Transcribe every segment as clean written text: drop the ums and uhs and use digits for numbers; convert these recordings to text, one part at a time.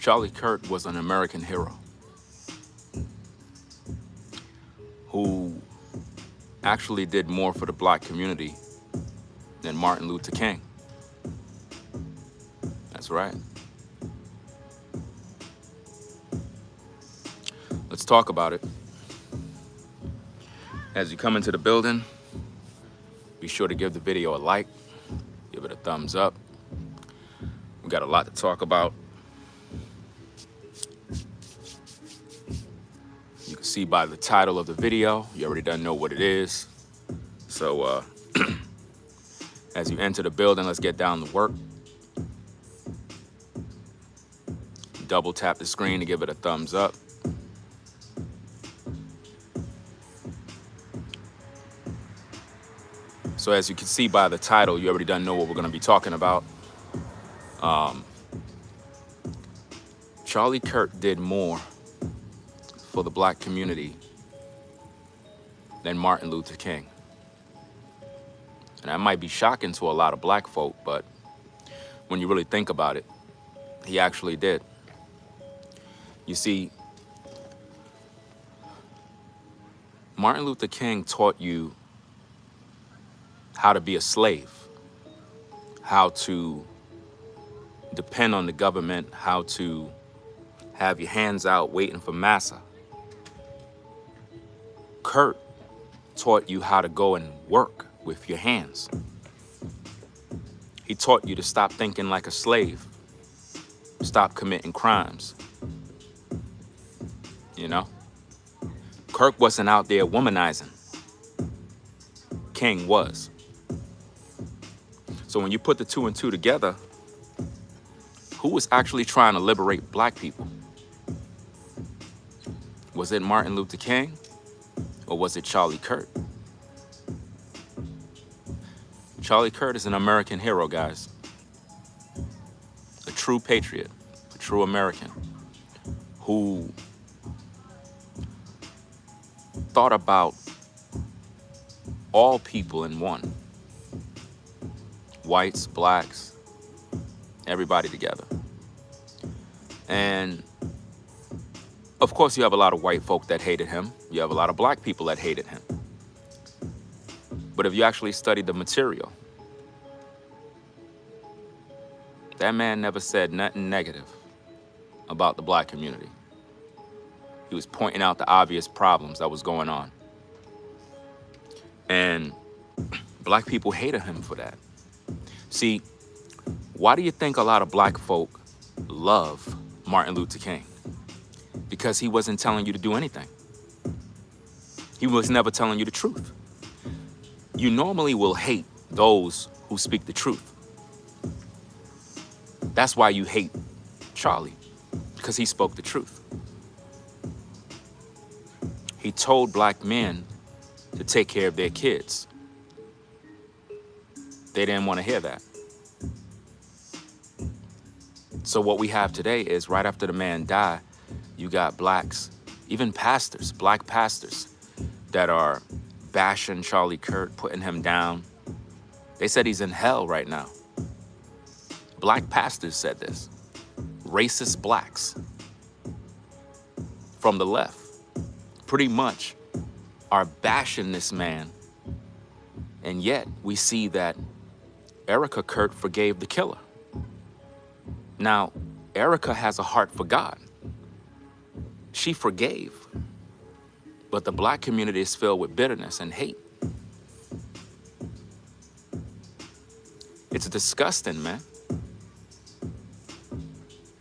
Charlie Kirk was an American hero who actually did more for the black community than Martin Luther King. That's right. Let's talk about it. As you come into the building, be sure to give the video a like, give it a thumbs up. We got a lot to talk about. You can see by the title of the video, you already done know what it is. So as you enter the building, let's get down to work. Double tap the screen to give it a thumbs up. So as you can see by the title, you already done know what we're gonna be talking about. Charlie Kirk did more for the black community than Martin Luther King. And that might be shocking to a lot of black folk, but when you really think about it, he actually did. You see, Martin Luther King taught you how to be a slave, how to depend on the government, how to have your hands out waiting for massa. Kirk taught you how to go and work with your hands. He taught you to stop thinking like a slave, stop committing crimes. You know? Kirk wasn't out there womanizing. King was. So when you put the two and two together, who was actually trying to liberate black people? Was it Martin Luther King or was it Charlie Kirk? Charlie Kirk is an American hero, guys. A true patriot, a true American who thought about all people in one. Whites, blacks, everybody together. And of course you have a lot of white folk that hated him. You have a lot of black people that hated him. But if you actually study the material, that man never said nothing negative about the black community. He was pointing out the obvious problems that was going on. And black people hated him for that. See, why do you think a lot of black folk love Martin Luther King? Because he wasn't telling you to do anything. He was never telling you the truth. You normally will hate those who speak the truth. That's why you hate Charlie, because he spoke the truth. He told black men to take care of their kids. They didn't want to hear that. So what we have today is right after the man died, you got blacks, even pastors, black pastors that are bashing Charlie Kirk, putting him down. They said he's in hell right now. Black pastors said this. Racist blacks from the left pretty much are bashing this man. And yet we see that Erica Kirk forgave the killer. Now, Erica has a heart for God. She forgave. But the black community is filled with bitterness and hate. It's disgusting, man.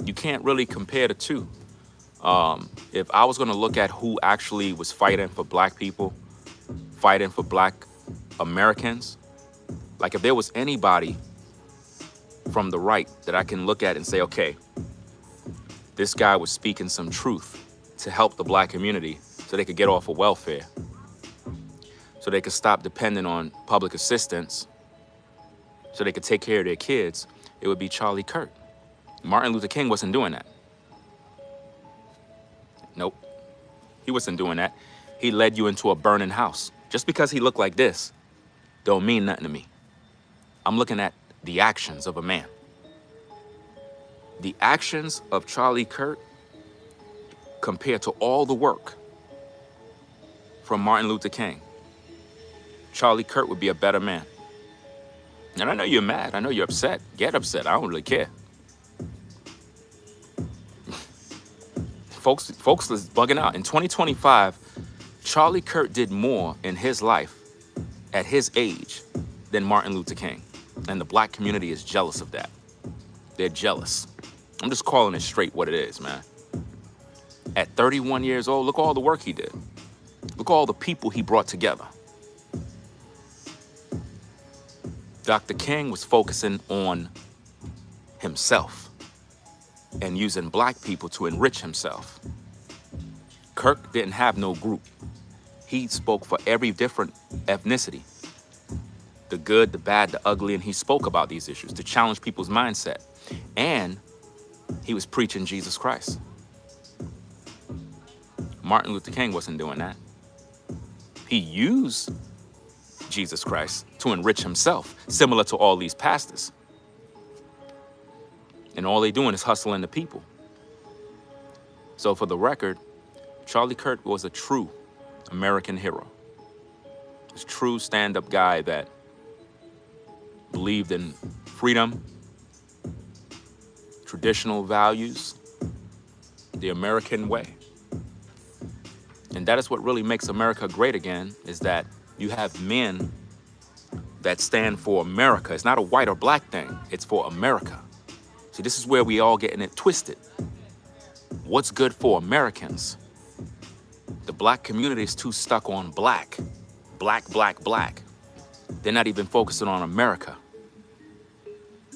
You can't really compare the two. If I was gonna look at who actually was fighting for black people, fighting for black Americans, like if there was anybody from the right that I can look at and say, okay, this guy was speaking some truth to help the black community so they could get off of welfare, so they could stop depending on public assistance, so they could take care of their kids, it would be Charlie Kirk. Martin Luther King wasn't doing that. Nope, he wasn't doing that. He led you into a burning house. Just because he looked like this don't mean nothing to me. I'm looking at the actions of a man. the actions of Charlie Kirk compared to all the work from Martin Luther King, Charlie Kirk would be a better man. And I know you're mad. I know you're upset. Get upset. I don't really care. Folks is bugging out. In 2025, Charlie Kirk did more in his life at his age than Martin Luther King. And the black community is jealous of that. They're jealous. I'm just calling it straight what it is, man. At 31 years old, look all the work he did. Look all the people he brought together. Dr. King was focusing on himself and using black people to enrich himself. Kirk didn't have no group. He spoke for every different ethnicity. The good, the bad, the ugly, and he spoke about these issues to challenge people's mindset. And he was preaching Jesus Christ. Martin Luther King wasn't doing that. He used Jesus Christ to enrich himself, similar to all these pastors. And all they doing is hustling the people. So for the record, Charlie Kirk was a true American hero. A true stand-up guy that believed in freedom, traditional values, the American way. And that is what really makes America great again, is that you have men that stand for America. It's not a white or black thing. It's for America. See, this is where we all getting it twisted. What's good for Americans? The black community is too stuck on black. Black, black, black. They're not even focusing on America.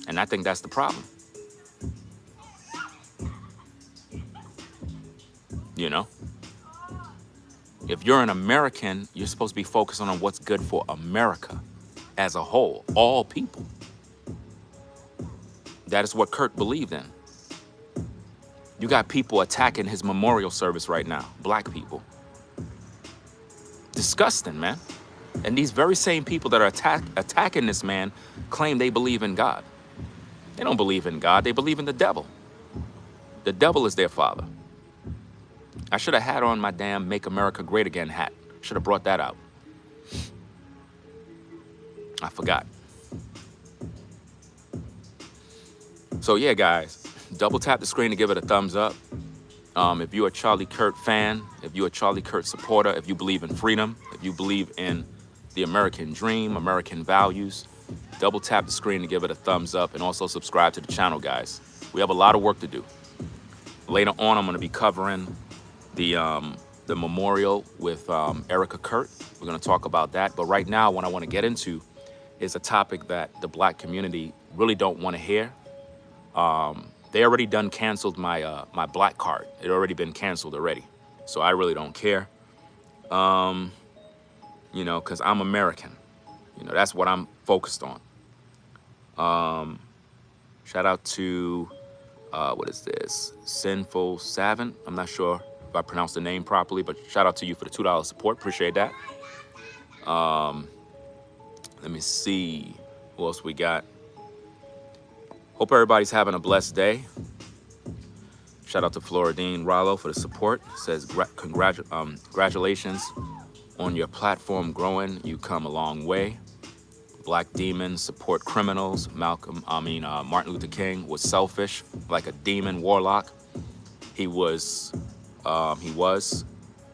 And I think that's the problem. You know? If you're an American, you're supposed to be focusing on what's good for America as a whole, all people. That is what Kirk believed in. You got people attacking his memorial service right now, black people. Disgusting, man. And these very same people that are attacking this man claim they believe in God. They don't believe in God, they believe in the devil. The devil is their father. I should have had on my damn Make America Great Again hat. Should have brought that out. I forgot. So yeah, guys, double tap the screen to give it a thumbs up. If you're a Charlie Kirk fan, if you're a Charlie Kirk supporter, if you believe in freedom, if you believe in the American dream, American values, double tap the screen to give it a thumbs up, and also subscribe to the channel, guys. We have a lot of work to do. Later on, I'm going to be covering the memorial with Erica Kirk. We're going to talk about that. But right now, what I want to get into is a topic that the black community really don't want to hear. They already done canceled my my black card. It already been canceled already. So I really don't care. You know, because I'm American. You know, that's what I'm focused on. Shout out to, what is this? Sinful Savant. I'm not sure if I pronounced the name properly, but shout out to you for the $2 support. Appreciate that. Let me see. Who else we got? Hope everybody's having a blessed day. Shout out to Floridine Rollo for the support. Says congratulations on your platform growing. You come a long way. Black demons support criminals. Martin Luther King was selfish, like a demon warlock. He was.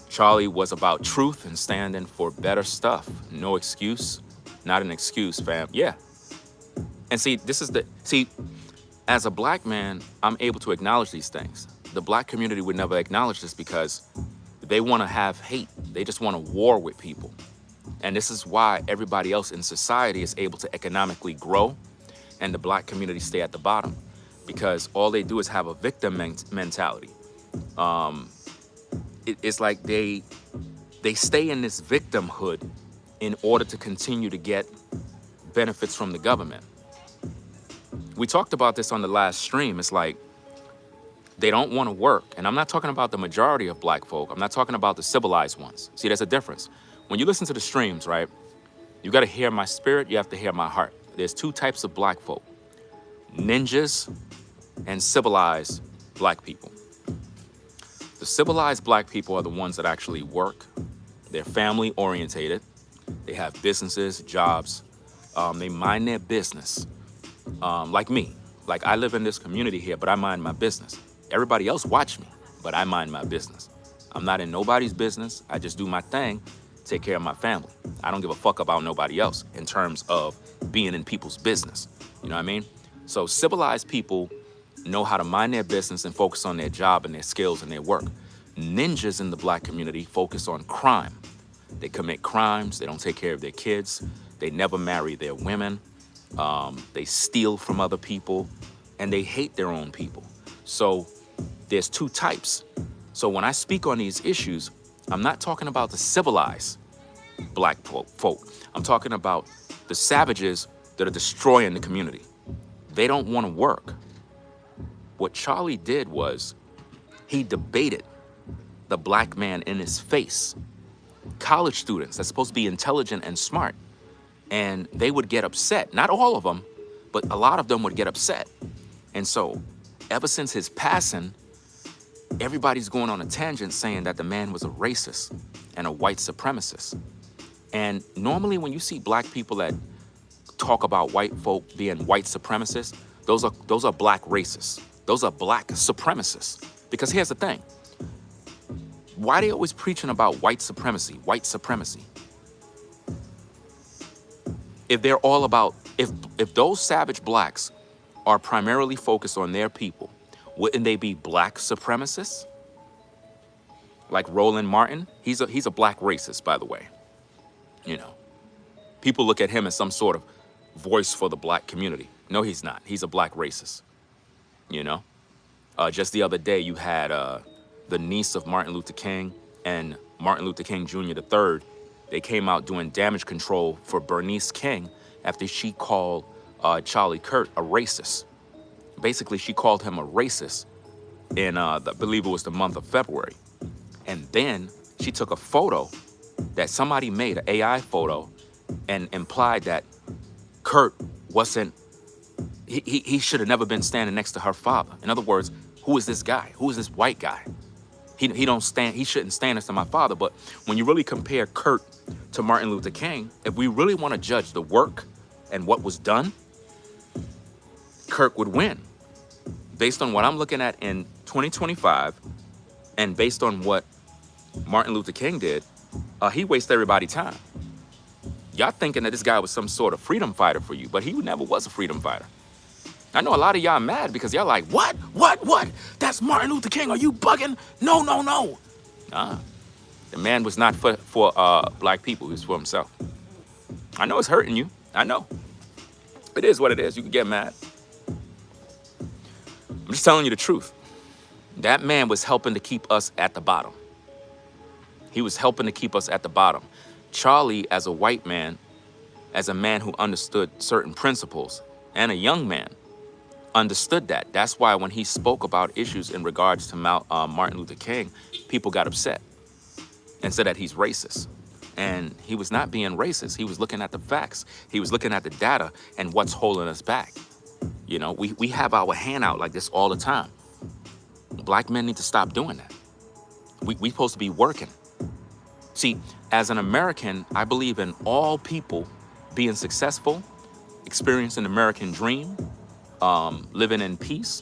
Charlie was about truth and standing for better stuff. No excuse. Not an excuse, fam. Yeah. And see, as a black man, I'm able to acknowledge these things. The black community would never acknowledge this because they want to have hate. They just want to war with people. And this is why everybody else in society is able to economically grow and the black community stay at the bottom, because all they do is have a victim mentality. It's like they stay in this victimhood in order to continue to get benefits from the government. We talked about this on the last stream. It's like they don't want to work. And I'm not talking about the majority of black folk. I'm not talking about the civilized ones. See, there's a difference. When you listen to the streams, right, you got to hear my spirit. You have to hear my heart. There's two types of black folk: ninjas and civilized black people. The civilized black people are the ones that actually work. They're family orientated. They have businesses, jobs. They mind their business. Like me. Like I live in this community here, but I mind my business. Everybody else watch me, but I mind my business. I'm not in nobody's business. I just do my thing, take care of my family. I don't give a fuck about nobody else in terms of being in people's business. You know what I mean? So civilized people know how to mind their business and focus on their job and their skills and their work. Ninjas in the black community focus on crime. They commit crimes. They don't take care of their kids. They never marry their women. They steal from other people, and they hate their own people. So there's two types. So when I speak on these issues, I'm not talking about the civilized black folk. I'm talking about the savages that are destroying the community. They don't want to work. What Charlie did was he debated the black man in his face. College students that's supposed to be intelligent and smart, and they would get upset. Not all of them, but a lot of them would get upset. And so ever since his passing, everybody's going on a tangent saying that the man was a racist and a white supremacist. And normally when you see black people that talk about white folk being white supremacists, those are black racists. Those are black supremacists. Because here's the thing. Why are they always preaching about white supremacy, white supremacy? If they're all about, if those savage blacks are primarily focused on their people, wouldn't they be black supremacists? Like Roland Martin, he's a black racist, by the way. You know, people look at him as some sort of voice for the black community. No, he's not. He's a black racist. You know, just the other day you had the niece of Martin Luther King and Martin Luther King Jr. III. They came out doing damage control for Bernice King after she called Charlie Kirk a racist. Basically, she called him a racist in, I believe it was the month of February. And then she took a photo that somebody made, an AI photo, and implied that Kirk wasn't, he should have never been standing next to her father. In other words, who is this guy? Who is this white guy? He shouldn't stand next to my father. But when you really compare Kirk to Martin Luther King, if we really want to judge the work and what was done, Kirk would win. Based on what I'm looking at in 2025 and based on what Martin Luther King did, he wasted everybody's time. Y'all thinking that this guy was some sort of freedom fighter for you, but he never was a freedom fighter. I know a lot of y'all mad because y'all like, what? That's Martin Luther King. Are you bugging? No. Nah, the man was not for black people. He was for himself. I know it's hurting you. I know. It is what it is. You can get mad. I'm just telling you the truth. That man was helping to keep us at the bottom. He was helping to keep us at the bottom. Charlie, as a white man, as a man who understood certain principles, and a young man, understood that. That's why when he spoke about issues in regards to Martin Luther King, people got upset and said that he's racist. And he was not being racist. He was looking at the facts. He was looking at the data and what's holding us back. You know, we have our hand out like this all the time. Black men need to stop doing that. We supposed to be working. See, as an American, I believe in all people being successful, experiencing the American dream, living in peace,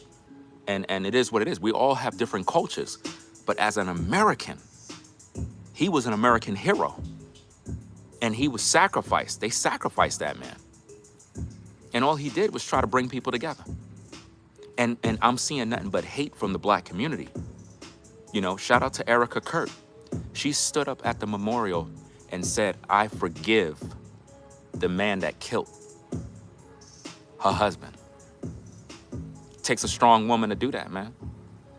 and it is what it is. We all have different cultures, but as an American, he was an American hero, and he was sacrificed. They sacrificed that man, and all he did was try to bring people together. And I'm seeing nothing but hate from the black community. You know, shout out to Erica Kirk. She stood up at the memorial and said, "I forgive the man that killed her husband." It takes a strong woman to do that, man.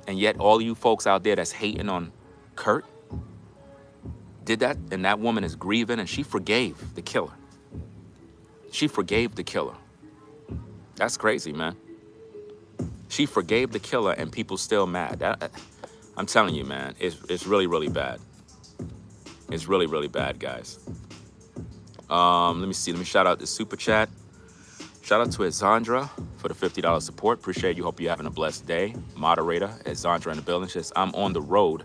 And yet all you folks out there that's hating on Kirk did that, and that woman is grieving, and she forgave the killer. She forgave the killer. That's crazy, man. She forgave the killer, and people still mad. I'm telling you, man, it's really, really bad. It's really, really bad, guys. Let me see. Let me shout out the super chat. Shout out to Azandra for the $50 support. Appreciate you. Hope you're having a blessed day. Moderator at Zandra in the building says, I'm on the road.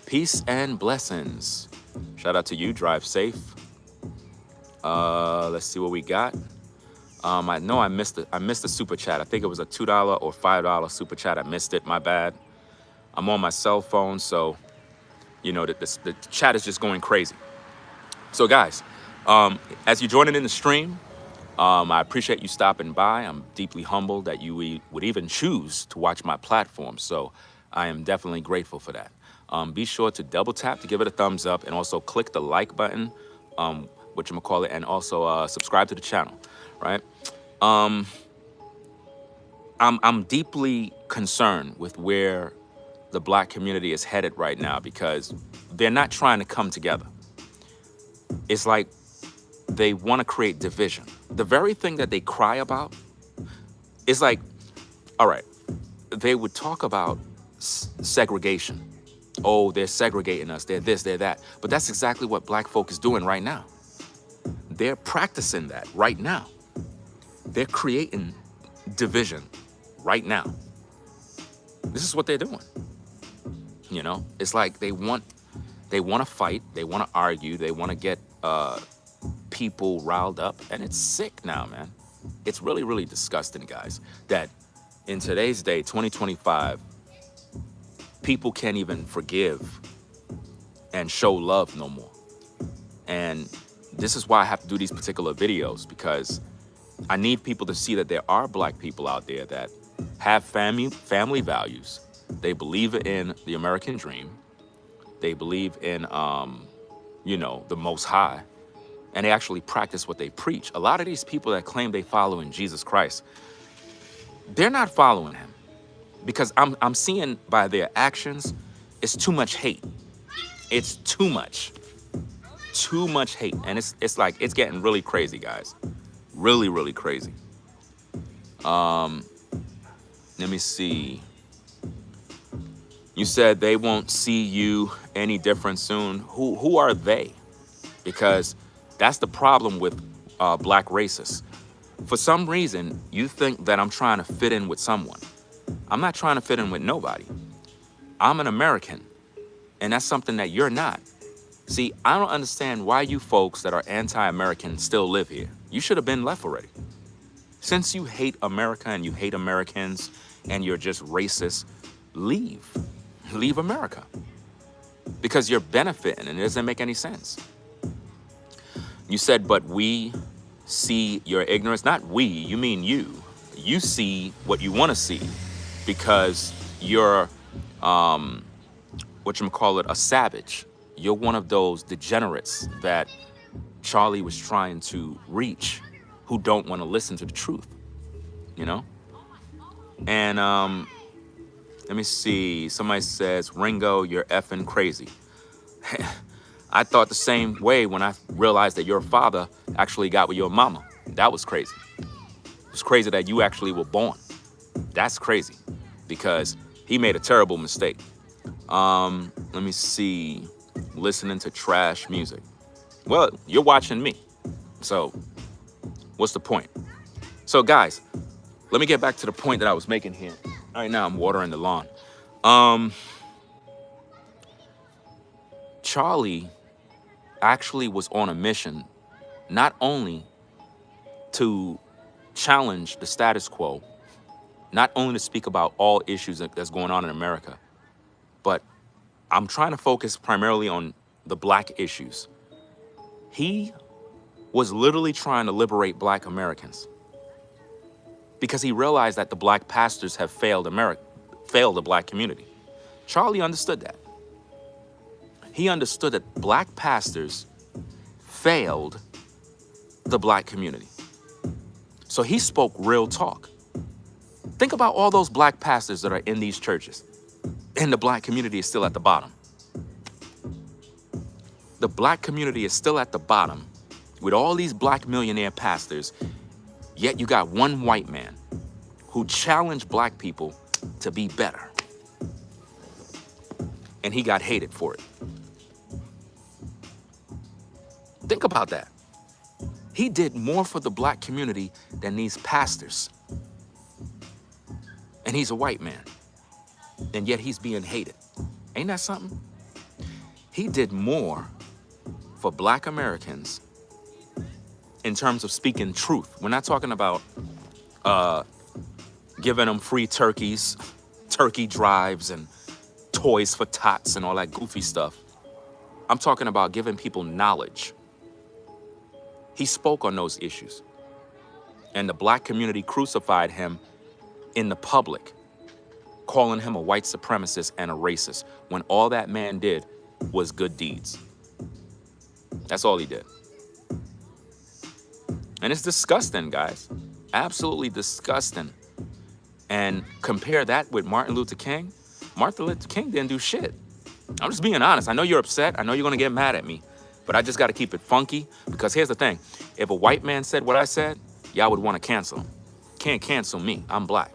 Peace and blessings. Shout out to you. Drive safe. Let's see what we got. I know I missed the super chat. I think it was a $2 or $5 super chat. I missed it. My bad. I'm on my cell phone, so you know the chat is just going crazy. So guys, as you're joining in the stream, I appreciate you stopping by. I'm deeply humbled that you would even choose to watch my platform. So I am definitely grateful for that. Be sure to double tap to give it a thumbs up, and also click the like button, whatchamacallit, and also subscribe to the channel. Right? I'm deeply concerned with where the Black community is headed right now, because they're not trying to come together. It's like they want to create division. The very thing that they cry about is like, all right, they would talk about segregation. Oh, they're segregating us. They're this, they're that. But that's exactly what Black folk is doing right now. They're practicing that right now. They're creating division right now. This is what they're doing. You know, it's like they want to fight, they want to argue, they want to get people riled up, and it's sick now, man. It's really, really disgusting, guys, that in today's day, 2025, people can't even forgive and show love no more. And this is why I have to do these particular videos, because I need people to see that there are Black people out there that have family values. They believe in the American dream. They believe in, you know, the Most High, and they actually practice what they preach. A lot of these people that claim they follow in Jesus Christ, they're not following him, because I'm seeing by their actions, it's too much hate. It's too much hate, and it's like it's getting really crazy, guys. Really, really crazy. Let me see. You said they won't see you any different soon. Who are they? Because that's the problem with Black racists. For some reason, you think that I'm trying to fit in with someone. I'm not trying to fit in with nobody. I'm an American, and that's something that you're not. See, I don't understand why you folks that are anti-American still live here. You should have been left already. Since you hate America and you hate Americans and you're just racist, leave. Leave America. Because you're benefiting and it doesn't make any sense. You said, but we see your ignorance. Not we, you mean you. You see what you want to see because you're, a savage. You're one of those degenerates that Charlie was trying to reach, who don't want to listen to the truth, you know? And let me see. Somebody says, Ringo, you're effing crazy. I thought the same way when I realized that your father actually got with your mama. That was crazy. It's crazy that you actually were born. That's crazy because he made a terrible mistake. Let me see. Listening to trash music. Well, you're watching me. So what's the point? So guys, let me get back to the point that I was making here. Right now I'm watering the lawn. Charlie actually was on a mission not only to challenge the status quo, not only to speak about all issues that's going on in America, but I'm trying to focus primarily on the Black issues. He was literally trying to liberate Black Americans because he realized that the Black pastors have failed the Black community. Charlie understood that. He understood that Black pastors failed the Black community. So he spoke real talk. Think about all those Black pastors that are in these churches, and the Black community is still at the bottom. The Black community is still at the bottom with all these Black millionaire pastors, yet you got one white man who challenged Black people to be better. And he got hated for it. Think about that. He did more for the Black community than these pastors. And he's a white man. And yet he's being hated. Ain't that something? He did more for Black Americans in terms of speaking truth. We're not talking about giving them free turkeys, turkey drives, and toys for tots and all that goofy stuff. I'm talking about giving people knowledge. He spoke on those issues. And the Black community crucified him in the public, calling him a white supremacist and a racist, when all that man did was good deeds. That's all he did. And it's disgusting, guys. Absolutely disgusting. And compare that with Martin Luther King. Martin Luther King didn't do shit. I'm just being honest. I know you're upset. I know you're going to get mad at me. But I just got to keep it funky, because here's the thing. If a white man said what I said, y'all would want to cancel him. Can't cancel me. I'm Black.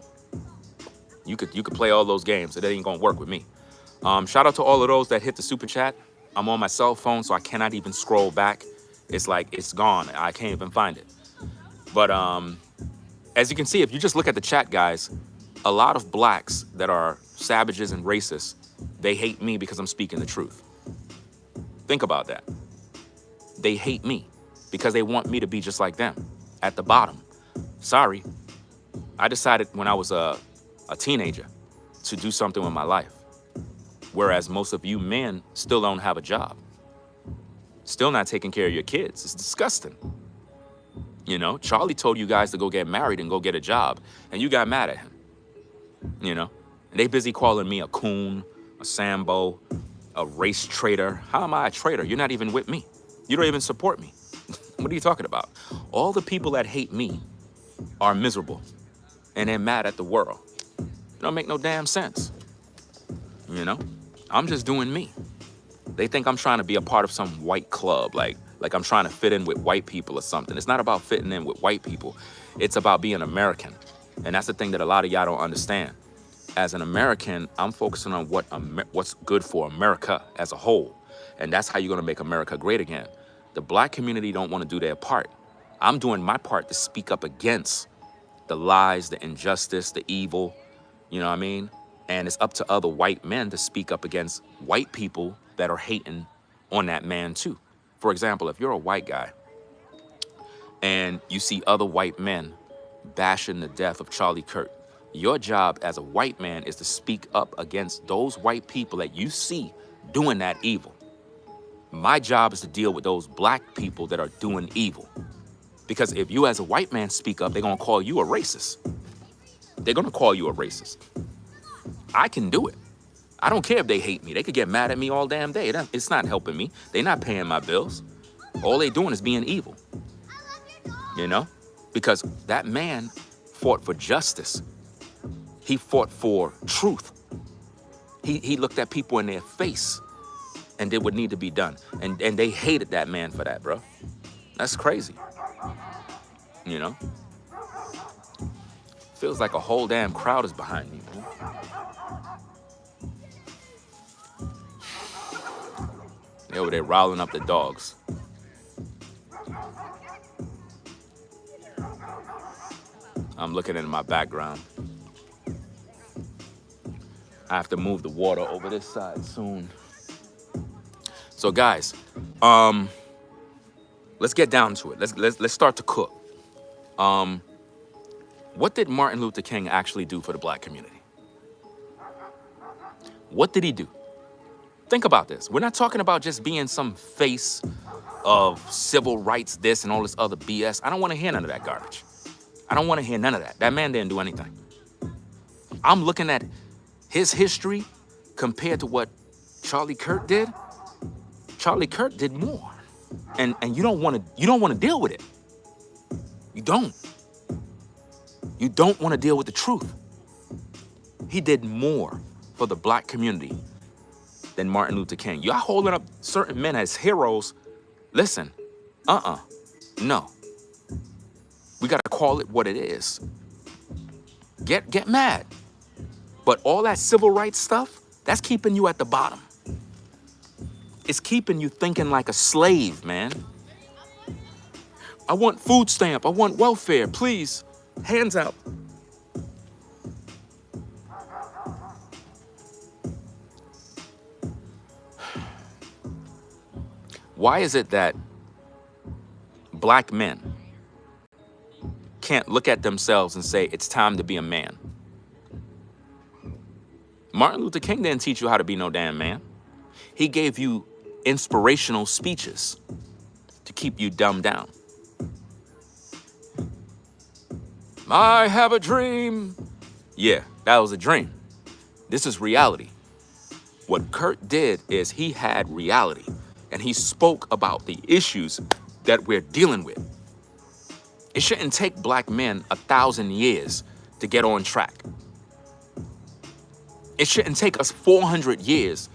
You could play all those games. It ain't going to work with me. Shout out to all of those that hit the super chat. I'm on my cell phone, so I cannot even scroll back. It's like it's gone. I can't even find it. But as you can see, if you just look at the chat, guys, a lot of Blacks that are savages and racists, they hate me because I'm speaking the truth. Think about that. They hate me because they want me to be just like them at the bottom. Sorry. I decided when I was a teenager to do something with my life. Whereas most of you men still don't have a job. Still not taking care of your kids. It's disgusting. You know, Charlie told you guys to go get married and go get a job, and you got mad at him. You know, and they busy calling me a coon, a Sambo, a race traitor. How am I a traitor? You're not even with me. You don't even support me. What are you talking about? All the people that hate me are miserable, and they're mad at the world. It don't make no damn sense. You know, I'm just doing me. They think I'm trying to be a part of some white club, like I'm trying to fit in with white people or something. It's not about fitting in with white people. It's about being American. And that's the thing that a lot of y'all don't understand. As an American, I'm focusing on what's good for America as a whole. And that's how you're going to make America great again. The Black community don't want to do their part. I'm doing my part to speak up against the lies, the injustice, the evil, you know what I mean? And it's up to other white men to speak up against white people that are hating on that man too. For example, if you're a white guy and you see other white men bashing the death of Charlie Kirk, your job as a white man is to speak up against those white people that you see doing that evil. My job is to deal with those Black people that are doing evil. Because if you as a white man speak up, they're going to call you a racist. They're going to call you a racist. I can do it. I don't care if they hate me. They could get mad at me all damn day. It's not helping me. They're not paying my bills. All they doing is being evil. You know? Because that man fought for justice. He fought for truth. He looked at people in their face and did what needed to be done. And they hated that man for that, bro. That's crazy. You know? Feels like a whole damn crowd is behind me, man. They're over there riling up the dogs. I'm looking in my background. I have to move the water over this side soon. So guys, let's get down to it. Let's start to cook. What did Martin Luther King actually do for the Black community? What did he do? Think about this. We're not talking about just being some face of civil rights, this and all this other BS. I don't want to hear none of that garbage. I don't want to hear none of that. That man didn't do anything. I'm looking at his history compared to what Charlie Kirk did. Charlie Kirk did more. And you don't want to deal with it. You don't. You don't want to deal with the truth. He did more for the Black community than Martin Luther King. Y'all holding up certain men as heroes. Listen, no. We got to call it what it is. Get mad. But all that civil rights stuff, that's keeping you at the bottom. It's keeping you thinking like a slave, man. I want food stamp. I want welfare, please. Hands out. Why is it that black men can't look at themselves and say, it's time to be a man? Martin Luther King didn't teach you how to be no damn man. He gave you inspirational speeches to keep you dumbed down. I have a dream. Yeah, that was a dream. This is reality. What Kirk did is he had reality, and he spoke about the issues that we're dealing with. It shouldn't take black men 1,000 years to get on track. It shouldn't take us 400 years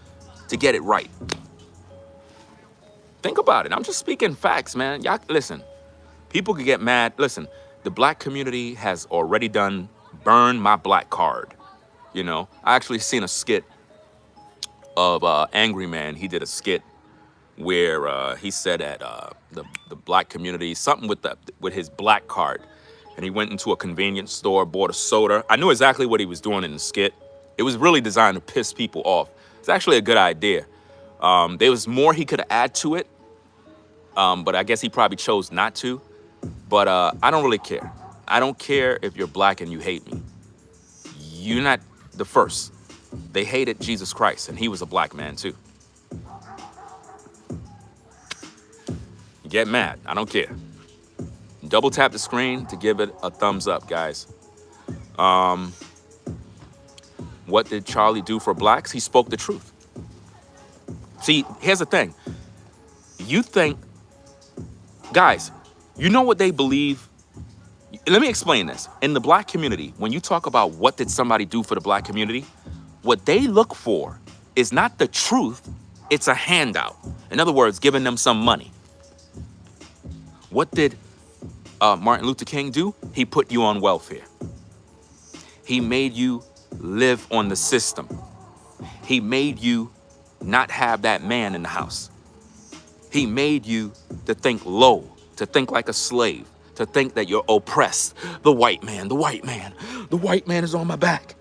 to get it right. Think about it. I'm just speaking facts, man. Y'all, listen, people could get mad. Listen, the black community has already done burn my black card. You know, I actually seen a skit of Angry Man. He did a skit where he said at the black community something with his black card, and he went into a convenience store, bought a soda. I knew exactly what he was doing in the skit. It was really designed to piss people off. It's actually a good idea. There was more he could add to it, but I guess he probably chose not to. But I don't really care. I don't care if you're black and you hate me. You're not the first. They hated Jesus Christ, and he was a black man too. Get mad. I don't care. Double tap the screen to give it a thumbs up, guys. What did Charlie do for blacks? He spoke the truth. See, here's the thing. You think, guys, you know what they believe? Let me explain this. In the black community, when you talk about what did somebody do for the black community, what they look for is not the truth, it's a handout. In other words, giving them some money. What did Martin Luther King do? He put you on welfare. He made you live on the system. He made you not have that man in the house. He made you to think low, to think like a slave, to think that you're oppressed. The white man, the white man, the white man is on my back.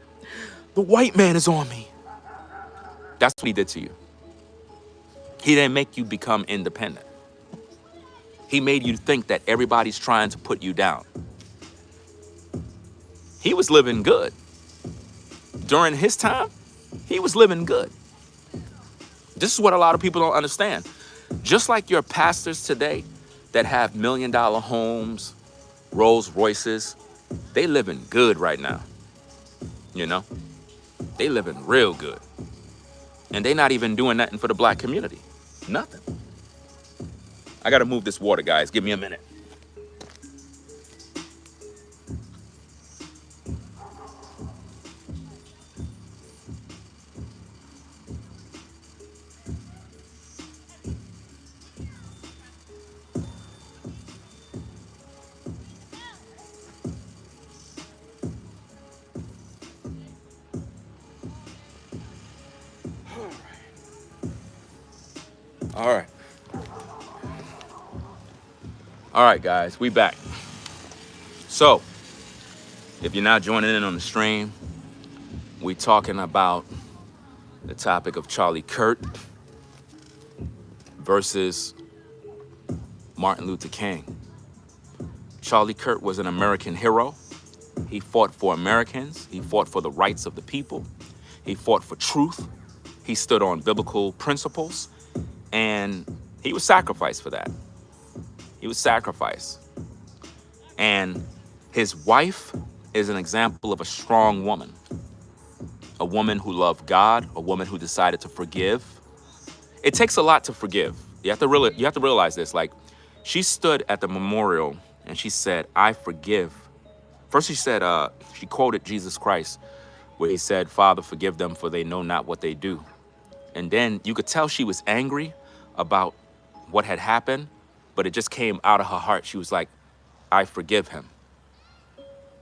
The white man is on me. That's what he did to you. He didn't make you become independent. He made you think that everybody's trying to put you down. He was living good. During his time, he was living good. This is what a lot of people don't understand. Just like your pastors today that have $1 million homes, Rolls Royces, they living good right now. You know, they living real good. And they not even doing nothing for the black community. Nothing. I gotta move this water, guys. Give me a minute. All right, guys, we back. So, if you're not joining in on the stream, we talking about the topic of Charlie Kirk versus Martin Luther King. Charlie Kirk was an American hero. He fought for Americans. He fought for the rights of the people. He fought for truth. He stood on biblical principles, and he was sacrificed for that. He was sacrificed. And his wife is an example of a strong woman. A woman who loved God, a woman who decided to forgive. It takes a lot to forgive. You have to realize this. Like, she stood at the memorial and she said, I forgive. First she said, she quoted Jesus Christ, where he said, Father, forgive them, for they know not what they do. And then you could tell she was angry about what had happened, but it just came out of her heart. She was like, I forgive him.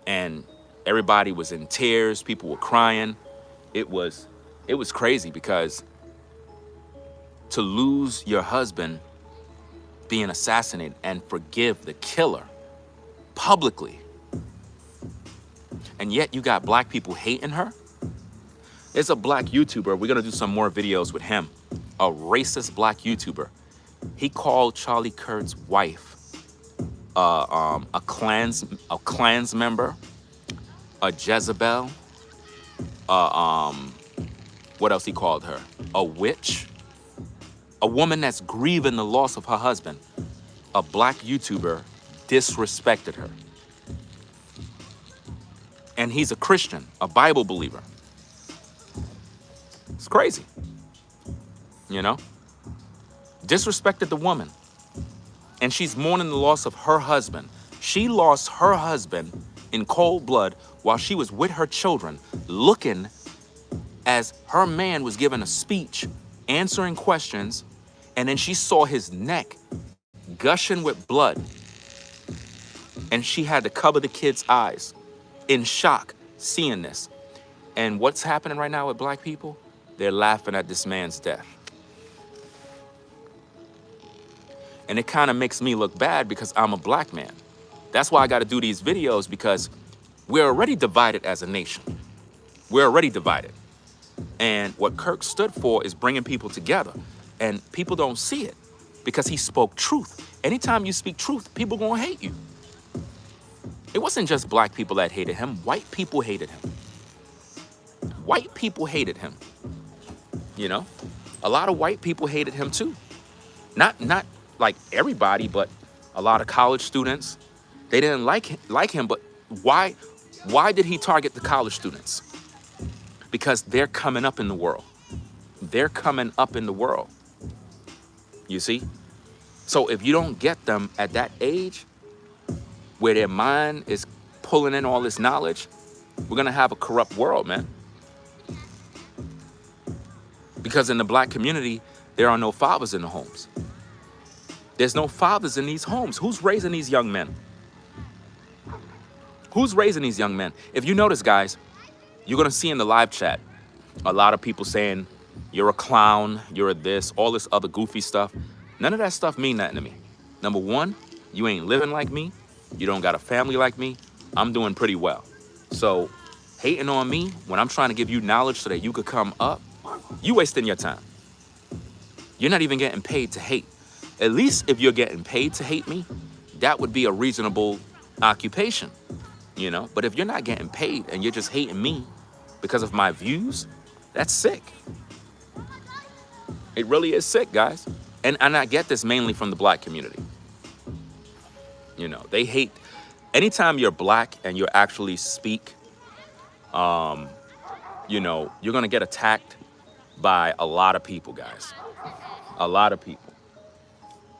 And everybody was in tears. People were crying. It was crazy, because to lose your husband being assassinated and forgive the killer publicly, and yet you got black people hating her. There's a black YouTuber. We're going to do some more videos with him. A racist black YouTuber He called Charlie Kirk's wife a clans member, a Jezebel, what else he called her? A witch, a woman that's grieving the loss of her husband. A black YouTuber disrespected her. And he's a Christian, a Bible believer. It's crazy, you know? Disrespected the woman. And she's mourning the loss of her husband. She lost her husband in cold blood while she was with her children, looking as her man was giving a speech, answering questions, and then she saw his neck gushing with blood. And she had to cover the kids' eyes in shock seeing this. And what's happening right now with black people? They're laughing at this man's death. And it kind of makes me look bad because I'm a black man. That's why I got to do these videos, because we're already divided as a nation. We're already divided. And what Kirk stood for is bringing people together. And people don't see it because he spoke truth. Anytime you speak truth, people gonna hate you. It wasn't just black people that hated him. White people hated him. White people hated him. You know, a lot of white people hated him too. Not like everybody, but a lot of college students. They didn't like him, but why did he target the college students? Because they're coming up in the world. They're coming up in the world. You see? So if you don't get them at that age, where their mind is pulling in all this knowledge, we're gonna have a corrupt world, man. Because in the black community, there are no fathers in the homes. There's no fathers in these homes. Who's raising these young men? Who's raising these young men? If you notice, guys, you're gonna see in the live chat a lot of people saying, you're a clown, you're a this, all this other goofy stuff. None of that stuff mean nothing to me. Number one, you ain't living like me. You don't got a family like me. I'm doing pretty well. So hating on me when I'm trying to give you knowledge so that you could come up, you wasting your time. You're not even getting paid to hate. At least if you're getting paid to hate me, that would be a reasonable occupation, you know? But if you're not getting paid and you're just hating me because of my views, that's sick. It really is sick, guys. And I get this mainly from the black community. You know, they hate, anytime you're black and you actually speak, you know, you're gonna get attacked by a lot of people, guys. A lot of people.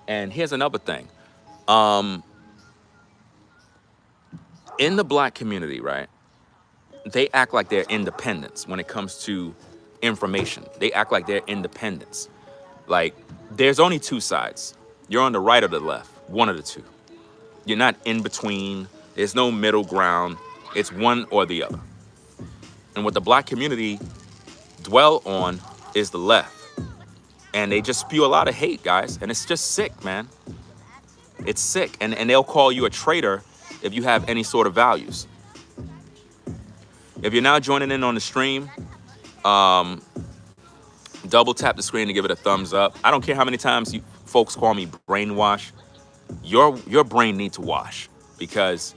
And here's another thing. In the black community, right, they act like they're independents when it comes to information. They act like they're independents. Like, there's only two sides. You're on the right or the left, one of the two. You're not in between. There's no middle ground. It's one or the other. And what the black community dwell on is the left. And they just spew a lot of hate, guys. And it's just sick, man. It's sick. And they'll call you a traitor if you have any sort of values. If you're now joining in on the stream, double tap the screen to give it a thumbs up. I don't care how many times you folks call me brainwash. Your brain needs to wash, because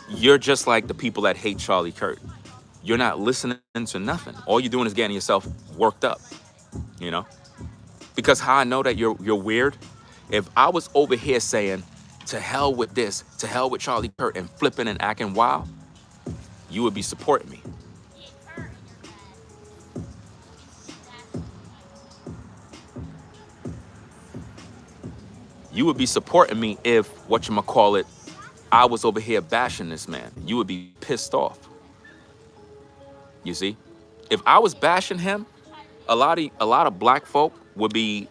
you're just like the people that hate Charlie Kirk. You're not listening to nothing. All you're doing is getting yourself worked up, you know? Because how I know that you're weird, if I was over here saying, to hell with this, to hell with Charlie Kirk, and flipping and acting wild, you would be supporting me. You would be supporting me if, whatchamacallit, I was over here bashing this man. You would be pissed off. You see? If I was bashing him, a lot of black folk would be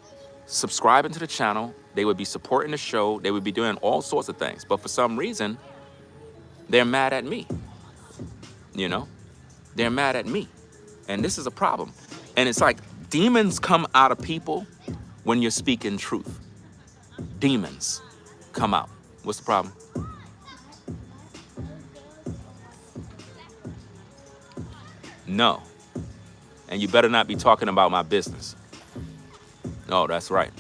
subscribing to the channel. They would be supporting the show. They would be doing all sorts of things. But for some reason, they're mad at me. You know? They're mad at me. And this is a problem. And it's like demons come out of people when you're speaking truth. Demons come out. What's the problem? No. And you better not be talking about my business. No, that's right.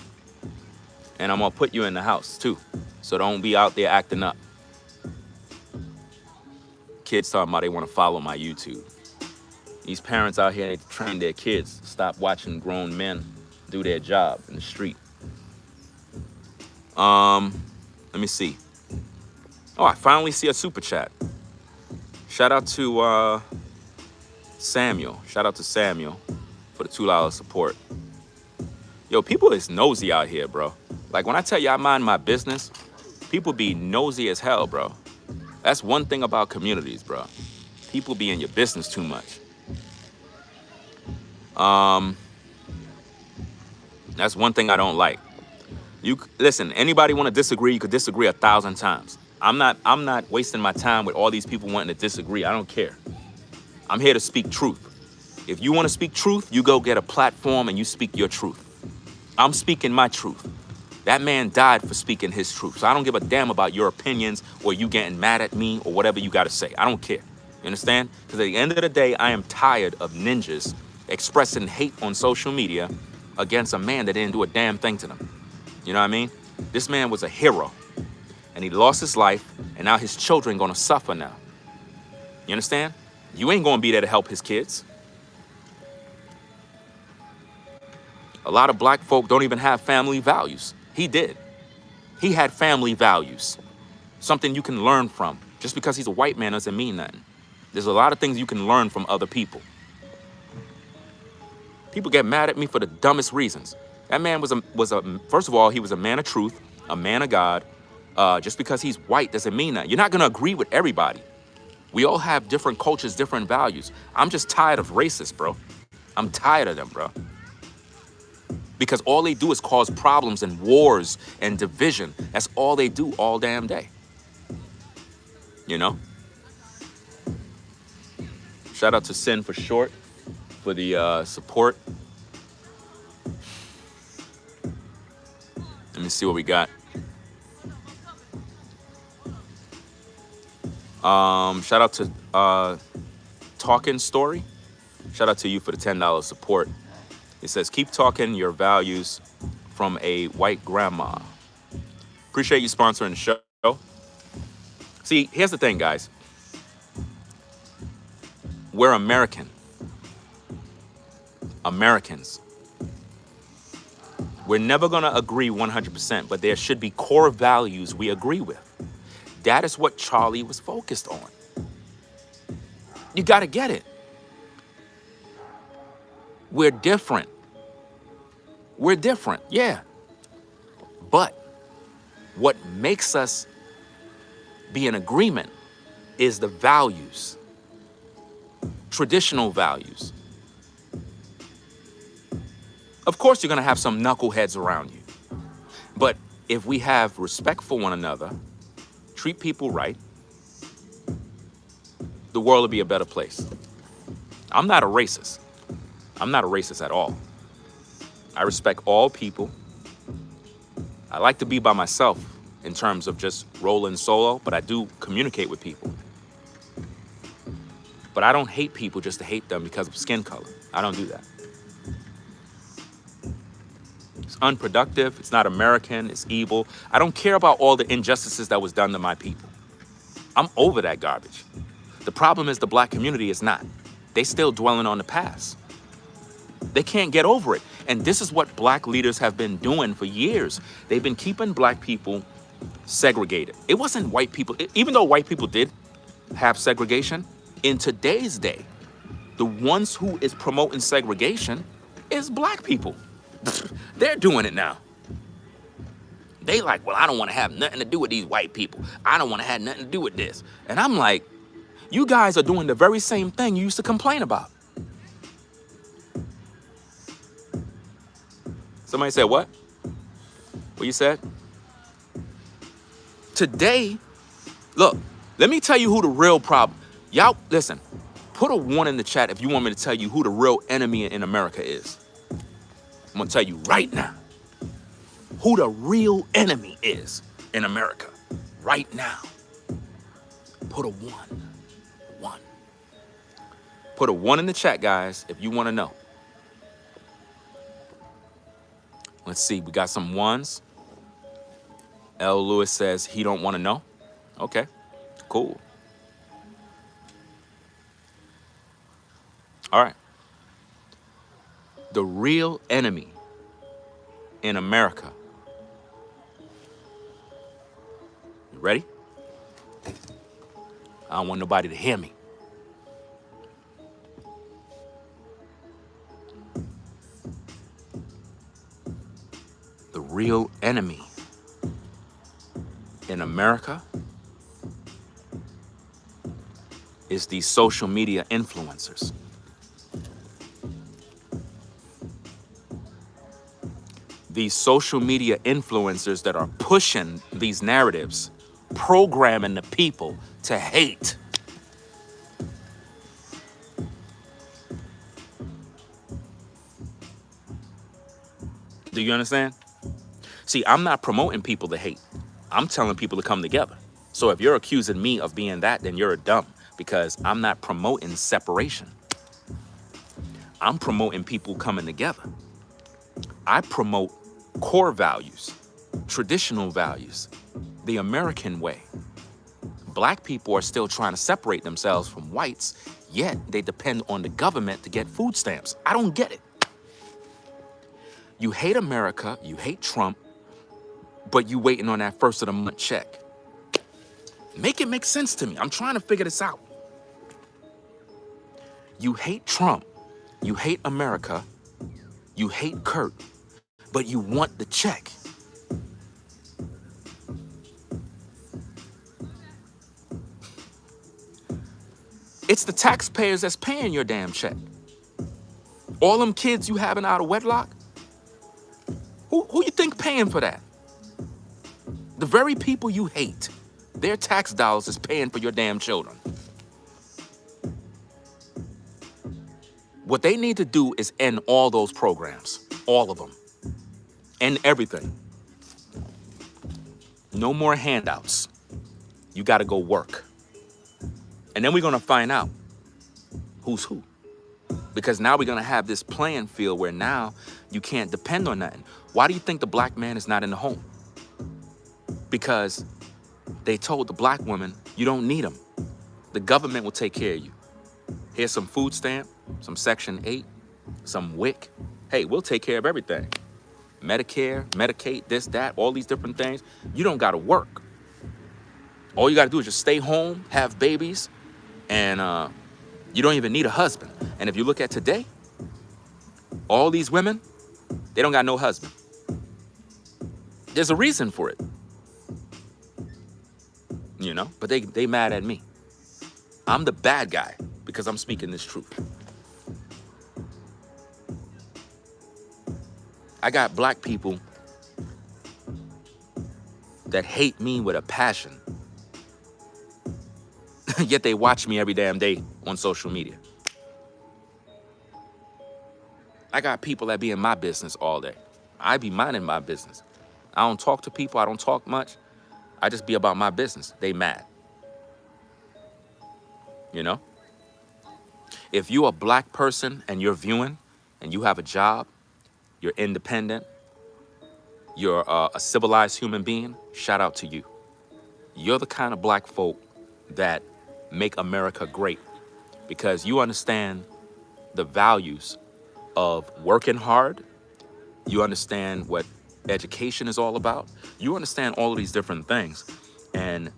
And I'm gonna put you in the house too. So don't be out there acting up. Kids talking about they want to follow my YouTube. These parents out here, they train their kids to stop watching grown men do their job in the street. Let me see. Oh, I finally see a super chat. Shout out to Samuel. Shout out to Samuel for the $2 support. Yo, people is nosy out here, bro. Like when I tell you I mind my business, people be nosy as hell, bro. That's one thing about communities, bro. People be in your business too much. That's one thing I don't like. You listen, anybody want to disagree, you could disagree 1,000 times. I'm not wasting my time with all these people wanting to disagree. I don't care. I'm here to speak truth. If you want to speak truth, you go get a platform and you speak your truth. I'm speaking my truth. That man died for speaking his truth. So I don't give a damn about your opinions or you getting mad at me or whatever you got to say. I don't care. You understand? Because at the end of the day, I am tired of ninjas expressing hate on social media against a man that didn't do a damn thing to them. You know what I mean? This man was a hero and he lost his life and now his children gonna suffer now. You understand? You ain't gonna be there to help his kids. A lot of black folk don't even have family values. He did. He had family values. Something you can learn from. Just because he's a white man doesn't mean nothing. There's a lot of things you can learn from other people. People get mad at me for the dumbest reasons. That man was a first of all, he was a man of truth, a man of God. Just because he's white doesn't mean that. You're not gonna agree with everybody. We all have different cultures, different values. I'm just tired of racists, bro. I'm tired of them, bro. Because all they do is cause problems and wars and division. That's all they do all damn day. You know? Shout out to Sin for Short for the support. Let me see what we got. Shout out to Talking Story. Shout out to you for the $10 support. It says, keep talking your values from a white grandma. Appreciate you sponsoring the show. See, here's the thing, guys. We're American. Americans. We're never going to agree 100%, but there should be core values we agree with. That is what Charlie was focused on. You got to get it. We're different. We're different, yeah. But what makes us be in agreement is the values, traditional values. Of course, you're going to have some knuckleheads around you. But if we have respect for one another, treat people right, the world will be a better place. I'm not a racist. I'm not a racist at all. I respect all people. I like to be by myself in terms of just rolling solo, but I do communicate with people. But I don't hate people just to hate them because of skin color. I don't do that. It's unproductive. It's not American. It's evil. I don't care about all the injustices that was done to my people. I'm over that garbage. The problem is the black community is not. They still dwelling on the past. They can't get over it. And this is what black leaders have been doing for years. They've been keeping black people segregated. It wasn't white people. Even though white people did have segregation, in today's day, the ones who is promoting segregation is black people. They're doing it now. They like, well, I don't want to have nothing to do with these white people. I don't want to have nothing to do with this. And I'm like, you guys are doing the very same thing you used to complain about. Somebody said what? What you said? Today, look, let me tell you who the real problem. Y'all, listen, put a 1 in the chat if you want me to tell you who the real enemy in America is. I'm gonna tell you right now who the real enemy is in America right now. Put a 1. 1. Put a 1 in the chat, guys, if you want to know. Let's see, we got some 1s. L. Lewis says he don't want to know. Okay, cool. All right. The real enemy in America. You ready? I don't want nobody to hear me. The real enemy in America is these social media influencers. These social media influencers that are pushing these narratives, programming the people to hate. Do you understand? See, I'm not promoting people to hate. I'm telling people to come together. So if you're accusing me of being that, then you're a dumb, because I'm not promoting separation. I'm promoting people coming together. I promote core values, traditional values, the American way. Black people are still trying to separate themselves from whites, yet they depend on the government to get food stamps. I don't get it. You hate America, you hate Trump, but you waiting on that first of the month check. Make it make sense to me. I'm trying to figure this out. You hate Trump, you hate America, you hate Kirk, but you want the check. It's the taxpayers that's paying your damn check. All them kids you having out of wedlock, who you think paying for that? The very people you hate, their tax dollars is paying for your damn children. What they need to do is end all those programs, all of them, end everything. No more handouts. You got to go work. And then we're going to find out who's who. Because now we're going to have this playing field where now you can't depend on nothing. Why do you think the black man is not in the home? Because they told the black woman, you don't need him. The government will take care of you. Here's some food stamp, some Section 8, some WIC. Hey, we'll take care of everything. Medicare, Medicaid, this, that, all these different things. You don't got to work. All you got to do is just stay home, have babies, and you don't even need a husband. And if you look at today, all these women, they don't got no husband. There's a reason for it. You know, but they mad at me. I'm the bad guy because I'm speaking this truth. I got black people that hate me with a passion. Yet they watch me every damn day on social media. I got people that be in my business all day. I be minding my business. I don't talk to people. I don't talk much. I just be about my business. They mad. You know? If you a black person and you're viewing and you have a job, you're independent, you're a civilized human being, shout out to you. You're the kind of black folk that make America great because you understand the values of working hard. You understand what education is all about. You understand all of these different things. And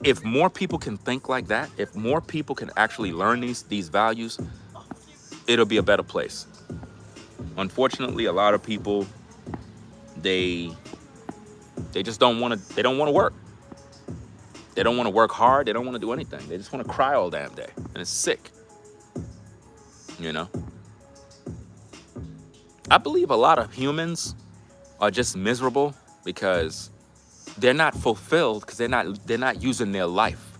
if more people can think like that, if more people can actually learn these values, it'll be a better place. Unfortunately, a lot of people, they just don't want to work. They don't want to work hard. They don't want to do anything. They just want to cry all damn day. And it's sick. You know? I believe a lot of humans are just miserable because they're not fulfilled because they're not using their life.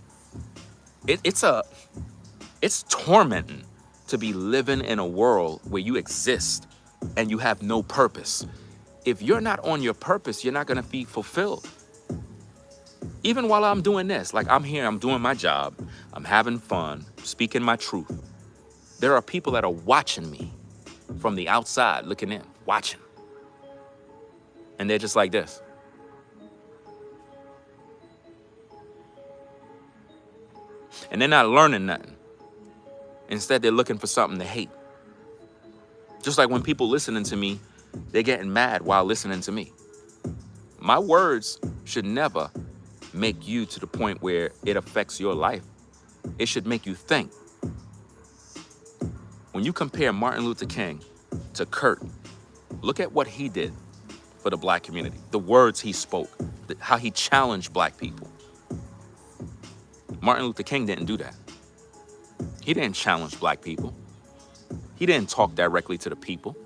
It's tormenting to be living in a world where you exist and you have no purpose. If you're not on your purpose, you're not going to be fulfilled. Even while I'm doing this, like I'm here, I'm doing my job, I'm having fun, speaking my truth. There are people that are watching me from the outside, looking in, watching. And they're just like this. And they're not learning nothing. Instead, they're looking for something to hate. Just like when people listening to me, they're getting mad while listening to me. My words should never make you to the point where it affects your life. It should make you think. When you compare Martin Luther King to Kirk, look at what he did for the black community, the words he spoke, how he challenged black people. Martin Luther King didn't do that. He didn't challenge black people. He didn't talk directly to the people.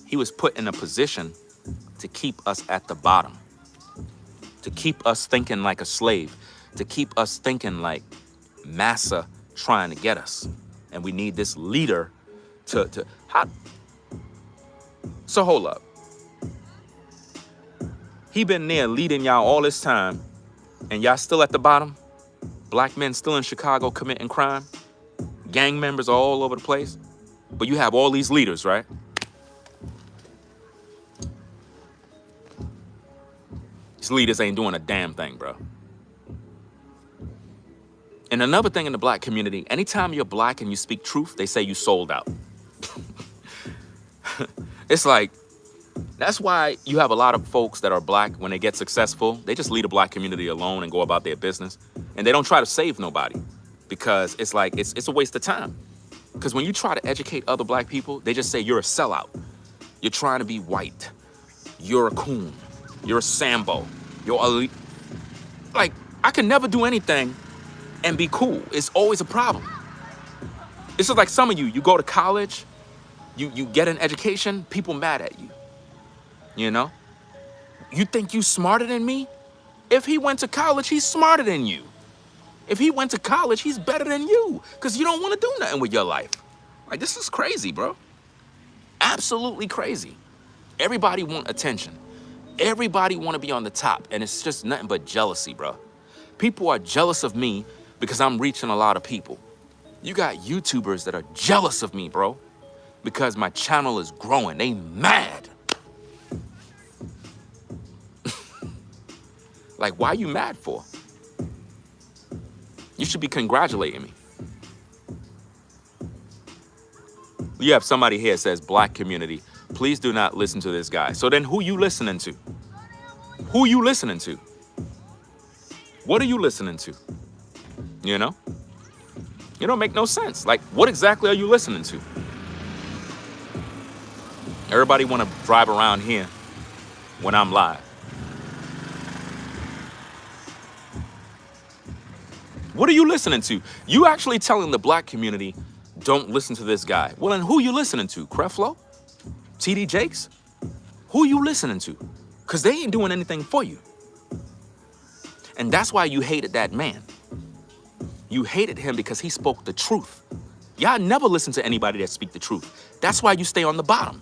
He was put in a position to keep us at the bottom, to keep us thinking like a slave, to keep us thinking like massa trying to get us. And we need this leader So hold up. He been there leading y'all all this time, and y'all still at the bottom? Black men still in Chicago committing crime? Gang members all over the place? But you have all these leaders, right? These leaders ain't doing a damn thing, bro. And another thing in the black community, anytime you're black and you speak truth, they say you sold out. It's like, that's why you have a lot of folks that are black, when they get successful, they just leave the black community alone and go about their business. And they don't try to save nobody, because it's like, it's a waste of time. Because when you try to educate other black people, they just say you're a sellout. You're trying to be white. You're a coon. You're a Sambo. You're a... Like, I can never do anything and be cool. It's always a problem. It's just like some of you go to college, you get an education, people mad at you. You know? You think you smarter than me? If he went to college, he's smarter than you. If he went to college, he's better than you, because you don't want to do nothing with your life. Like, this is crazy, bro. Absolutely crazy. Everybody want attention. Everybody want to be on the top, and it's just nothing but jealousy, bro. People are jealous of me because I'm reaching a lot of people. You got YouTubers that are jealous of me, bro, because my channel is growing. They mad. Like, why are you mad for? You should be congratulating me. You have somebody here that says, black community, please do not listen to this guy. So then who you listening to? Who you listening to? What are you listening to? You know? It don't make no sense. Like, what exactly are you listening to? Everybody want to drive around here when I'm live. What are you listening to? You actually telling the black community, don't listen to this guy. Well, then who you listening to? Creflo? TD Jakes? Who you listening to? Because they ain't doing anything for you. And that's why you hated that man. You hated him because he spoke the truth. Y'all never listen to anybody that speak the truth. That's why you stay on the bottom.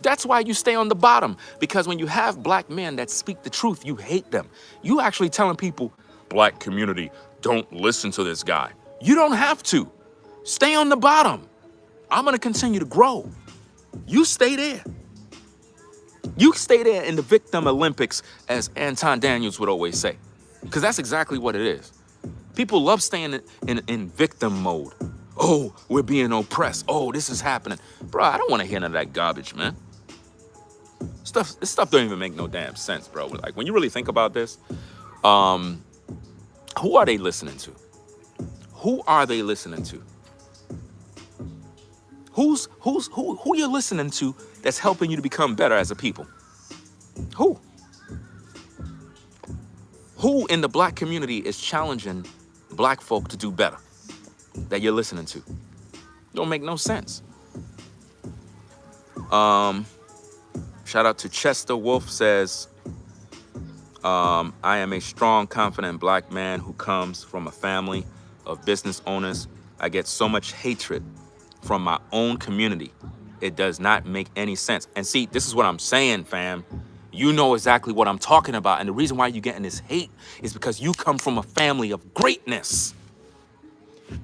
That's why you stay on the bottom, because when you have black men that speak the truth, you hate them. You actually telling people, black community, don't listen to this guy. You don't have to. Stay on the bottom. I'm going to continue to grow. You stay there. You stay there in the victim Olympics, as Anton Daniels would always say, because that's exactly what it is. People love staying in victim mode. Oh, we're being oppressed. Oh, this is happening. Bro, I don't want to hear none of that garbage, man. This stuff don't even make no damn sense, bro. Like, when you really think about this, who are they listening to? Who are they listening to? Who you're listening to that's helping you to become better as a people? Who? Who in the black community is challenging black folk to do better that you're listening to? Don't make no sense. Shout out to Chester Wolf, says, I am a strong, confident black man who comes from a family of business owners. I get so much hatred from my own community. It does not make any sense. And see, this is what I'm saying, fam. You know exactly what I'm talking about. And the reason why you're getting this hate is because you come from a family of greatness.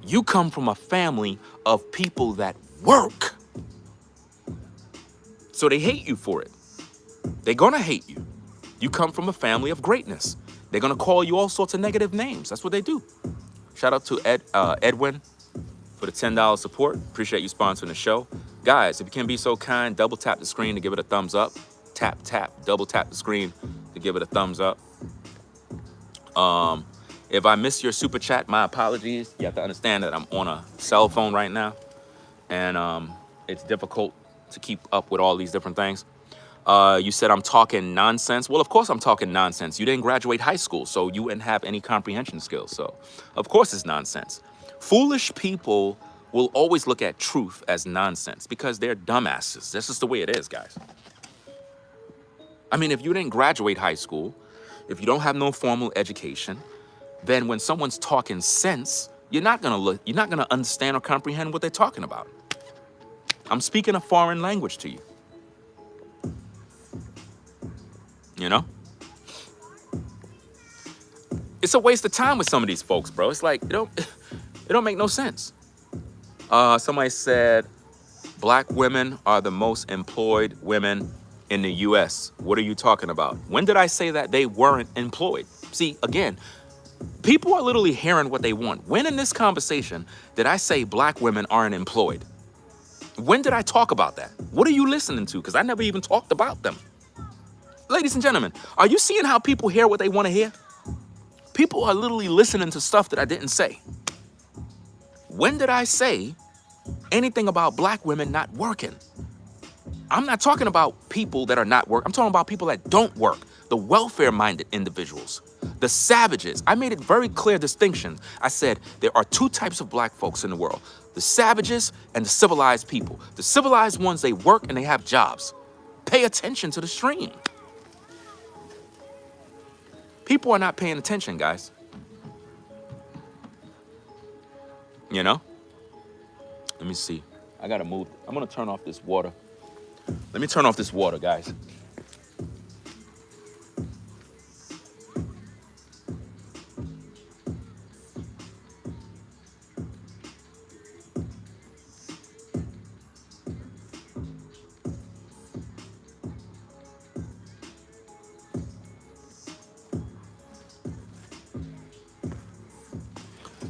You come from a family of people that work. So they hate you for it. They're gonna hate you. You come from a family of greatness. They're going to call you all sorts of negative names. That's what they do. Shout out to Edwin for the $10 support. Appreciate you sponsoring the show. Guys, if you can be so kind, double tap the screen to give it a thumbs up. Tap, tap, double tap the screen to give it a thumbs up. If I miss your super chat, my apologies. You have to understand that I'm on a cell phone right now, and it's difficult to keep up with all these different things. You said I'm talking nonsense. Well, of course I'm talking nonsense. You didn't graduate high school, so you wouldn't have any comprehension skills. So, of course it's nonsense. Foolish people will always look at truth as nonsense because they're dumbasses. This is the way it is, guys. I mean, if you didn't graduate high school, if you don't have no formal education, then when someone's talking sense, you're not gonna understand or comprehend what they're talking about. I'm speaking a foreign language to you. You know? It's a waste of time with some of these folks, bro. It's like, it don't make no sense. Somebody said, black women are the most employed women in the US. What are you talking about? When did I say that they weren't employed? See, again, people are literally hearing what they want. When in this conversation did I say black women aren't employed? When did I talk about that? What are you listening to? Because I never even talked about them. Ladies and gentlemen, are you seeing how people hear what they want to hear? People are literally listening to stuff that I didn't say. When did I say anything about black women not working? I'm not talking about people that are not working. I'm talking about people that don't work. The welfare-minded individuals. The savages. I made it very clear distinction. I said there are two types of black folks in the world. The savages and the civilized people. The civilized ones, they work and they have jobs. Pay attention to the stream. People are not paying attention, guys. You know? Let me see. I gotta move. I'm gonna turn off this water. Let me turn off this water, guys.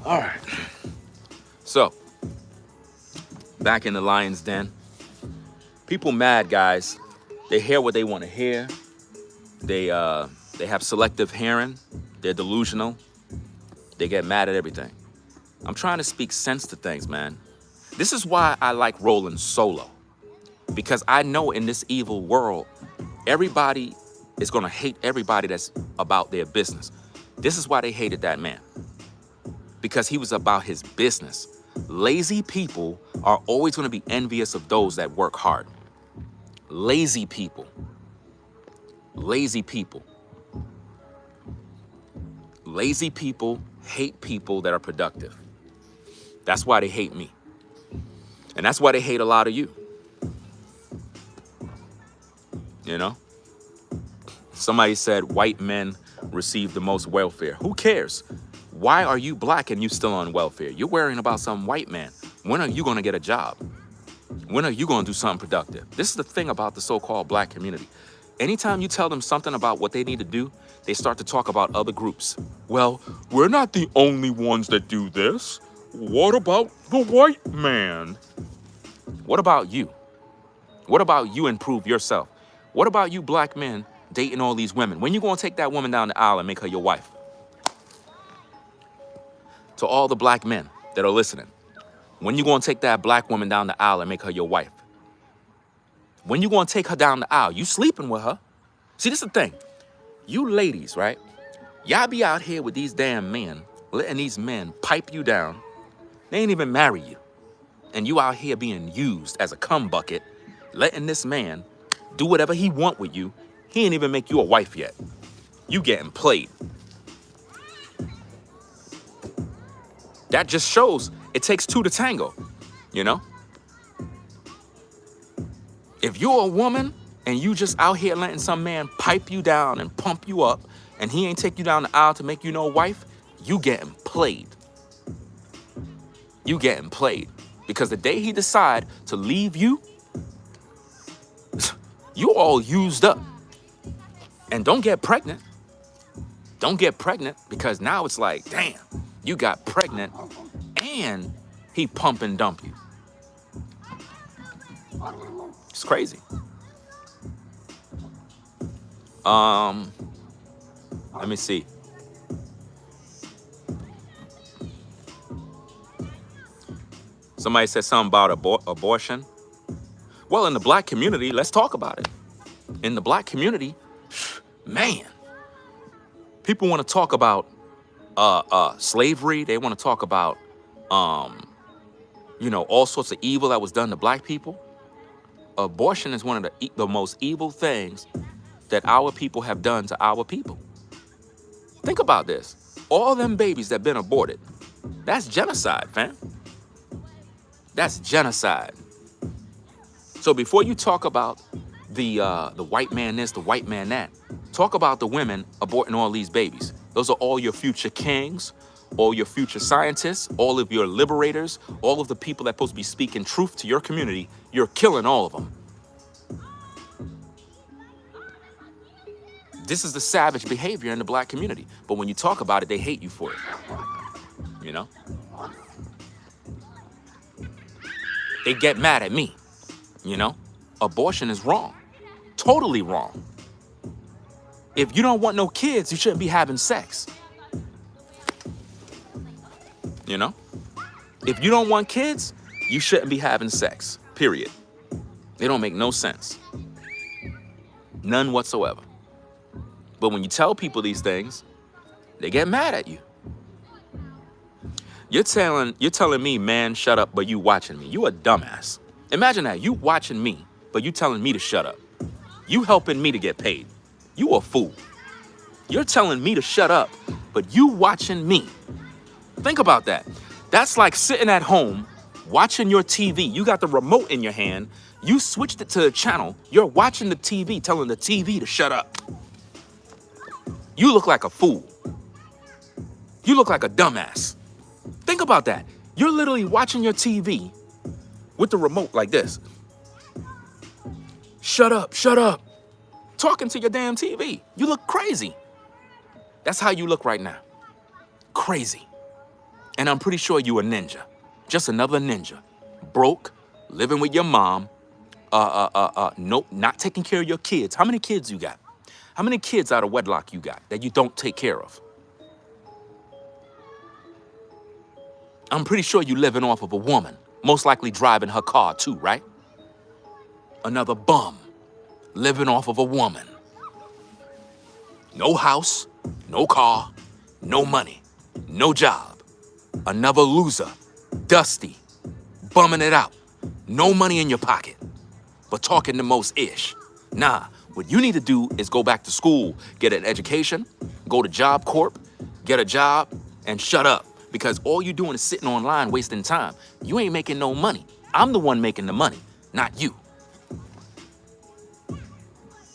All right. So, back in the lion's den. People mad, guys. They hear what they want to hear. They have selective hearing. They're delusional. They get mad at everything. I'm trying to speak sense to things, man. This is why I like rolling solo. Because I know in this evil world, everybody is going to hate everybody that's about their business. This is why they hated that man. Because he was about his business. Lazy people are always going to be envious of those that work hard. Lazy people. Lazy people. Lazy people hate people that are productive. That's why they hate me. And that's why they hate a lot of you. You know? Somebody said white men receive the most welfare. Who cares? Why are you black and you still on welfare? You're worrying about some white man. When are you going to get a job? When are you going to do something productive? This is the thing about the so-called black community. Anytime you tell them something about what they need to do, they start to talk about other groups. Well, we're not the only ones that do this. What about the white man? What about you? What about you improve yourself? What about you black men dating all these women? When you going to take that woman down the aisle and make her your wife? To all the black men that are listening, when you going to take that black woman down the aisle and make her your wife? When you going to take her down the aisle? You sleeping with her. See, this is the thing. You ladies, right? Y'all be out here with these damn men, letting these men pipe you down. They ain't even marry you. And you out here being used as a cum bucket, letting this man do whatever he want with you. He ain't even make you a wife yet. You getting played. That just shows it takes two to tango, you know? If you're a woman and you just out here letting some man pipe you down and pump you up and he ain't take you down the aisle to make you no wife, you getting played. You getting played. Because the day he decide to leave you, you all used up. And don't get pregnant. Don't get pregnant, because now it's like, damn, you got pregnant and he pump and dump you. It's crazy. Let me see. Somebody said something about abortion. Well, in the black community, let's talk about it. In the black community, man, people want to talk about slavery. They want to talk about, all sorts of evil that was done to black people. Abortion is one of the most evil things that our people have done to our people. Think about this. All them babies that been aborted, that's genocide, fam. That's genocide. So before you talk about the white man this, the white man that, talk about the women aborting all these babies. Those are all your future kings, all your future scientists, all of your liberators, all of the people that are supposed to be speaking truth to your community. You're killing all of them. This is the savage behavior in the black community. But when you talk about it, they hate you for it. You know? They get mad at me. You know? Abortion is wrong. Totally wrong. If you don't want no kids, you shouldn't be having sex. You know? If you don't want kids, you shouldn't be having sex. Period. They don't make no sense. None whatsoever. But when you tell people these things, they get mad at you. You're telling me, man, shut up, but you watching me. You a dumbass. Imagine that. You watching me, but you telling me to shut up. You helping me to get paid. You a fool. You're telling me to shut up, but you watching me. Think about that. That's like sitting at home, watching your TV. You got the remote in your hand. You switched it to the channel. You're watching the TV, telling the TV to shut up. You look like a fool. You look like a dumbass. Think about that. You're literally watching your TV with the remote like this. Shut up, shut up. Talking to your damn TV. You look crazy. That's how you look right now. Crazy. And I'm pretty sure you a ninja. Just another ninja. Broke, living with your mom, nope, not taking care of your kids. How many kids you got? How many kids out of wedlock you got that you don't take care of? I'm pretty sure you living off of a woman, most likely driving her car too, right? Another bum, living off of a woman. No house, no car, no money, no job. Another loser, dusty, bumming it out. No money in your pocket, but talking the most ish. Nah, what you need to do is go back to school, get an education, go to Job Corp, get a job, and shut up. Because all you're doing is sitting online wasting time. You ain't making no money. I'm the one making the money, not you.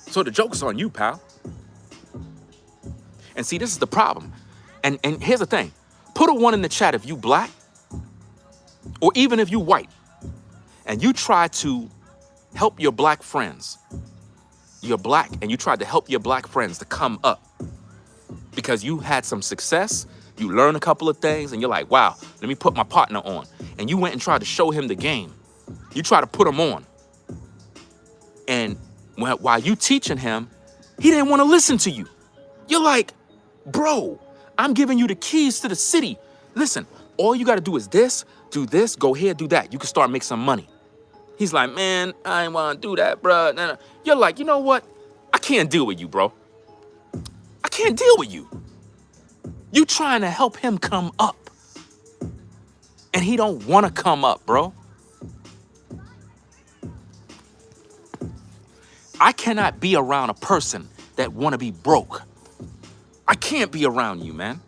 So the joke's on you, pal. And see, this is the problem. And here's the thing. Put a 1 in the chat if you black, or even if you white, and you try to help your black friends. You're black, and you tried to help your black friends to come up because you had some success. You learn a couple of things, and you're like, wow, let me put my partner on. And you went and tried to show him the game. You try to put him on. And while you teaching him, he didn't want to listen to you. You're like, bro, I'm giving you the keys to the city. Listen, all you got to do is this, do this, go here, do that. You can start making some money. He's like, man, I ain't want to do that, bro. Nah. You're like, you know what? I can't deal with you, bro. I can't deal with you. You trying to help him come up. And he don't want to come up, bro. I cannot be around a person that want to be broke. I can't be around you, man.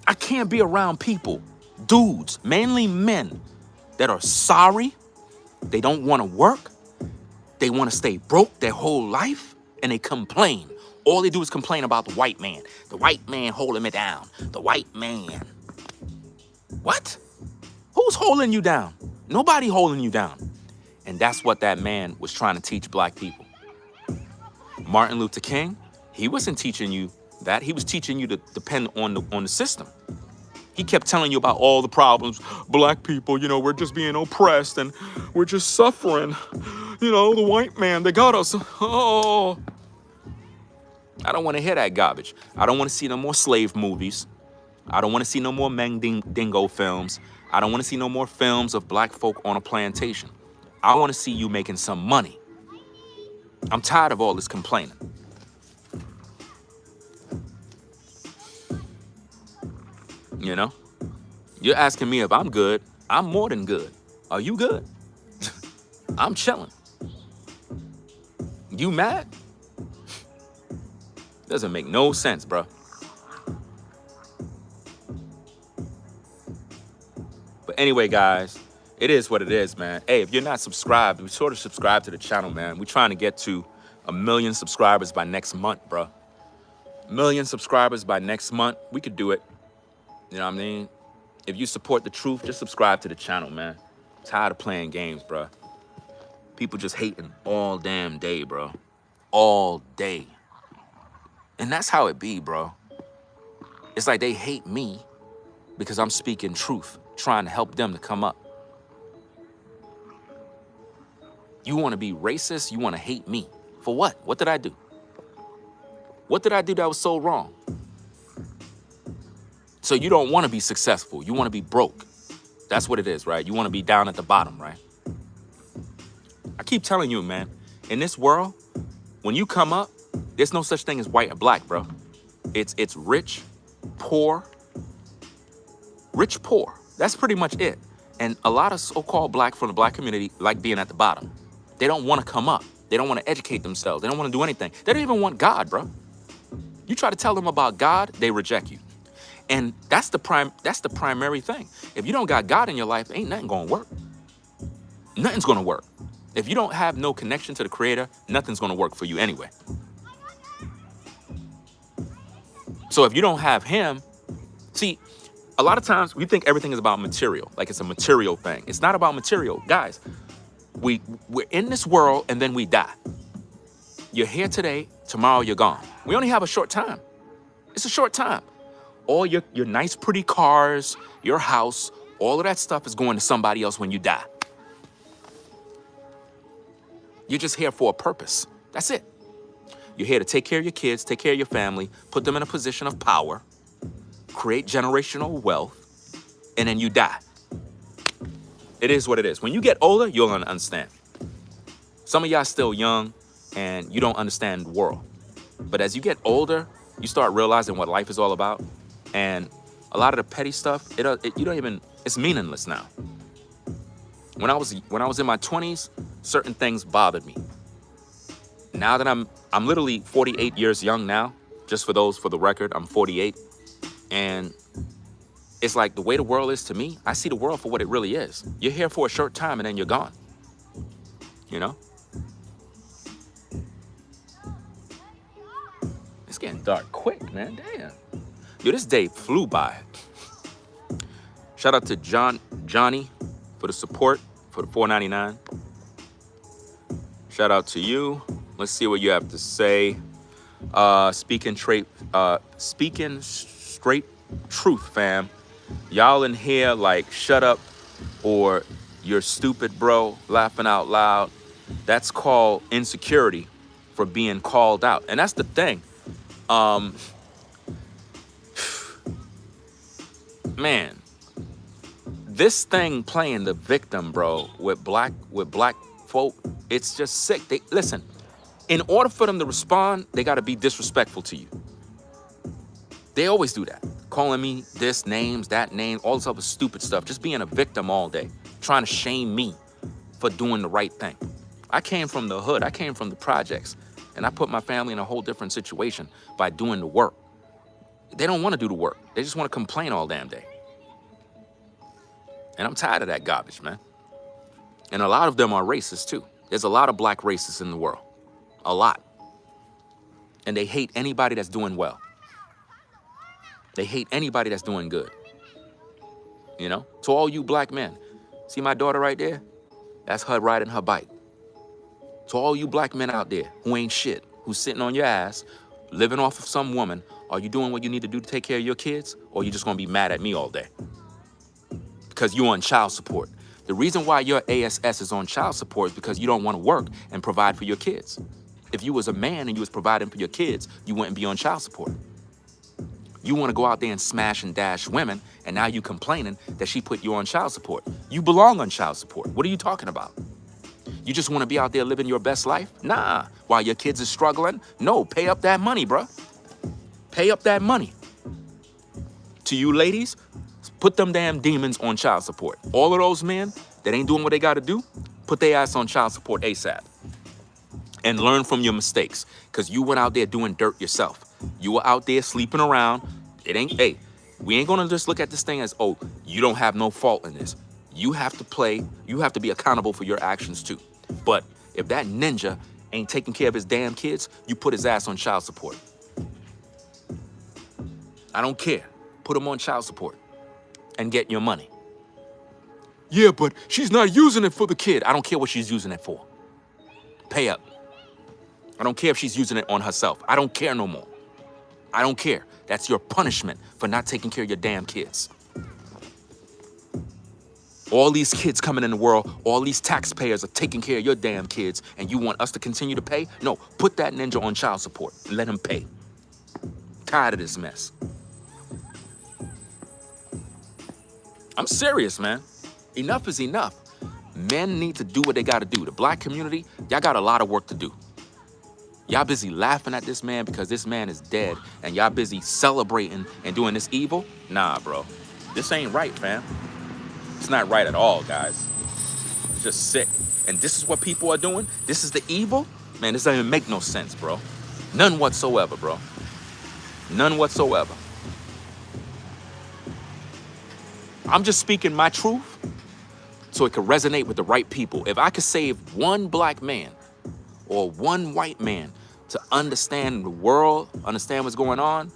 I can't be around people, dudes, mainly men, that are sorry. They don't want to work. They want to stay broke their whole life, and they complain. All they do is complain about the white man. The white man holding me down. The white man. What? Who's holding you down? Nobody holding you down. And that's what that man was trying to teach black people. Martin Luther King, He wasn't teaching you that. He was teaching you to depend on the system. He kept telling you about all the problems. Black people, you know, we're just being oppressed and we're just suffering. You know, the white man, they got us. Oh, I don't want to hear that garbage. I don't want to see no more slave movies. I don't want to see no more Dingo films. I don't want to see no more films of black folk on a plantation. I want to see you making some money. I'm tired of all this complaining. You know? You're asking me if I'm good. I'm more than good. Are you good? I'm chilling. You mad? Doesn't make no sense, bro. But anyway, guys, it is what it is, man. Hey, if you're not subscribed, we sort of subscribe to the channel, man. We're trying to get to 1 million subscribers by next month, bro. 1 million subscribers by next month. We could do it. You know what I mean? If you support the truth, just subscribe to the channel, man. I'm tired of playing games, bro. People just hating all damn day, bro. All day. And that's how it be, bro. It's like they hate me because I'm speaking truth, trying to help them to come up. You want to be racist? You want to hate me? For what? What did I do? What did I do that was so wrong? So you don't want to be successful. You want to be broke. That's what it is, right? You want to be down at the bottom, right? I keep telling you, man, in this world, when you come up, there's no such thing as white or black, bro. It's rich, poor, rich, poor. That's pretty much it. And a lot of so-called black from the black community like being at the bottom. They don't want to come up. They don't want to educate themselves. They don't want to do anything. They don't even want God, bro. You try to tell them about God, they reject you. And that's the primary thing. If you don't got God in your life, ain't nothing gonna work. Nothing's gonna work. If you don't have no connection to the Creator, nothing's gonna work for you anyway. So if you don't have Him, see, a lot of times we think everything is about material, like it's a material thing. It's not about material, guys. We're in this world and then we die. You're here today, tomorrow you're gone. We only have a short time. It's a short time. All your nice, pretty cars, your house, all of that stuff is going to somebody else when you die. You're just here for a purpose. That's it. You're here to take care of your kids, take care of your family, put them in a position of power, create generational wealth, and then you die. It is what it is. When you get older, you'll understand. Some of y'all still young and you don't understand the world. But as you get older, you start realizing what life is all about. And a lot of the petty stuff, it's meaningless now. When I was in my 20s, certain things bothered me. Now that I'm literally 48 years young now, just for the record, I'm 48. And it's like the way the world is to me, I see the world for what it really is. You're here for a short time and then you're gone. You know? It's getting dark quick, man. Damn. Yo, this day flew by. Shout out to Johnny for the support for the $4.99. Shout out to you. Let's see what you have to say. Speaking straight truth, fam. Y'all in here like shut up or you're stupid, bro, laughing out loud. That's called insecurity for being called out. And that's the thing. Man, this thing playing the victim, bro, with black folk, it's just sick. Listen, in order for them to respond, they got to be disrespectful to you. They always do that. Calling me this names, that name, all this other stupid stuff. Just being a victim all day. Trying to shame me for doing the right thing. I came from the hood. I came from the projects. And I put my family in a whole different situation by doing the work. They don't want to do the work. They just want to complain all damn day. And I'm tired of that garbage, man. And a lot of them are racist, too. There's a lot of black racists in the world. A lot. And they hate anybody that's doing well. They hate anybody that's doing good. You know? To all you black men, see my daughter right there? That's her riding her bike. To all you black men out there who ain't shit, who's sitting on your ass, living off of some woman, are you doing what you need to do to take care of your kids? Or are you just gonna be mad at me all day? Because you're on child support. The reason why your ASS is on child support is because you don't want to work and provide for your kids. If you was a man and you was providing for your kids, you wouldn't be on child support. You want to go out there and smash and dash women, and now you complaining that she put you on child support. You belong on child support. What are you talking about? You just want to be out there living your best life? Nah. While your kids are struggling? No, pay up that money, bruh. Pay up that money. To you ladies, put them damn demons on child support. All of those men that ain't doing what they got to do, put their ass on child support ASAP. And learn from your mistakes, because you went out there doing dirt yourself. You were out there sleeping around. It ain't, hey, we ain't gonna just look at this thing as, oh, you don't have no fault in this. You have to be accountable for your actions too. But if that ninja ain't taking care of his damn kids, you put his ass on child support. I don't care. Put him on child support and get your money. Yeah, but she's not using it for the kid. I don't care what she's using it for. Pay up. I don't care if she's using it on herself. I don't care no more. I don't care. That's your punishment for not taking care of your damn kids. All these kids coming in the world, all these taxpayers are taking care of your damn kids, and you want us to continue to pay? No, put that ninja on child support and let him pay. Tired of this mess. I'm serious, man. Enough is enough. Men need to do what they gotta do. The black community, y'all got a lot of work to do. Y'all busy laughing at this man because this man is dead, and y'all busy celebrating and doing this evil? Nah, bro. This ain't right, fam. It's not right at all, guys. It's just sick. And this is what people are doing? This is the evil? Man, this doesn't even make no sense, bro. None whatsoever, bro. None whatsoever. I'm just speaking my truth so it could resonate with the right people. If I could save one black man or one white man to understand the world, understand what's going on,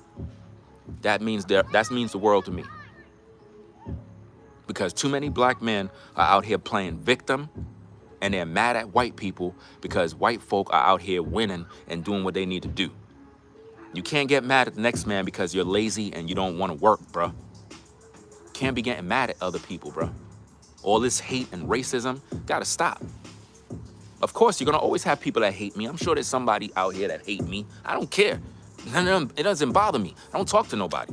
that means the world to me. Because too many black men are out here playing victim, and they're mad at white people because white folk are out here winning and doing what they need to do. You can't get mad at the next man because you're lazy and you don't want to work, bro. Can't be getting mad at other people, bro. All this hate and racism, gotta stop. Of course, you're gonna always have people that hate me. I'm sure there's somebody out here that hate me. I don't care. It doesn't bother me. I don't talk to nobody.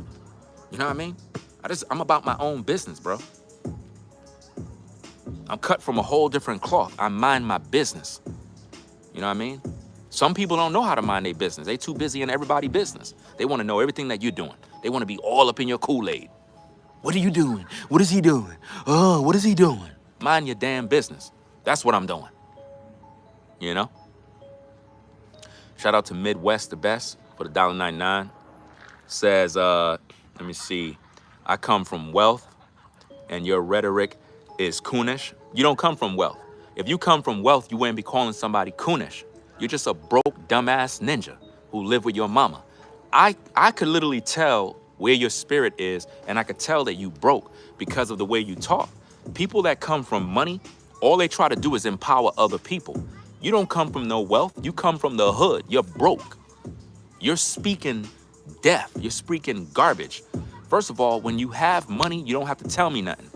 You know what I mean? I'm about my own business, bro. I'm cut from a whole different cloth. I mind my business. You know what I mean? Some people don't know how to mind their business. They too busy in everybody's business. They want to know everything that you're doing. They want to be all up in your Kool-Aid. What are you doing? What is he doing? Oh, what is he doing? Mind your damn business. That's what I'm doing. You know? Shout out to Midwest the Best for the $1.99. Says, let me see. I come from wealth and your rhetoric is coonish. You don't come from wealth. If you come from wealth, you wouldn't be calling somebody coonish. You're just a broke, dumbass ninja who live with your mama. I could literally tell where your spirit is, and I could tell that you broke because of the way you talk. People that come from money, all they try to do is empower other people. You don't come from no wealth. You come from the hood. You're broke. You're speaking death. You're speaking garbage. First of all, when you have money, you don't have to tell me nothing.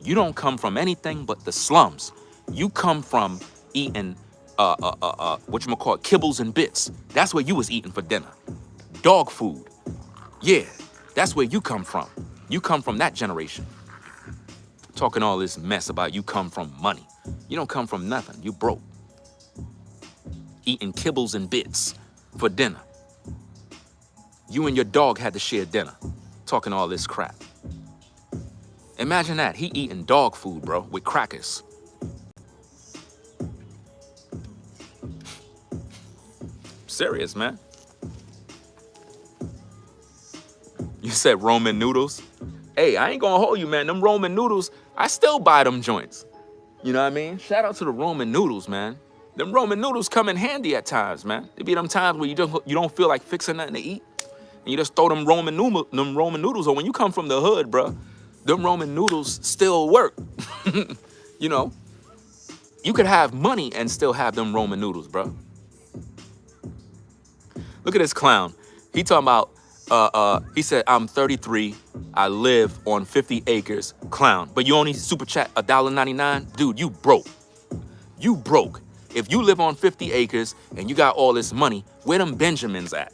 You don't come from anything but the slums. You come from eating, whatchamacallit, kibbles and bits. That's what you was eating for dinner. Dog food. Yeah, that's where you come from. You come from that generation. Talking all this mess about you come from money. You don't come from nothing. You broke. Eating kibbles and bits for dinner. You and your dog had to share dinner. Talking all this crap. Imagine that. He eating dog food, bro, with crackers. Serious, man. You said Roman noodles? Hey, I ain't gonna hold you, man. Them Roman noodles, I still buy them joints. You know what I mean? Shout out to the Roman noodles, man. Them Roman noodles come in handy at times, man. There be them times where you don't feel like fixing nothing to eat, and you just throw them Roman noodles on. When you come from the hood, bro, them Roman noodles still work. You know, you could have money and still have them Roman noodles, bro. Look at this clown. He talking about, he said, I'm 33. I live on 50 acres. Clown. But you only super chat $1.99? Dude, you broke. You broke. If you live on 50 acres and you got all this money, where them Benjamins at?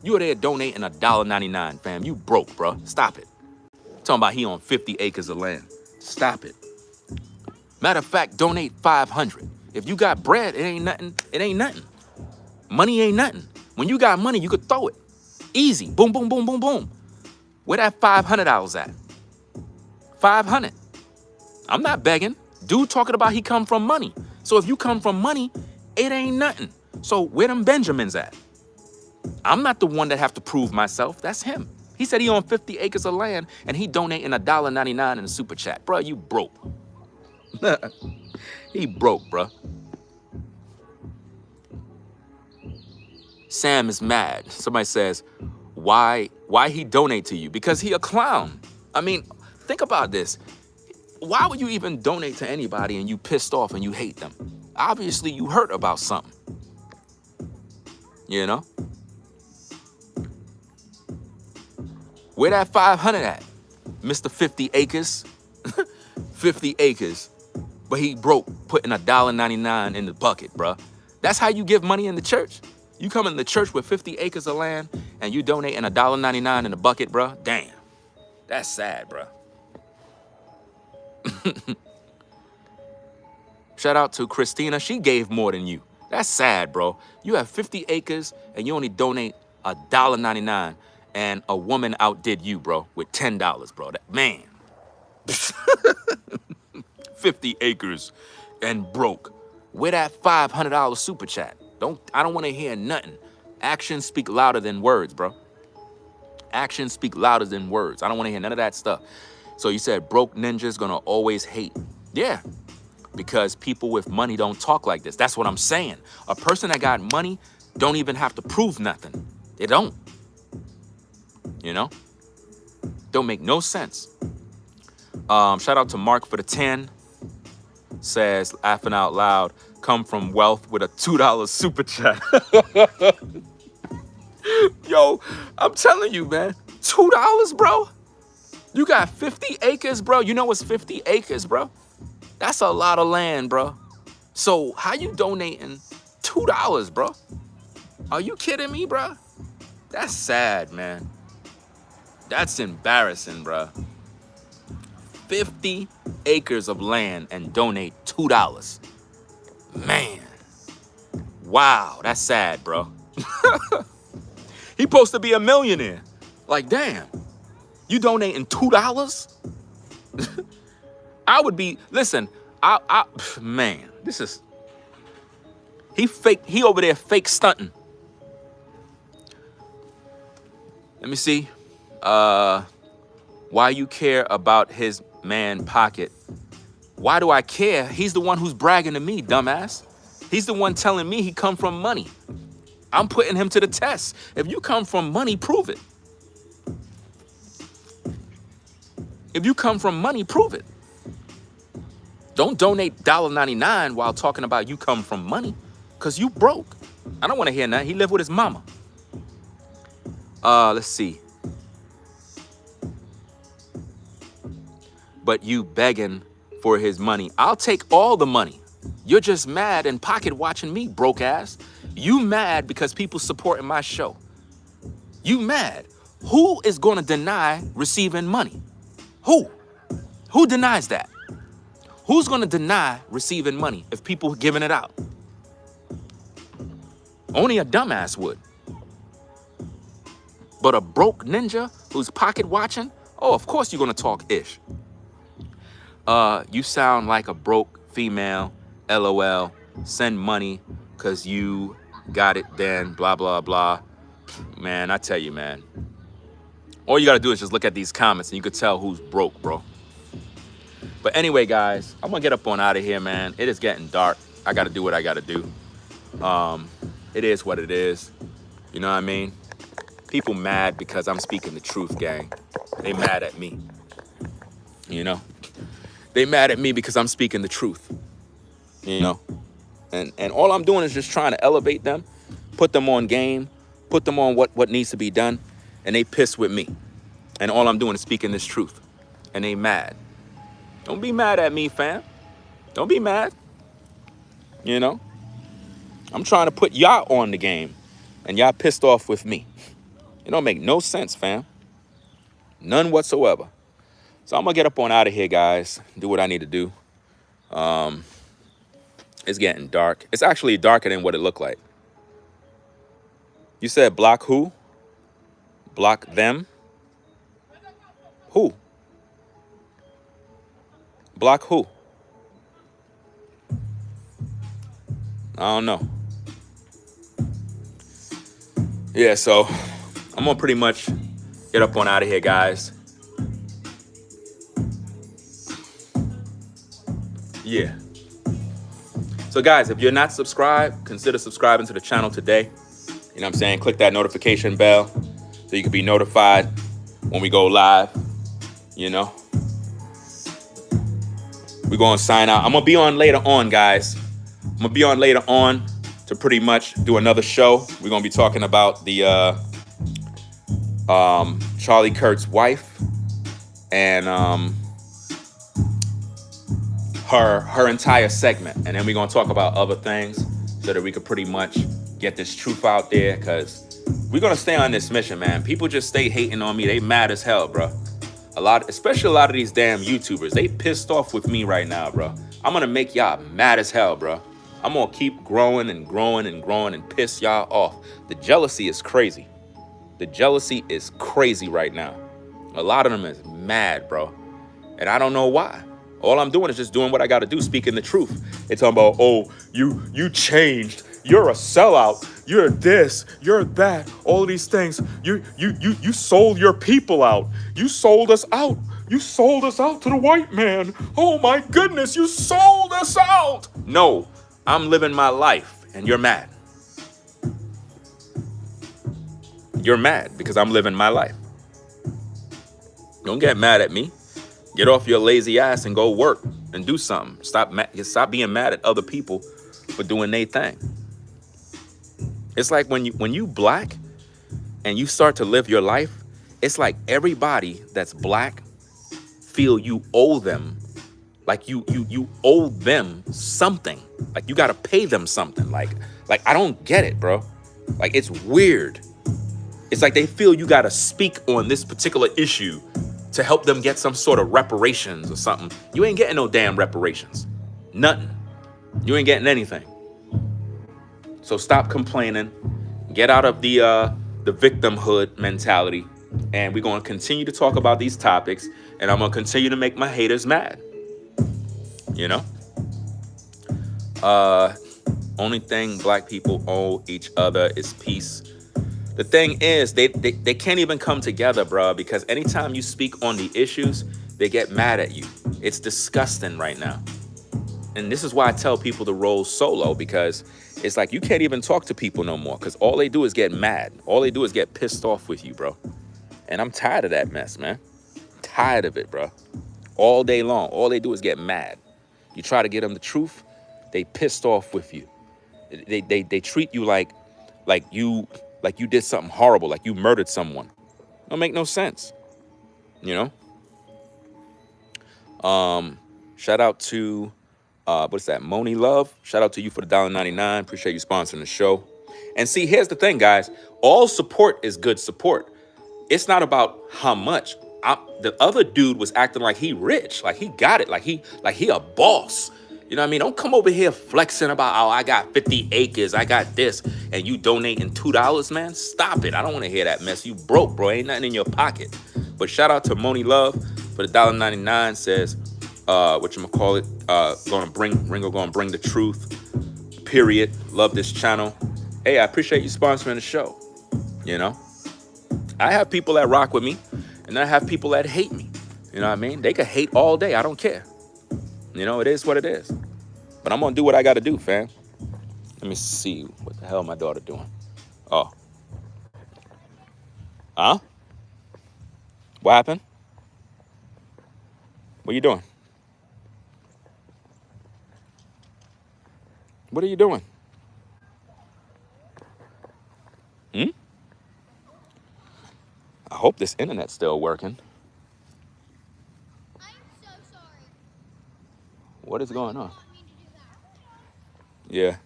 You are there donating $1.99, fam. You broke, bro. Stop it. Talking about he on 50 acres of land. Stop it. Matter of fact, donate 500. If you got bread, it ain't nothing. It ain't nothing. Money ain't nothing. When you got money, you could throw it. Easy. Boom, boom, boom, boom, boom. Where that $500 at? 500. I'm not begging. Dude talking about he come from money. So if you come from money, it ain't nothing. So where them Benjamins at? I'm not the one that have to prove myself. That's him. He said he on 50 acres of land and he donating $1.99 in a super chat. Bro, you broke. He broke, bro. Sam is mad. Somebody says, why he donate to you? Because he a clown. I mean, think about this. Why would you even donate to anybody and you pissed off and you hate them? Obviously, you hurt about something. You know? Where that 500 at? Mr. 50 acres. 50 acres. But he broke putting $1.99 in the bucket, bruh. That's how you give money in the church? You come in the church with 50 acres of land and you donating $1.99 in the bucket, bruh? Damn. That's sad, bruh. Shout out to Christina. She gave more than you. That's sad, bro. You have 50 acres and you only donate $1.99 and a woman outdid you, bro, with $10, bro. That, man. 50 acres and broke. Where that $500 super chat? I don't want to hear nothing. Actions speak louder than words, bro. Actions speak louder than words. I don't want to hear none of that stuff. So you said broke ninjas gonna always hate. Yeah, because people with money don't talk like this. That's what I'm saying. A person that got money don't even have to prove nothing. They don't. You know? Don't make no sense. Shout out to Mark for the 10. Says, laughing out loud, come from wealth with a $2 super chat. Yo, I'm telling you, man. $2, bro? You got 50 acres, bro? You know what's 50 acres, bro? That's a lot of land, bro. So how you donating $2, bro? Are you kidding me, bro? That's sad, man. That's embarrassing, bro. 50 acres of land and donate $2. Man. Wow, that's sad, bro. He supposed to be a millionaire. Like, damn. You donating $2? I would be, listen, man, this is, he over there fake stunting. Let me see. Why you care about his man pocket? Why do I care? He's the one who's bragging to me, dumbass. He's the one telling me he come from money. I'm putting him to the test. If you come from money, prove it. If you come from money, prove it. Don't donate $1.99 while talking about you come from money, because you broke. I don't want to hear that. He lived with his mama. Let's see. But you begging for his money. I'll take all the money. You're just mad and pocket watching me, broke ass. You mad because people supporting my show. You mad. Who is going to deny receiving money? Who? Who denies that? Who's going to deny receiving money if people are giving it out? Only a dumbass would. But a broke ninja who's pocket watching, oh, of course you're going to talk ish. You sound like a broke female, LOL, send money because you got it then, blah, blah, blah. Man, I tell you, man. All you got to do is just look at these comments and you could tell who's broke, bro. But anyway, guys, I'm going to get up on out of here, man. It is getting dark. I got to do what I got to do. It is what it is. You know what I mean? People mad because I'm speaking the truth, gang. They mad at me. You know? They mad at me because I'm speaking the truth. You know? And all I'm doing is just trying to elevate them, put them on game, put them on what needs to be done, and they pissed with me. And all I'm doing is speaking this truth. And they mad. Don't be mad at me, fam. Don't be mad. You know? I'm trying to put y'all on the game, and y'all pissed off with me. It don't make no sense, fam. None whatsoever. So I'm gonna get up on out of here, guys. Do what I need to do. It's getting dark. It's actually darker than what it looked like. You said block who? Block them? Who? Block who? I don't know. Yeah, so I'm gonna pretty much get up on out of here, guys. Yeah. So guys, if you're not subscribed, consider subscribing to the channel today. You know what I'm saying? Click that notification bell so you can be notified when we go live. You know? We're gonna sign out. I'm gonna be on later on, guys. I'm gonna be on later on to pretty much do another show. We're gonna be talking about the Charlie Kirk's wife and her entire segment, and then we're gonna talk about other things so that we could pretty much get this truth out there, because we're gonna stay on this mission, man. People just stay hating on me. They mad as hell, bro. Especially a lot of these damn YouTubers, they pissed off with me right now, bro. I'm gonna make y'all mad as hell, bro. I'm gonna keep growing and growing and growing and piss y'all off. The jealousy is crazy. The jealousy is crazy right now. A lot of them is mad, bro. And I don't know why. All I'm doing is just doing what I gotta do, speaking the truth. They talking about, oh, you changed. You're a sellout. You're this. You're that. All of these things. You sold your people out. You sold us out. You sold us out to the white man. Oh my goodness, you sold us out. No, I'm living my life, and you're mad. You're mad because I'm living my life. Don't get mad at me. Get off your lazy ass and go work and do something. Stop being mad at other people for doing their thing. It's like when you black and you start to live your life, it's like everybody that's black feel you owe them. Like you owe them something. Like you gotta pay them something. Like I don't get it, bro. Like it's weird. It's like they feel you gotta speak on this particular issue to help them get some sort of reparations or something. You ain't getting no damn reparations. Nothing. You ain't getting anything. So stop complaining. Get out of the victimhood mentality. And we're going to continue to talk about these topics. And I'm going to continue to make my haters mad. You know? Only thing black people owe each other is peace. The thing is, they can't even come together, bro, because anytime you speak on the issues, they get mad at you. It's disgusting right now. And this is why I tell people to roll solo, because it's like you can't even talk to people no more, because all they do is get mad. All they do is get pissed off with you, bro. And I'm tired of that mess, man. Tired of it, bro. All day long, all they do is get mad. You try to get them the truth, they pissed off with you. They treat you like you did something horrible, like you murdered someone. Don't make no sense, you know? Shout out to, what's that, Moni Love? Shout out to you for the $1.99. Appreciate you sponsoring the show. And see, here's the thing, guys. All support is good support. It's not about how much. The other dude was acting like he rich, like he got it, like he a boss. You know what I mean? Don't come over here flexing about, oh, I got 50 acres, I got this, and you donating $2, man. Stop it. I don't want to hear that mess. You broke, bro. Ain't nothing in your pocket. But shout out to Moni Love for the $1.99. Says, whatchamacallit, Ringo gonna bring the truth, period. Love this channel. Hey, I appreciate you sponsoring the show. You know? I have people that rock with me, and I have people that hate me. You know what I mean? They could hate all day. I don't care. You know, it is what it is. But I'm going to do what I got to do, fam. Let me see. What the hell my daughter doing? Oh. Huh? What happened? What are you doing? What are you doing? Hmm? I hope this internet's still working. I'm so sorry. What is going on? Want me to do that? Yeah.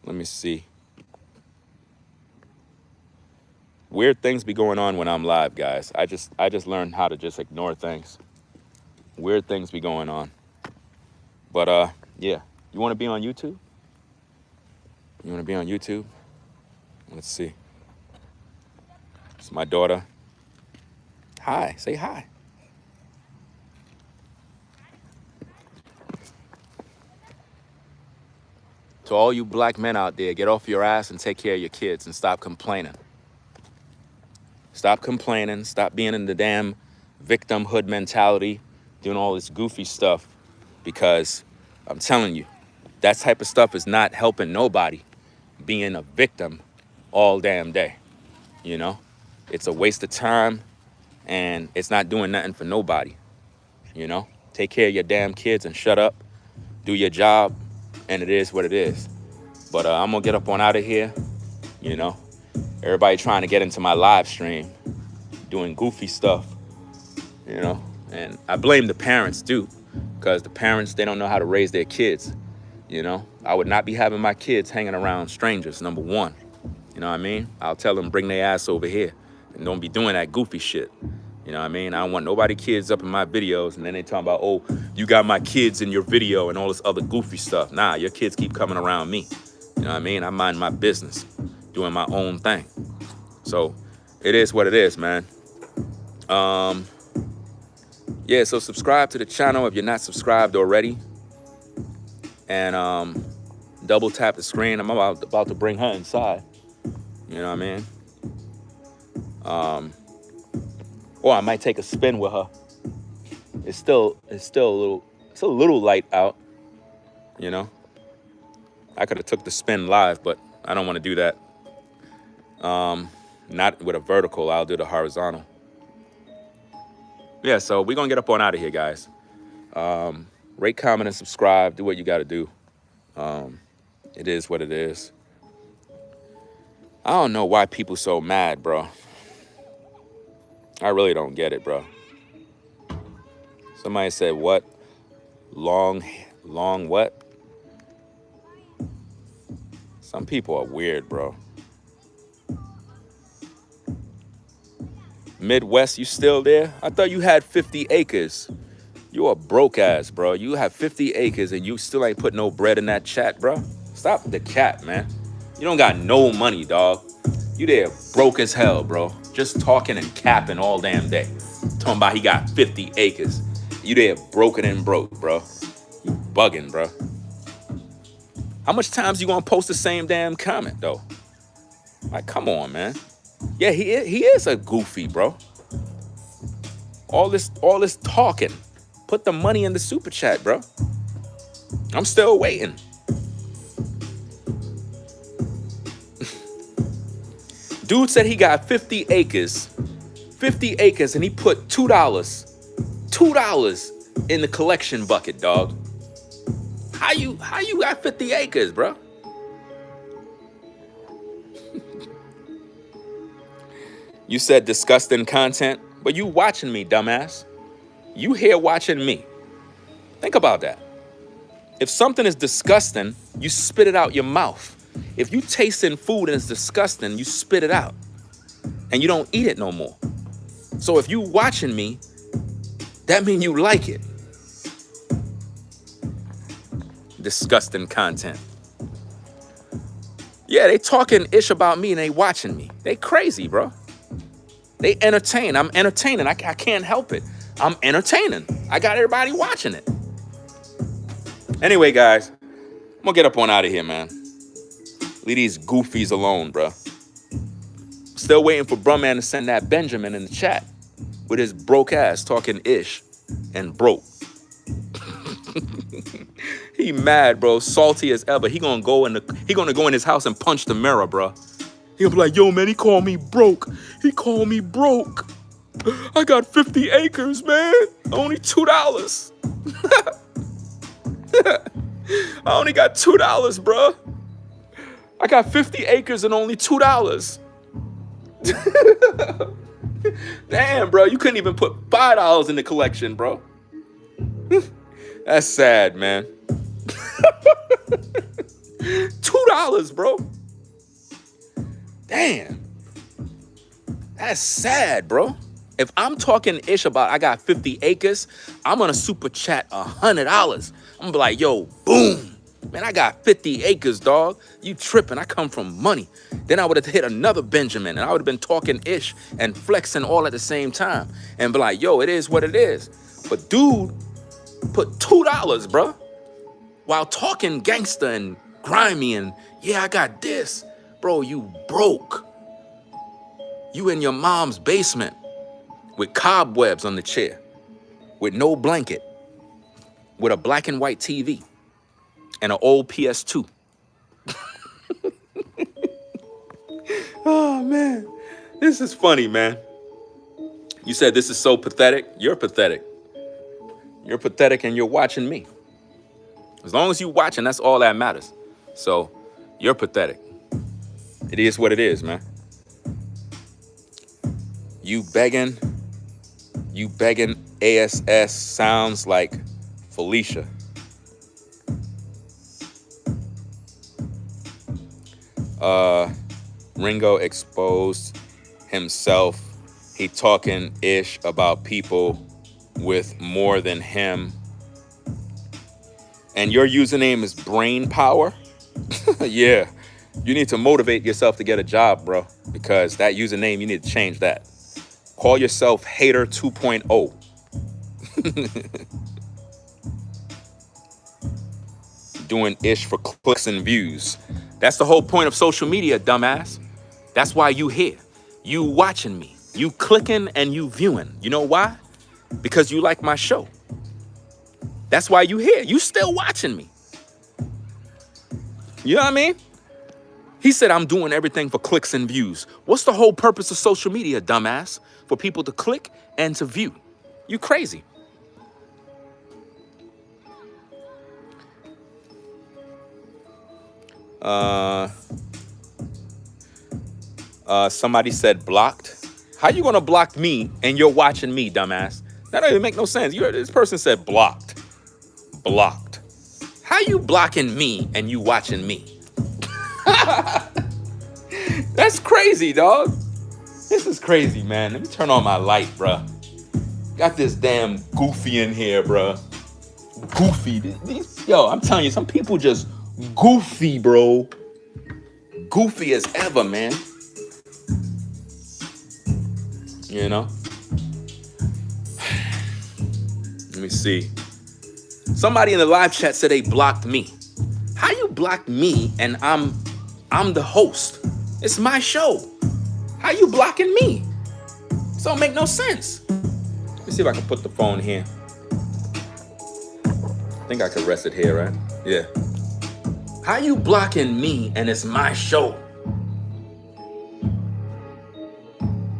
Let me see. Weird things be going on when I'm live, guys. I just learned how to just ignore things. Weird things be going on. But yeah. You want to be on YouTube? You want to be on YouTube? Let's see. It's my daughter. Hi. Say hi. To all you black men out there, get off your ass and take care of your kids and stop complaining. Stop complaining. Stop being in the damn victimhood mentality, doing all this goofy stuff, because I'm telling you, that type of stuff is not helping nobody. Being a victim all damn day, you know? It's a waste of time, and it's not doing nothing for nobody, you know? Take care of your damn kids and shut up. Do your job, and it is what it is. But I'm gonna get up on out of here, you know? Everybody trying to get into my live stream, doing goofy stuff, you know? And I blame the parents too, because the parents, they don't know how to raise their kids, you know? I would not be having my kids hanging around strangers, number one. You know what I mean? I'll tell them, bring their ass over here and don't be doing that goofy shit. You know what I mean? I don't want nobody kids up in my videos and then they talking about, oh, you got my kids in your video and all this other goofy stuff. Nah, your kids keep coming around me. You know what I mean? I mind my business, doing my own thing. So it is what it is, man. Yeah, so subscribe to the channel if you're not subscribed already. And double tap the screen. I'm about to bring her inside. You know what I mean? Or I might take a spin with her. It's still a little light out, you know. I could have took the spin live, but I don't want to do that. Not with a vertical, I'll do the horizontal. Yeah, so we're gonna get up on out of here, guys. Rate, comment, and subscribe. Do what you gotta do. It is what it is. I don't know why people so mad, bro. I really don't get it, bro. Somebody said what? Long what? Some people are weird, bro. Midwest, you still there? I thought you had 50 acres. You a broke ass, bro. You have 50 acres and you still ain't put no bread in that chat, bro. Stop the cat, man. You don't got no money, dog. You there broke as hell, bro. Just talking and capping all damn day. Talking about he got 50 acres. You there broken and broke, bro. You bugging, bro. How much times you gonna post the same damn comment, though? Like, come on, man. Yeah, he is a goofy, bro. All this talking. Put the money in the super chat, bro. I'm still waiting. Dude said he got 50 acres. 50 acres and he put $2 in the collection bucket, dog. How you got 50 acres, bro? You said disgusting content, but you watching me, dumbass. You here watching me. Think about that. If something is disgusting, you spit it out your mouth. If you tasting food and it's disgusting, you spit it out. And you don't eat it no more. So if you watching me, that means you like it. Disgusting content. Yeah, they talking ish about me and they watching me. They crazy, bro. They entertain. I'm entertaining. I can't help it. I'm entertaining. I got everybody watching it. Anyway, guys, I'm gonna get up on out of here, man. Leave these goofies alone, bro. Still waiting for Brumman to send that Benjamin in the chat with his broke ass talking ish and broke. He mad, bro. Salty as ever. He gonna go in his house and punch the mirror, bro. He'll be like, yo, man, he called me broke. He called me broke. I got 50 acres, man. Only $2. I only got $2, bro. I got 50 acres and only $2. Damn, bro, you couldn't even put $5 in the collection, bro. That's sad, man. $2, bro. Damn. That's sad, bro. If I'm talking ish about I got 50 acres, I'm gonna super chat $100. I'm gonna be like, yo, boom. Man, I got 50 acres, dog. You tripping. I come from money. Then I would have hit another Benjamin and I would have been talking ish and flexing all at the same time and be like, yo, it is what it is. But dude put $2, bro, while talking gangster and grimy and yeah, I got this. Bro, you broke. You in your mom's basement with cobwebs on the chair, with no blanket, with a black and white TV and an old PS2. Oh, man. This is funny, man. You said this is so pathetic. You're pathetic. You're pathetic and you're watching me. As long as you're watching, that's all that matters. So you're pathetic. It is what it is, man. You begging ASS sounds like Felicia. Ringo exposed himself. He talking ish about people with more than him. And your username is brain power? Yeah. You need to motivate yourself to get a job, bro, because that username, you need to change that. Call yourself Hater 2.0. Doing ish for clicks and views. That's the whole point of social media, dumbass. That's why you here. You watching me. You clicking and you viewing. You know why? Because you like my show. That's why you here. You still watching me. You know what I mean? He said, I'm doing everything for clicks and views. What's the whole purpose of social media, dumbass? For people to click and to view. You crazy. Somebody said blocked. How you gonna block me and you're watching me, dumbass? That don't even make no sense. This person said blocked. Blocked. How you blocking me and you watching me? That's crazy, dog. This is crazy, man. Let me turn on my light, bruh. Got this damn goofy in here, bruh. Goofy. Yo, I'm telling you, some people just goofy, bro. Goofy as ever, man. You know? Let me see. Somebody in the live chat said they blocked me. How you block me and I'm the host? It's my show. How you blocking me? This don't make no sense. Let me see if I can put the phone here. I think I can rest it here, right? Yeah. How you blocking me and it's my show?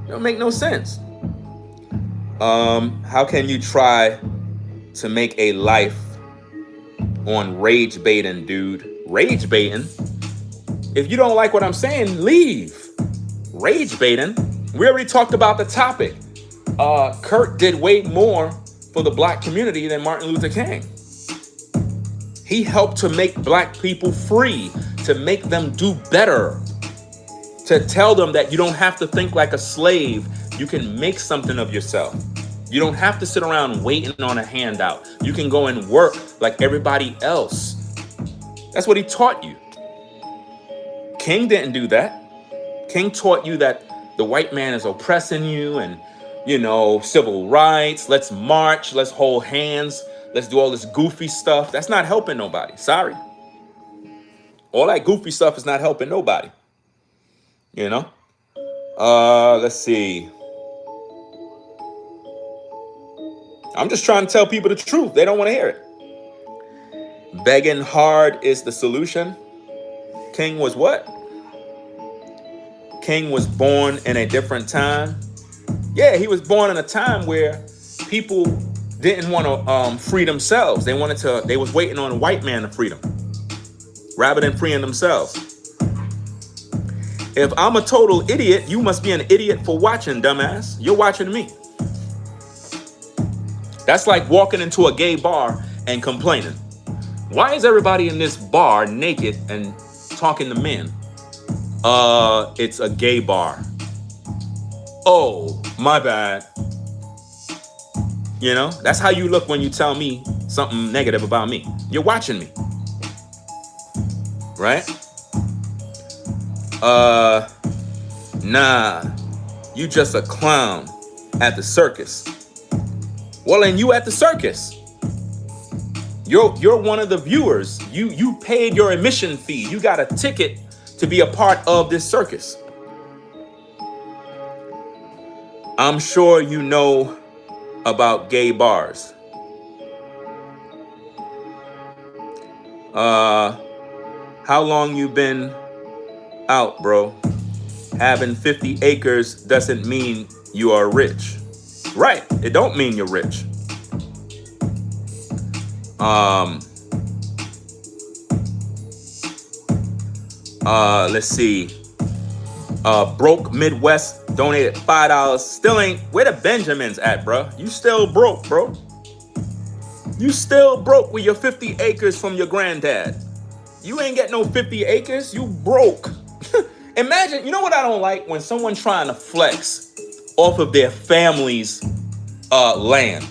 Don't make no sense. How can you try to make a life on rage baiting, dude? Rage baiting? If you don't like what I'm saying, leave. Rage baiting? We already talked about the topic. Kirk did way more for the black community than Martin Luther King. He helped to make black people free, to make them do better, to tell them that you don't have to think like a slave. You can make something of yourself. You don't have to sit around waiting on a handout. You can go and work like everybody else. That's what he taught you. King didn't do that. King taught you that the white man is oppressing you and, you know, civil rights. Let's march. Let's hold hands. Let's do all this goofy stuff. That's not helping nobody. Sorry. All that goofy stuff is not helping nobody. You know? Let's see. I'm just trying to tell people the truth. They don't want to hear it. Begging hard is the solution. King was what? King was born in a different time. Yeah, he was born in a time where people didn't want to free themselves. They was waiting on a white man to free them rather than freeing themselves. If I'm a total idiot, you must be an idiot for watching, dumbass. You're watching me. That's like walking into a gay bar and complaining. Why is everybody in this bar naked and talking to men? It's a gay bar. Oh, my bad. You know, that's how you look when you tell me something negative about me. You're watching me. Right? Nah. You just a clown at the circus. Well, and you at the circus. You're one of the viewers. You paid your admission fee. You got a ticket to be a part of this circus. I'm sure you know about gay bars. How long you been out, bro? Having 50 acres doesn't mean you are rich. Right, it don't mean you're rich. Let's see. Broke Midwest donated $5. Still ain't, where the Benjamins at, bro? You still broke, bro. You still broke with your 50 acres from your granddad. You ain't get no 50 acres, you broke. Imagine, you know what I don't like? When someone's trying to flex off of their family's land.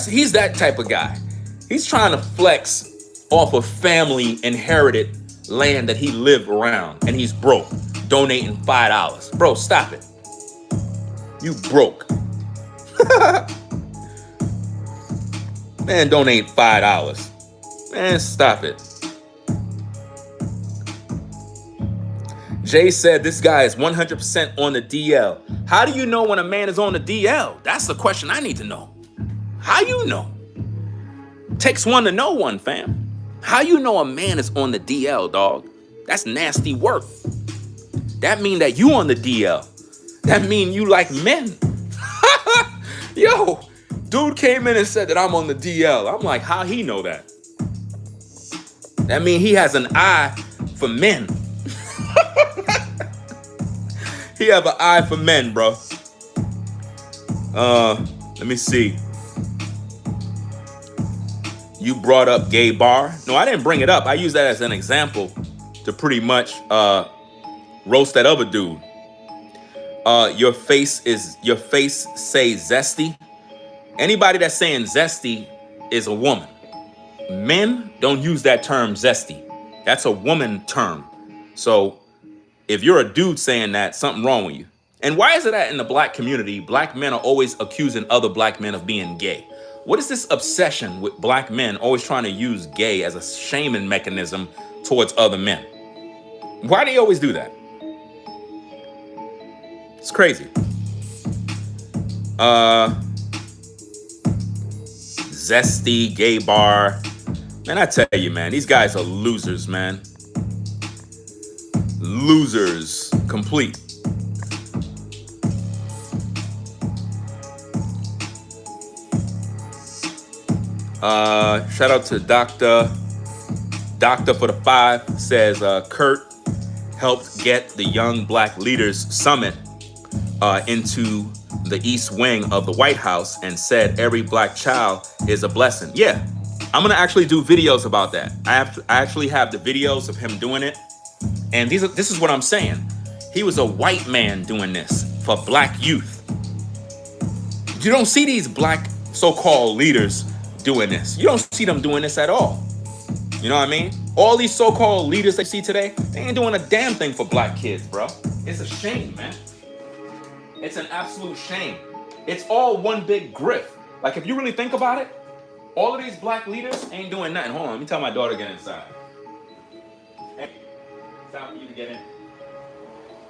He's that type of guy. He's trying to flex off of family inherited land that he lived around, and he's broke, donating $5. Bro, stop it. You broke. Man, donate $5. Man, stop it. Jay said this guy is 100% on the DL. How do you know when a man is on the DL? That's the question I need to know. How you know? Takes one to know one, fam. How you know a man is on the DL, dog? That's nasty work. That mean that you on the DL. That mean you like men. Yo, dude came in and said that I'm on the DL. I'm like, how he know that? That mean he has an eye for men. He have an eye for men, bro. Let me see. You brought up gay bar. No, I didn't bring it up. I use that as an example to pretty much roast that other dude. Your face say zesty. Anybody that's saying zesty is a woman. Men don't use that term zesty. That's a woman term. So if you're a dude saying that, something wrong with you. And why is it that in the black community, black men are always accusing other black men of being gay? What is this obsession with black men always trying to use gay as a shaming mechanism towards other men? Why do they always do that? It's crazy. Zesty, gay bar. Man, I tell you, man, these guys are losers, man. Losers, complete. Shout out to Doctor for the 5 says Kirk helped get the Young Black Leaders Summit into the East Wing of the White House and said every black child is a blessing. Yeah, I'm gonna actually do videos about that. I actually have the videos of him doing it. And this is what I'm saying. He was a white man doing this for black youth. You don't see these black so-called leaders doing this. You don't see them doing this at all. You know what I mean? All these so-called leaders they see today, they ain't doing a damn thing for black kids, bro. It's a shame, man. It's an absolute shame. It's all one big grift. Like, if you really think about it, all of these black leaders ain't doing nothing. Hold on, let me tell my daughter to get inside. Hey, it's time for you to get in.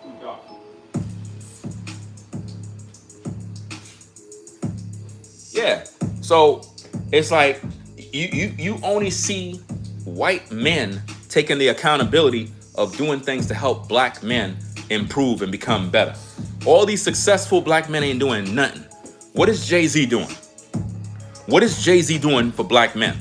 Too dark. Yeah, so it's like you only see white men taking the accountability of doing things to help black men improve and become better. All these successful black men ain't doing nothing. What is Jay-Z doing? What is Jay-Z doing for black men?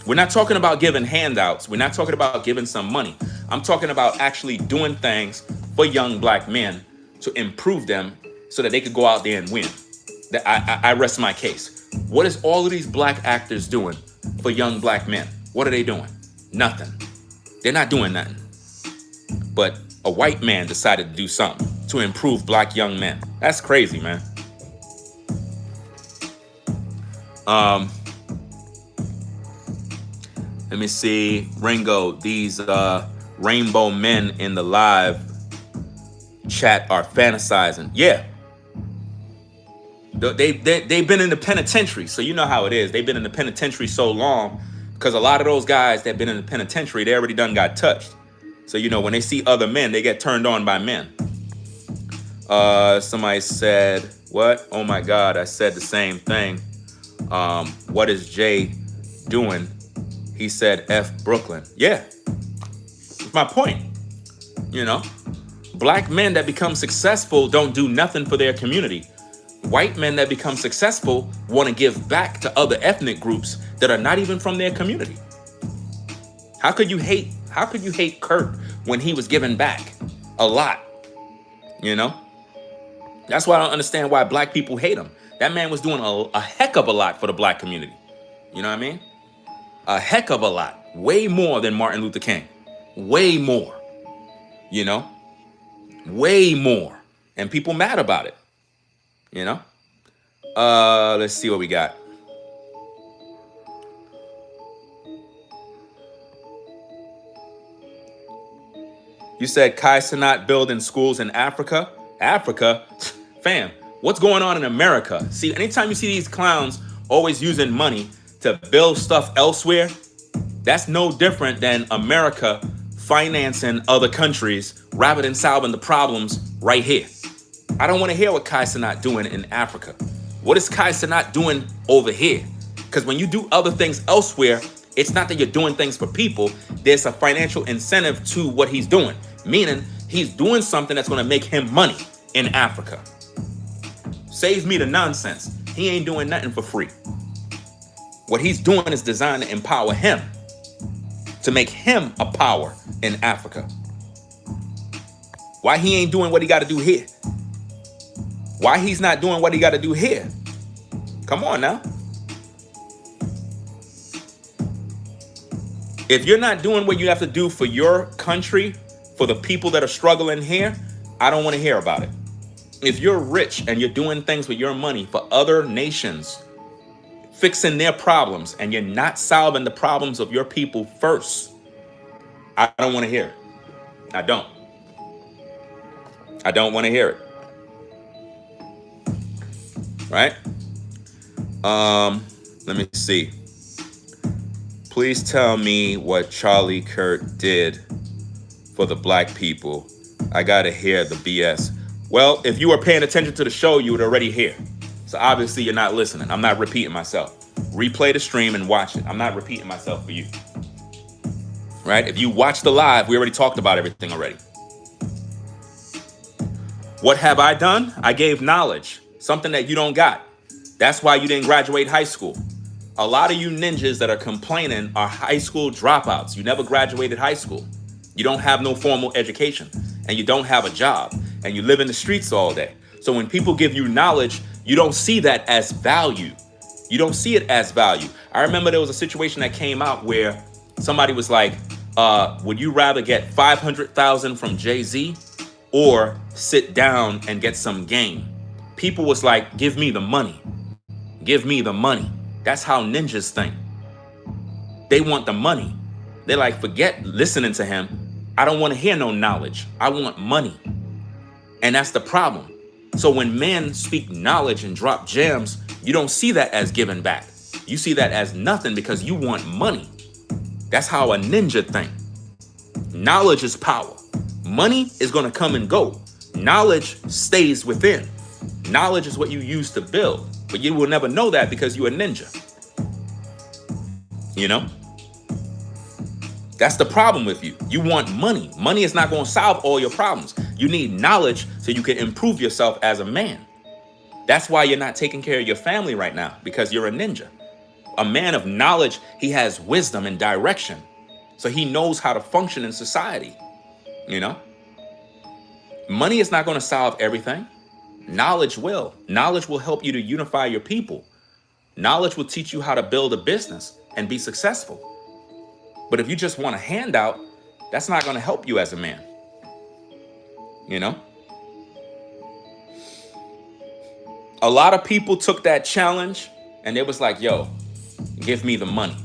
We're not talking about giving handouts. We're not talking about giving some money. I'm talking about actually doing things for young black men to improve them so that they could go out there and win. That I rest my case. What is all of these black actors doing for young black men? What are they doing? Nothing. They're not doing nothing. But a white man decided to do something to improve black young men. That's crazy, man. Let me see. Ringo, these rainbow men in the live chat are fantasizing. Yeah. They've been in the penitentiary, so you know how it is. They've been in the penitentiary so long because a lot of those guys that been in the penitentiary, they already done got touched. So, you know, when they see other men, they get turned on by men. Somebody said, what? Oh my God, I said the same thing. What is Jay doing? He said F Brooklyn. Yeah, that's my point. You know, black men that become successful don't do nothing for their community. White men that become successful want to give back to other ethnic groups that are not even from their community. How could you hate Kirk when he was giving back a lot? You know, that's why I don't understand why black people hate him. That man was doing a heck of a lot for the black community. You know what I mean? A heck of a lot. Way more than Martin Luther King. Way more. You know? Way more. And people mad about it. You know? Let's see what we got. You said Kai Cenat building schools in Africa? Africa? Fam, what's going on in America? See, anytime you see these clowns always using money to build stuff elsewhere, that's no different than America financing other countries rather than solving the problems right here. I don't want to hear what Kai Cenat doing in Africa. What is Kai Cenat doing over here? Because when you do other things elsewhere, it's not that you're doing things for people. There's a financial incentive to what he's doing, meaning he's doing something that's going to make him money in Africa. Saves me the nonsense. He ain't doing nothing for free. What he's doing is designed to empower him, to make him a power in Africa. Why he ain't doing what he got to do here? Why he's not doing what he got to do here? Come on now. If you're not doing what you have to do for your country, for the people that are struggling here, I don't want to hear about it. If you're rich and you're doing things with your money for other nations, fixing their problems, and you're not solving the problems of your people first, I don't want to hear it. I don't. I don't want to hear it. Right? Let me see. Please tell me what Charlie Kirk did for the black people. I gotta hear the BS. Well, if you were paying attention to the show, you would already hear. So obviously you're not listening. I'm not repeating myself. Replay the stream and watch it. I'm not repeating myself for you. Right? If you watch the live, we already talked about everything already. What have I done? I gave knowledge, something that you don't got. That's why you didn't graduate high school. A lot of you ninjas that are complaining are high school dropouts. You never graduated high school. You don't have no formal education, and you don't have a job, and you live in the streets all day. So when people give you knowledge, you don't see that as value. You don't see it as value. I remember there was a situation that came out where somebody was like, would you rather get 500,000 from Jay-Z or sit down and get some game? People was like, give me the money. Give me the money. That's how ninjas think. They want the money. They're like, forget listening to him. I don't want to hear no knowledge. I want money. And that's the problem. So when men speak knowledge and drop gems, you don't see that as giving back. You see that as nothing because you want money. That's how a ninja think. Knowledge is power. Money is going to come and go. Knowledge stays within. Knowledge is what you use to build, but you will never know that because you're a ninja. You know? That's the problem with you. You want money. Money is not going to solve all your problems. You need knowledge so you can improve yourself as a man. That's why you're not taking care of your family right now, because you're a ninja. A man of knowledge, he has wisdom and direction. So he knows how to function in society, you know? Money is not going to solve everything. Knowledge will. Knowledge will help you to unify your people. Knowledge will teach you how to build a business and be successful. But if you just want a handout, that's not going to help you as a man. You know? A lot of people took that challenge and it was like, yo, give me the money.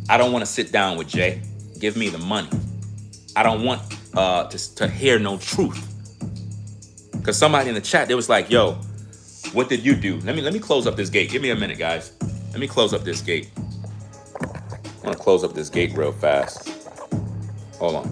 I don't want to sit down with Jay. Give me the money. I don't want to hear no truth. Because somebody in the chat, they was like, yo, what did you do? Let me close up this gate. Give me a minute, guys. Let me close up this gate. I want to close up this gate real fast. Hold on.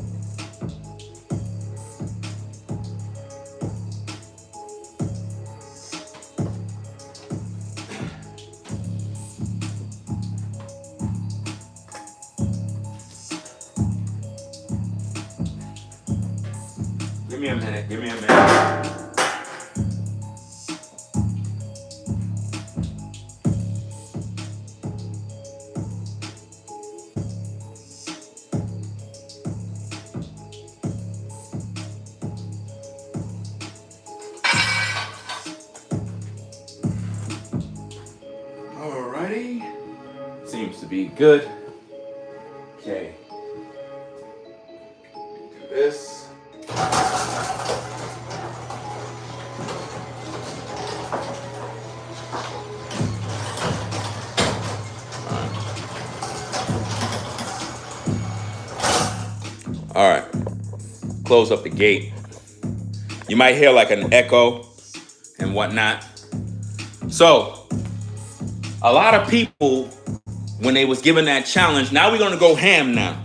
Give me a minute. Give me a minute. Alrighty. Seems to be good. Okay. Do this. All right, close up the gate. You might hear like an echo and whatnot. So, a lot of people, when they was given that challenge, now we're gonna go ham now.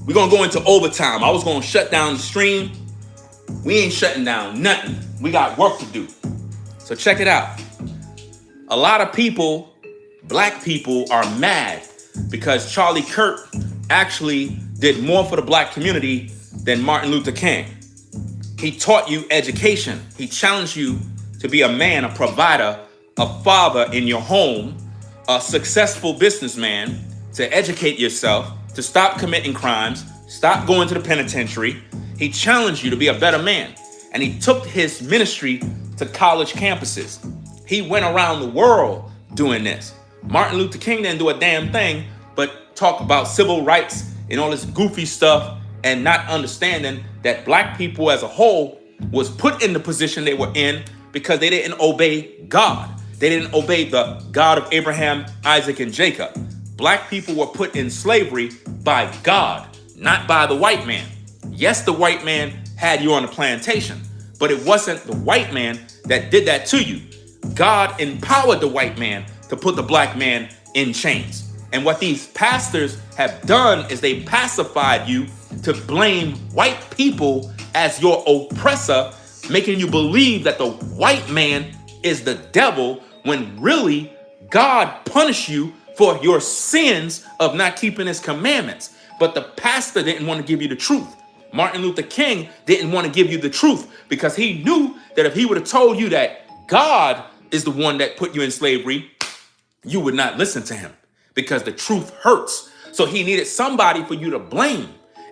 We're gonna go into overtime. I was gonna shut down the stream. We ain't shutting down nothing. We got work to do. So check it out. A lot of people, black people, are mad because Charlie Kirk actually did more for the black community than Martin Luther King. He taught you education. He challenged you to be a man, a provider, a father in your home, a successful businessman, to educate yourself, to stop committing crimes, stop going to the penitentiary. He challenged you to be a better man. And he took his ministry to college campuses. He went around the world doing this. Martin Luther King didn't do a damn thing but talk about civil rights and all this goofy stuff, and not understanding that black people as a whole was put in the position they were in because they didn't obey God. They didn't obey the God of Abraham, Isaac, and Jacob. Black people were put in slavery by God, not by the white man. Yes, the white man had you on a plantation, but it wasn't the white man that did that to you. God empowered the white man to put the black man in chains. And what these pastors have done is they pacified you to blame white people as your oppressor, making you believe that the white man is the devil, when really God punished you for your sins of not keeping his commandments. But the pastor didn't want to give you the truth. Martin Luther King didn't want to give you the truth because he knew that if he would have told you that God is the one that put you in slavery, you would not listen to him because the truth hurts. So he needed somebody for you to blame.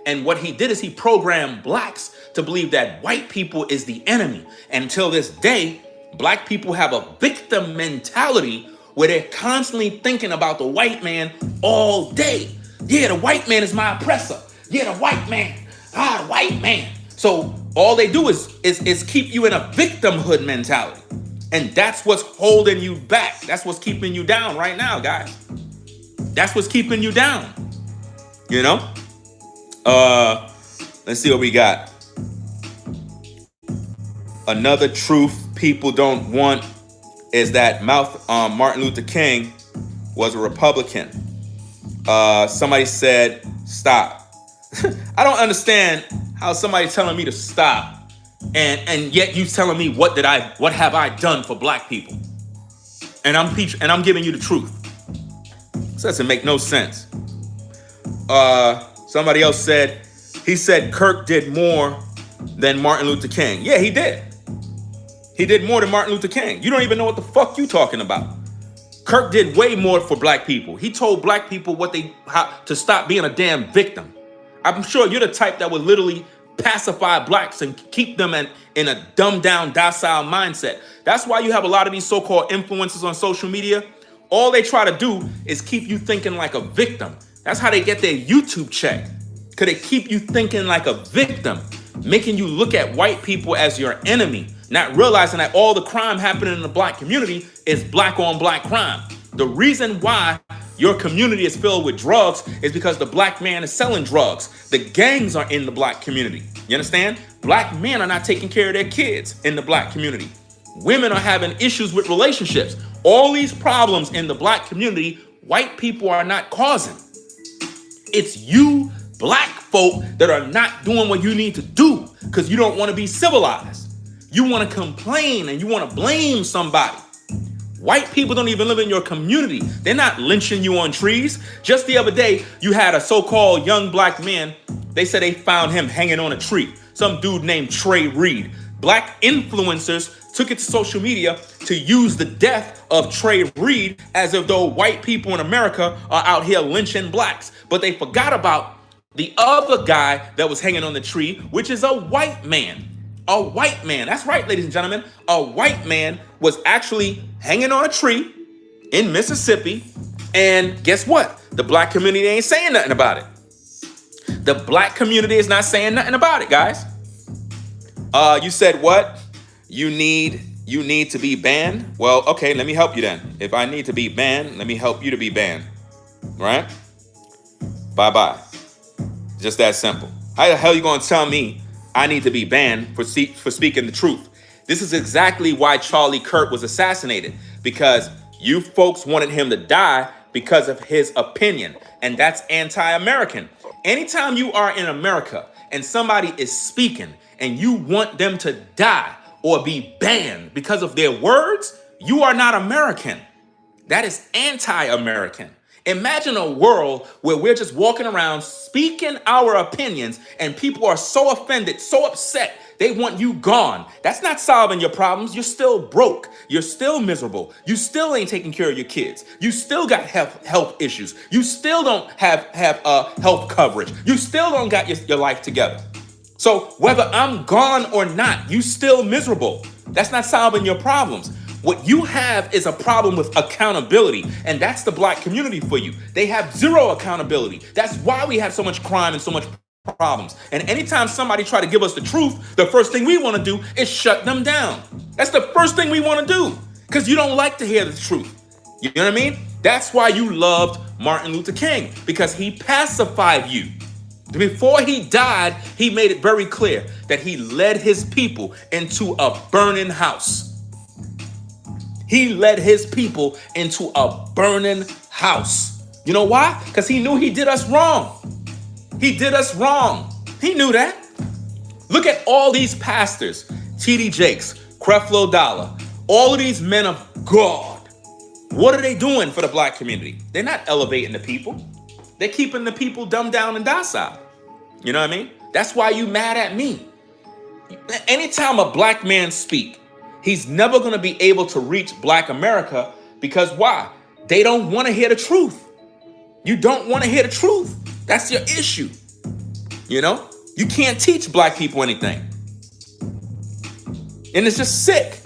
And what he did is he programmed blacks to believe that white people is the enemy. And until this day, black people have a victim mentality where they're constantly thinking about the white man all day. Yeah, the white man is my oppressor. Yeah, the white man. The white man. So all they do is keep you in a victimhood mentality. And that's what's holding you back. That's what's keeping you down right now, guys. That's what's keeping you down. You know? Let's see what we got. Another truth people don't want is that Martin Luther King was a Republican. Somebody said, stop. I don't understand how somebody telling me to stop and yet you telling me what have I done for black people? And I'm giving you the truth. This doesn't make no sense. Somebody else said, he said Kirk did more than Martin Luther King. Yeah, he did. He did more than Martin Luther King. You don't even know what the fuck you talking about. Kirk did way more for black people. He told black people how to stop being a damn victim. I'm sure you're the type that would literally pacify blacks and keep them in a dumbed down, docile mindset. That's why you have a lot of these so-called influencers on social media. All they try to do is keep you thinking like a victim. That's how they get their YouTube check. Because they keep you thinking like a victim, making you look at white people as your enemy, not realizing that all the crime happening in the black community is black on black crime. The reason why your community is filled with drugs is because the black man is selling drugs. The gangs are in the black community. You understand? Black men are not taking care of their kids in the black community. Women are having issues with relationships. All these problems in the black community, white people are not causing. It's you black folk that are not doing what you need to do because you don't want to be civilized. You want to complain and you want to blame somebody. White people don't even live in your community. They're not lynching you on trees. Just the other day, you had a so-called young black man. They said they found him hanging on a tree. Some dude named Trey Reed. Black influencers took it to social media to use the death of Trey Reed as if though white people in America are out here lynching blacks. But they forgot about the other guy that was hanging on the tree, which is a white man. A white man. That's right, ladies and gentlemen. A white man was actually hanging on a tree in Mississippi. And guess what? The black community ain't saying nothing about it. The black community is not saying nothing about it, guys. You said what? You need to be banned? Well, okay, let me help you then. If I need to be banned, let me help you to be banned. Right? Bye-bye. Just that simple. How the hell you gonna tell me I need to be banned for speaking the truth? This is exactly why Charlie Kirk was assassinated, because you folks wanted him to die because of his opinion, and that's anti-American. Anytime you are in America and somebody is speaking and you want them to die or be banned because of their words, you are not American. That is anti-American. Imagine a world where we're just walking around speaking our opinions and people are so offended, so upset, they want you gone. That's not solving your problems. You're still broke. You're still miserable. You still ain't taking care of your kids. You still got health issues. You still don't have health coverage. You still don't got your life together. So whether I'm gone or not, you still miserable. That's not solving your problems. What you have is a problem with accountability, and that's the black community for you. They have zero accountability. That's why we have so much crime and so much problems. And anytime somebody try to give us the truth, the first thing we want to do is shut them down. That's the first thing we want to do, because you don't like to hear the truth. You know what I mean? That's why you loved Martin Luther King, because he pacified you. Before he died, he made it very clear that he led his people into a burning house. He led his people into a burning house. You know why? Because he knew he did us wrong. He did us wrong. He knew that. Look at all these pastors, T.D. Jakes, Creflo Dollar, all of these men of God. What are they doing for the black community? They're not elevating the people. They're keeping the people dumbed down and docile. You know what I mean? That's why you mad at me. Anytime a black man speak, he's never going to be able to reach black America, because why? They don't want to hear the truth. You don't want to hear the truth. That's your issue. You know, you can't teach black people anything. And it's just sick.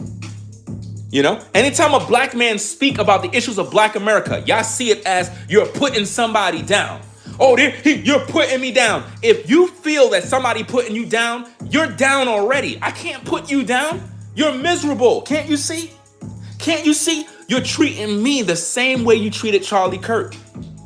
You know, anytime a black man speak about the issues of black America, y'all see it as you're putting somebody down. Oh, you're putting me down. If you feel that somebody putting you down, you're down already. I can't put you down. You're miserable. Can't you see? Can't you see? You're treating me the same way you treated Charlie Kirk.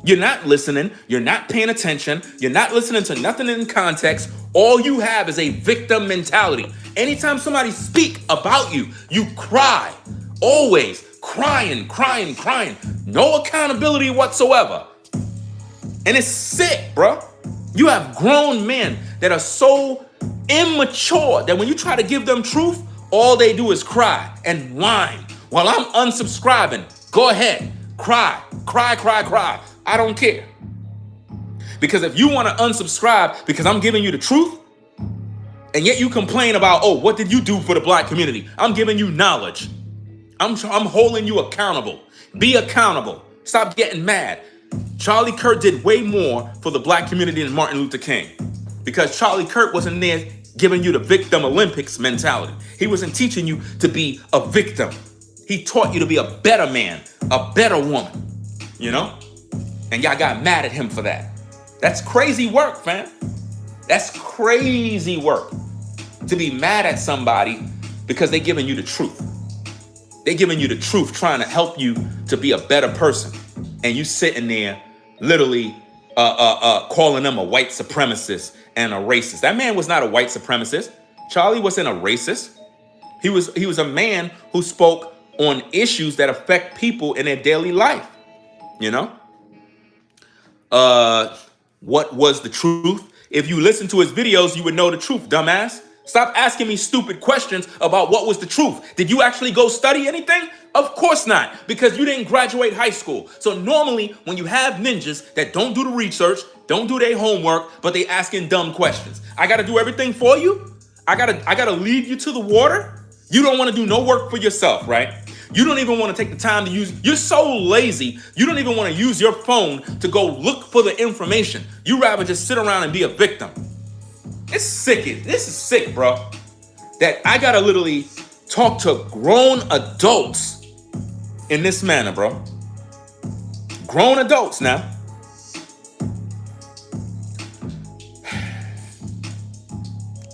You're not listening. You're not paying attention. You're not listening to nothing in context. All you have is a victim mentality. Anytime somebody speak about you, you cry. Always crying, crying, crying. No accountability whatsoever. And it's sick, bro. You have grown men that are so immature that when you try to give them truth, all they do is cry and whine. While I'm unsubscribing, go ahead, cry, cry, cry, cry. I don't care. Because if you want to unsubscribe because I'm giving you the truth, and yet you complain about, oh, what did you do for the black community? I'm giving you knowledge. I'm holding you accountable. Be accountable. Stop getting mad. Charlie Kirk did way more for the black community than Martin Luther King. because Charlie Kirk wasn't there giving you the victim Olympics mentality. He wasn't teaching you to be a victim. He taught you to be a better man, a better woman, you know? And y'all got mad at him for that. That's crazy work, fam. That's crazy work to be mad at somebody because they're giving you the truth. They're giving you the truth, trying to help you to be a better person. And you sitting there literally calling them a white supremacist and a racist. That man was not a white supremacist. Charlie wasn't a racist. He was a man who spoke on issues that affect people in their daily life. You know? What was the truth? If you listen to his videos, you would know the truth, dumbass. Stop asking me stupid questions about what was the truth. Did you actually go study anything? Of course not, because you didn't graduate high school. So normally when you have ninjas that don't do the research, don't do their homework, but they asking dumb questions, I gotta do everything for you? I gotta lead you to the water? You don't wanna do no work for yourself, right? You don't even want to take the time to you're so lazy, you don't even want to use your phone to go look for the information. You rather just sit around and be a victim. It's sick. This is sick, bro. That I gotta literally talk to grown adults in this manner, bro. Grown adults now.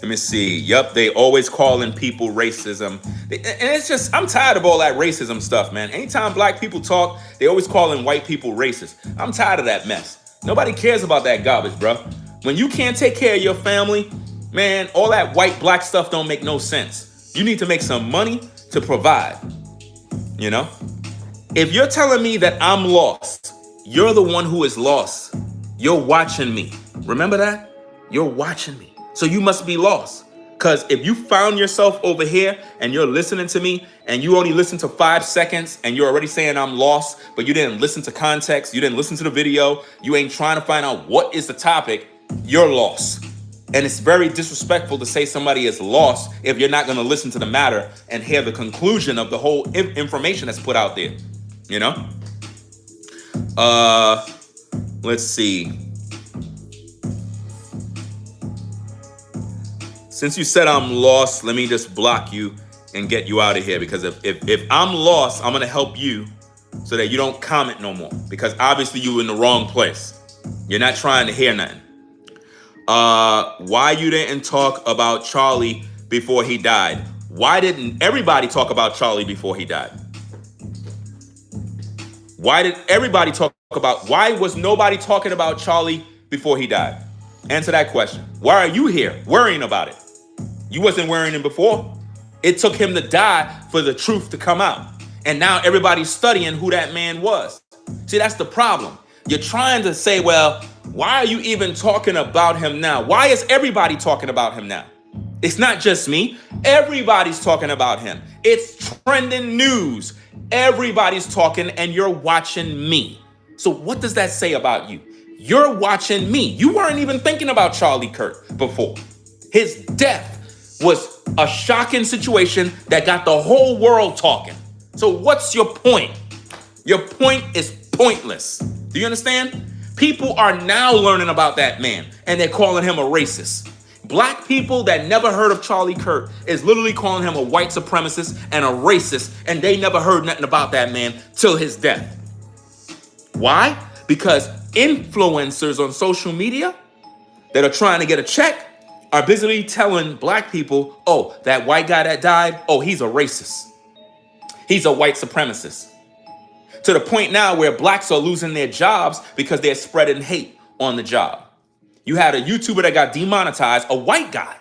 Let me see. Yup, they always calling people racism. And it's just, I'm tired of all that racism stuff, man. Anytime black people talk, they always calling white people racist. I'm tired of that mess. Nobody cares about that garbage, bro. When you can't take care of your family, man, all that white black stuff don't make no sense. You need to make some money to provide, you know? If you're telling me that I'm lost, you're the one who is lost. You're watching me. Remember that? You're watching me. So you must be lost. Because if you found yourself over here and you're listening to me and you only listen to 5 seconds and you're already saying I'm lost, but you didn't listen to context, you didn't listen to the video, you ain't trying to find out what is the topic, you're lost. And it's very disrespectful to say somebody is lost if you're not going to listen to the matter and hear the conclusion of the whole information that's put out there. You know? Let's see. Since you said I'm lost, let me just block you and get you out of here. Because if I'm lost, I'm going to help you so that you don't comment no more. Because obviously you were in the wrong place. You're not trying to hear nothing. Why you didn't talk about Charlie before he died? Why didn't everybody talk about Charlie before he died? Why did everybody why was nobody talking about Charlie before he died? Answer that question. Why are you here worrying about it? You wasn't worrying him before. It took him to die for the truth to come out. And now everybody's studying who that man was. See, that's the problem. You're trying to say, well, why are you even talking about him now? Why is everybody talking about him now? It's not just me. Everybody's talking about him. It's trending news. Everybody's talking and you're watching me. So what does that say about you? You're watching me. You weren't even thinking about Charlie Kirk before. His death was a shocking situation that got the whole world talking. So what's your point? Your point is pointless. Do you understand? People are now learning about that man and they're calling him a racist. Black people that never heard of Charlie Kirk is literally calling him a white supremacist and a racist, and they never heard nothing about that man till his death. Why? Because influencers on social media that are trying to get a check are busily telling black people, oh, that white guy that died, oh, he's a racist. He's a white supremacist. To the point now where blacks are losing their jobs because they're spreading hate on the job. You had a YouTuber that got demonetized, a white guy.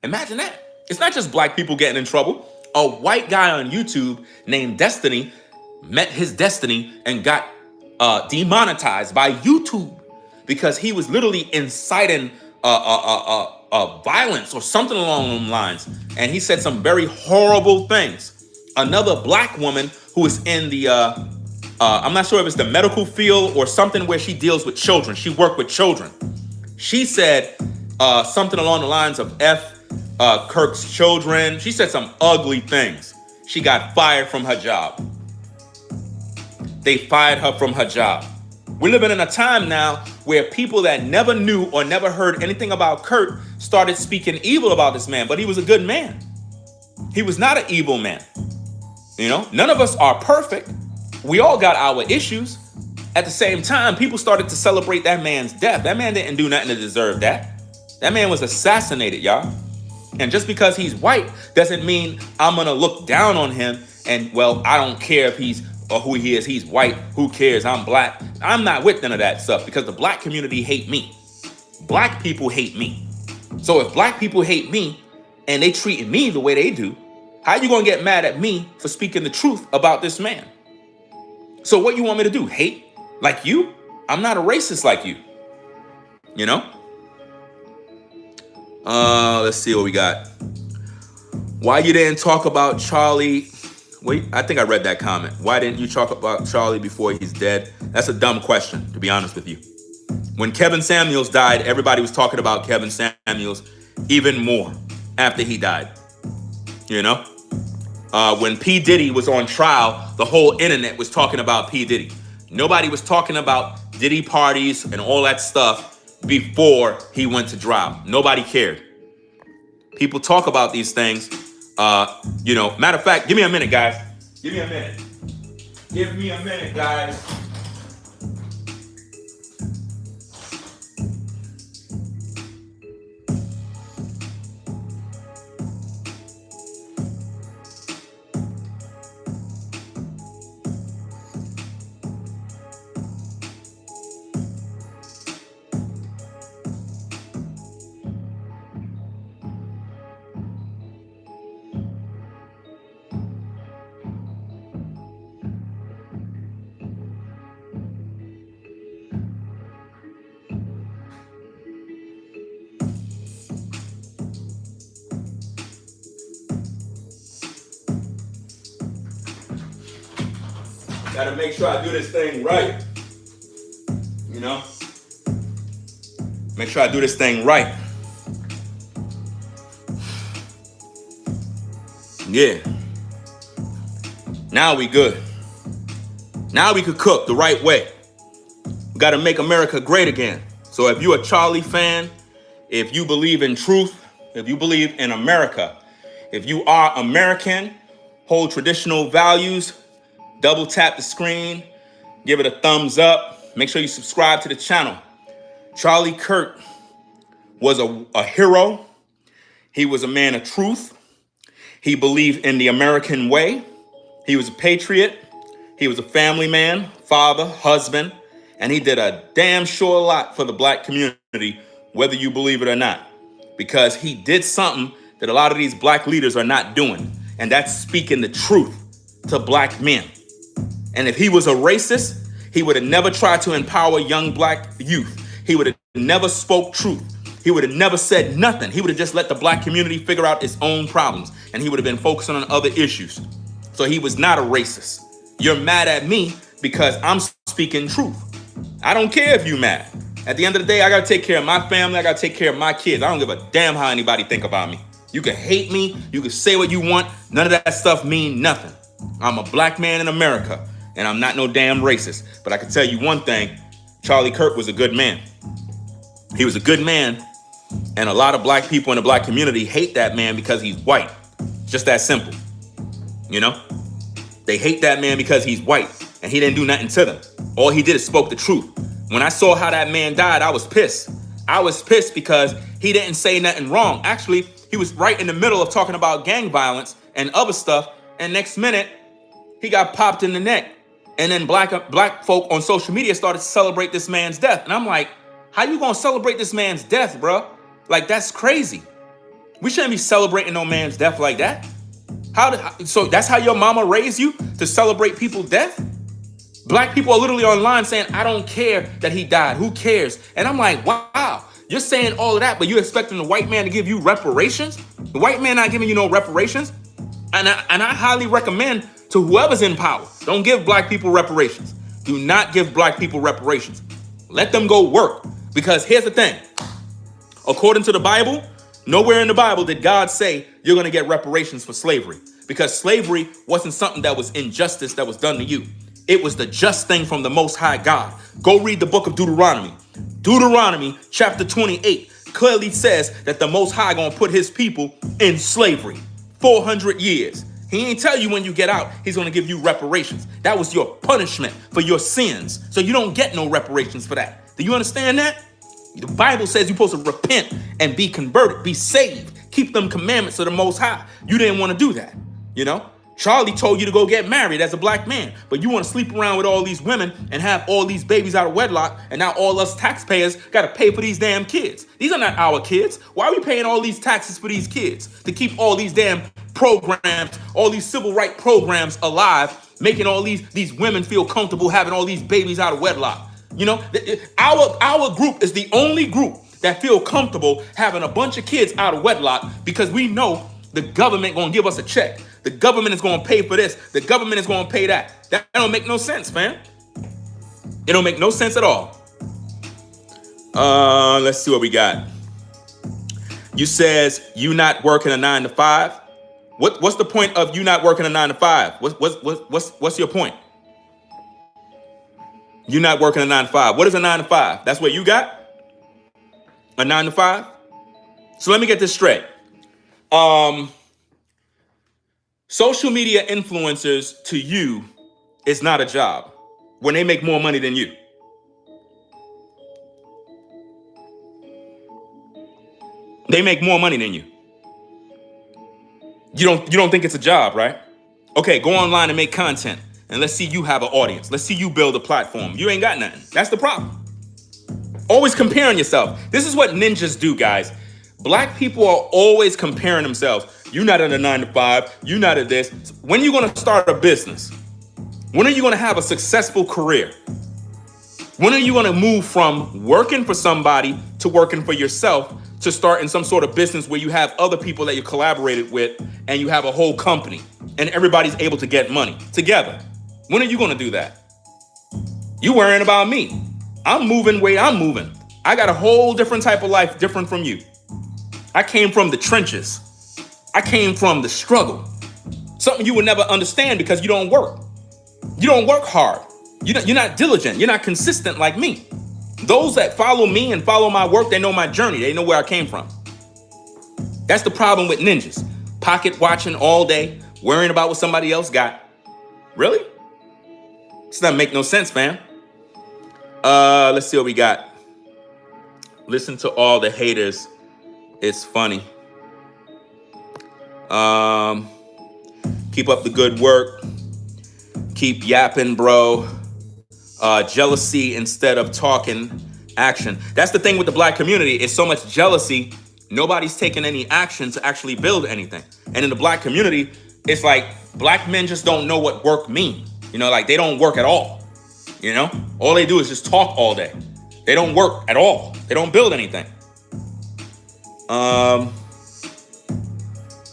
Imagine that. It's not just black people getting in trouble. A white guy on YouTube named Destiny met his destiny and got demonetized by YouTube because he was literally inciting violence or something along those lines. And he said some very horrible things. Another black woman who is in the, I'm not sure if it's the medical field or something where she deals with children. She worked with children. She said something along the lines of Kirk's children. She said some ugly things. She got fired from her job. They fired her from her job. We're living in a time now where people that never knew or never heard anything about Kirk started speaking evil about this man, but he was a good man. He was not an evil man. You know, none of us are perfect. We all got our issues. At the same time, people started to celebrate that man's death. That man didn't do nothing to deserve that. That man was assassinated, y'all. And just because he's white doesn't mean I'm going to look down on him and, well, I don't care if he's or who he is. He's white. Who cares? I'm black. I'm not with none of that stuff because the black community hate me. Black people hate me. So if black people hate me and they treat me the way they do, how you going to get mad at me for speaking the truth about this man? So what you want me to do? Hate like you? I'm not a racist like you. You know? Let's see what we got. Why you didn't talk about Charlie? Wait, I think I read that comment. Why didn't you talk about Charlie before he's dead? That's a dumb question, to be honest with you. When Kevin Samuels died, everybody was talking about Kevin Samuels even more after he died. You know? When P. Diddy was on trial, the whole internet was talking about P. Diddy. Nobody was talking about Diddy parties and all that stuff before he went to trial. Nobody cared. People talk about these things. You know, matter of fact, give me a minute, guys. Give me a minute. Give me a minute, guys. Gotta make sure I do this thing right. You know? Make sure I do this thing right. Yeah. Now we good. Now we could cook the right way. We gotta make America great again. So if you're a Charlie fan, if you believe in truth, if you believe in America, if you are American, hold traditional values, double tap the screen, give it a thumbs up. Make sure you subscribe to the channel. Charlie Kirk was a hero. He was a man of truth. He believed in the American way. He was a patriot. He was a family man, father, husband, and he did a damn sure lot for the black community, whether you believe it or not, because he did something that a lot of these black leaders are not doing, and that's speaking the truth to black men. And if he was a racist, he would have never tried to empower young black youth. He would have never spoke truth. He would have never said nothing. He would have just let the black community figure out its own problems, and he would have been focusing on other issues. So he was not a racist. You're mad at me because I'm speaking truth. I don't care if you're mad. At the end of the day, I got to take care of my family. I got to take care of my kids. I don't give a damn how anybody think about me. You can hate me. You can say what you want. None of that stuff mean nothing. I'm a black man in America. And I'm not no damn racist. But I can tell you one thing, Charlie Kirk was a good man. He was a good man. And a lot of black people in the black community hate that man because he's white. Just that simple. You know? They hate that man because he's white. And he didn't do nothing to them. All he did is spoke the truth. When I saw how that man died, I was pissed. I was pissed because he didn't say nothing wrong. Actually, he was right in the middle of talking about gang violence and other stuff. And next minute, he got popped in the neck. And then black folk on social media started to celebrate this man's death. And I'm like, how you gonna celebrate this man's death, bro? Like, that's crazy. We shouldn't be celebrating no man's death like that. So that's how your mama raised you, to celebrate people's death? Black people are literally online saying, I don't care that he died. Who cares? And I'm like, wow, you're saying all of that, but you're expecting the white man to give you reparations? The white man not giving you no reparations? And I highly recommend to whoever's in power, don't give black people reparations. Do not give black people reparations. Let them go work. Because here's the thing. According to the Bible, nowhere in the Bible did God say you're going to get reparations for slavery. Because slavery wasn't something that was injustice that was done to you. It was the just thing from the Most High God. Go read the book of Deuteronomy. Deuteronomy chapter 28 clearly says that the Most High gonna put his people in slavery 400 years. He ain't tell you when you get out, he's gonna give you reparations. That was your punishment for your sins. So you don't get no reparations for that. Do you understand that? The Bible says you're supposed to repent and be converted, be saved, keep them commandments of the Most High. You didn't want to do that, you know? Charlie told you to go get married as a black man, but you want to sleep around with all these women and have all these babies out of wedlock, and now all us taxpayers got to pay for these damn kids. These are not our kids. Why are we paying all these taxes for these kids? To keep all these damn programs, all these civil rights programs alive, making all these women feel comfortable having all these babies out of wedlock. You know, our group is the only group that feel comfortable having a bunch of kids out of wedlock because we know the government gonna give us a check. The government is gonna pay for this. The government is gonna pay that. That don't make no sense, fam. It don't make no sense at all. Let's see what we got. You says you not working a 9 to 5. What's the point of you not working a 9 to 5? What's your point? You're not working a 9 to 5. What is a 9 to 5? That's what you got? A 9 to 5? So let me get this straight. Social media influencers to you is not a job when they make more money than you. They make more money than you. You don't think it's a job, right? Okay, go online and make content. And let's see you have an audience. Let's see you build a platform. You ain't got nothing. That's the problem. Always comparing yourself. This is what ninjas do, guys. Black people are always comparing themselves. You're not at a 9 to 5. You're not at this. When are you going to start a business? When are you going to have a successful career? When are you going to move from working for somebody to working for yourself to starting some sort of business where you have other people that you collaborated with and you have a whole company and everybody's able to get money together? When are you going to do that? You worrying about me. I'm moving way I'm moving. I got a whole different type of life, different from you. I came from the trenches. I came from the struggle. Something you would never understand because you don't work. You don't work hard. You're not diligent. You're not consistent like me. Those that follow me and follow my work, they know my journey. They know where I came from. That's the problem with ninjas. Pocket watching all day, worrying about what somebody else got. Really? This doesn't make no sense, fam. Let's see what we got. Listen to all the haters. It's funny. Keep up the good work. Keep yapping, bro. Jealousy instead of talking action. That's the thing with the black community. It's so much jealousy. Nobody's taking any action to actually build anything. And in the black community, it's like black men just don't know what work means. You know, like they don't work at all. You know, all they do is just talk all day. They don't work at all. They don't build anything.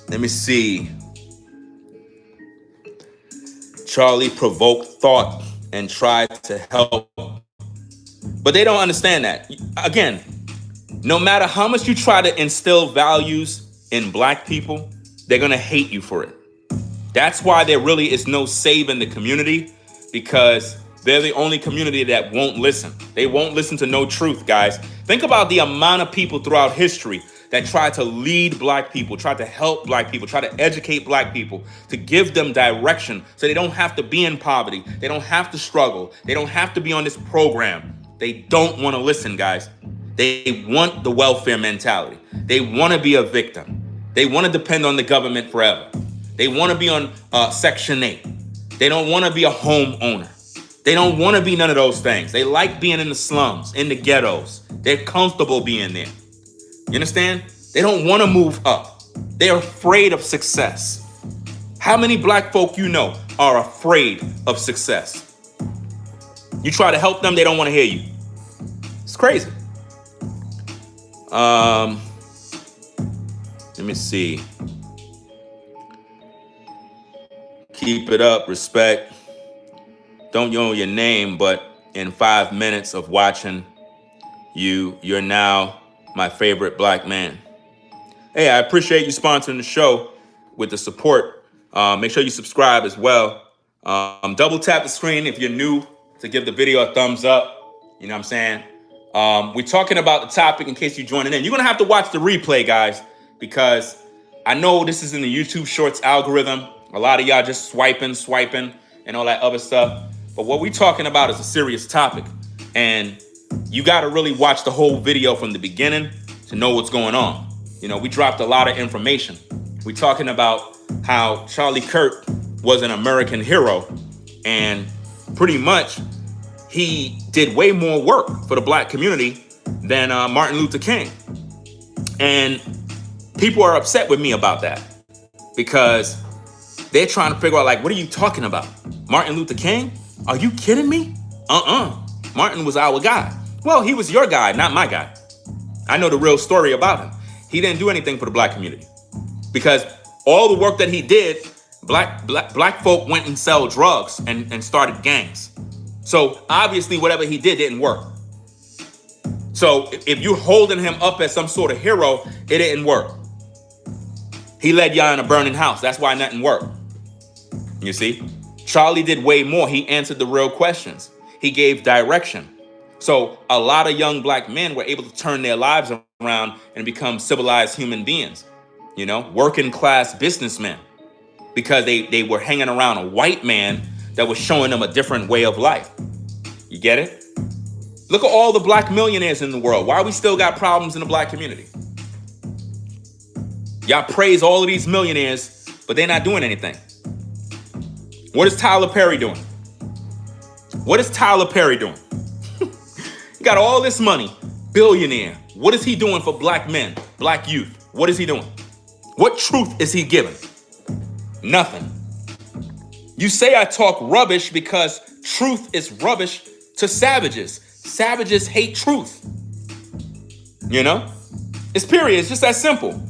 Let me see. Charlie provoked thought and tried to help, but they don't understand that. Again, no matter how much you try to instill values in black people, they're gonna hate you for it. That's why there really is no saving the community, because they're the only community that won't listen. They won't listen to no truth, guys. Think about the amount of people throughout history that tried to lead black people, tried to help black people, try to educate black people, to give them direction so they don't have to be in poverty. They don't have to struggle. They don't have to be on this program. They don't want to listen, guys. They want the welfare mentality. They want to be a victim. They want to depend on the government forever. They want to be on Section 8. They don't want to be a homeowner. They don't want to be none of those things. They like being in the slums, in the ghettos. They're comfortable being there. You understand? They don't want to move up. They're afraid of success. How many black folk you know are afraid of success? You try to help them, they don't want to hear you. It's crazy. Let me see. Keep it up, respect. Don't know your name, but in 5 minutes of watching you, you're now my favorite black man. Hey, I appreciate you sponsoring the show with the support. Make sure you subscribe as well. Double tap the screen if you're new to give the video a thumbs up. You know what I'm saying? We're talking about the topic in case you're joining in. You're going to have to watch the replay, guys, because I know this is in the YouTube Shorts algorithm. A lot of y'all just swiping, and all that other stuff. But what we're talking about is a serious topic. And you got to really watch the whole video from the beginning to know what's going on. You know, we dropped a lot of information. We're talking about how Charlie Kirk was an American hero, and pretty much he did way more work for the black community than Martin Luther King. And people are upset with me about that because they're trying to figure out, like, what are you talking about? Martin Luther King? Are you kidding me? Martin was our guy. Well, he was your guy, not my guy. I know the real story about him. He didn't do anything for the black community because all the work that he did, black folk went and sell drugs and started gangs. So obviously whatever he did didn't work. So if you're holding him up as some sort of hero, it didn't work. He led y'all in a burning house. That's why nothing worked. You see, Charlie did way more. He answered the real questions. He gave direction. So a lot of young black men were able to turn their lives around and become civilized human beings, you know, working class businessmen, because they were hanging around a white man that was showing them a different way of life. You get it? Look at all the black millionaires in the world. Why we still got problems in the black community? Y'all praise all of these millionaires, but they're not doing anything. What is Tyler Perry doing? What is Tyler Perry doing? He got all this money, billionaire. What is he doing for black men, black youth? What is he doing? What truth is he giving? Nothing. You say I talk rubbish because truth is rubbish to savages. Savages hate truth. You know? It's period. It's just that simple.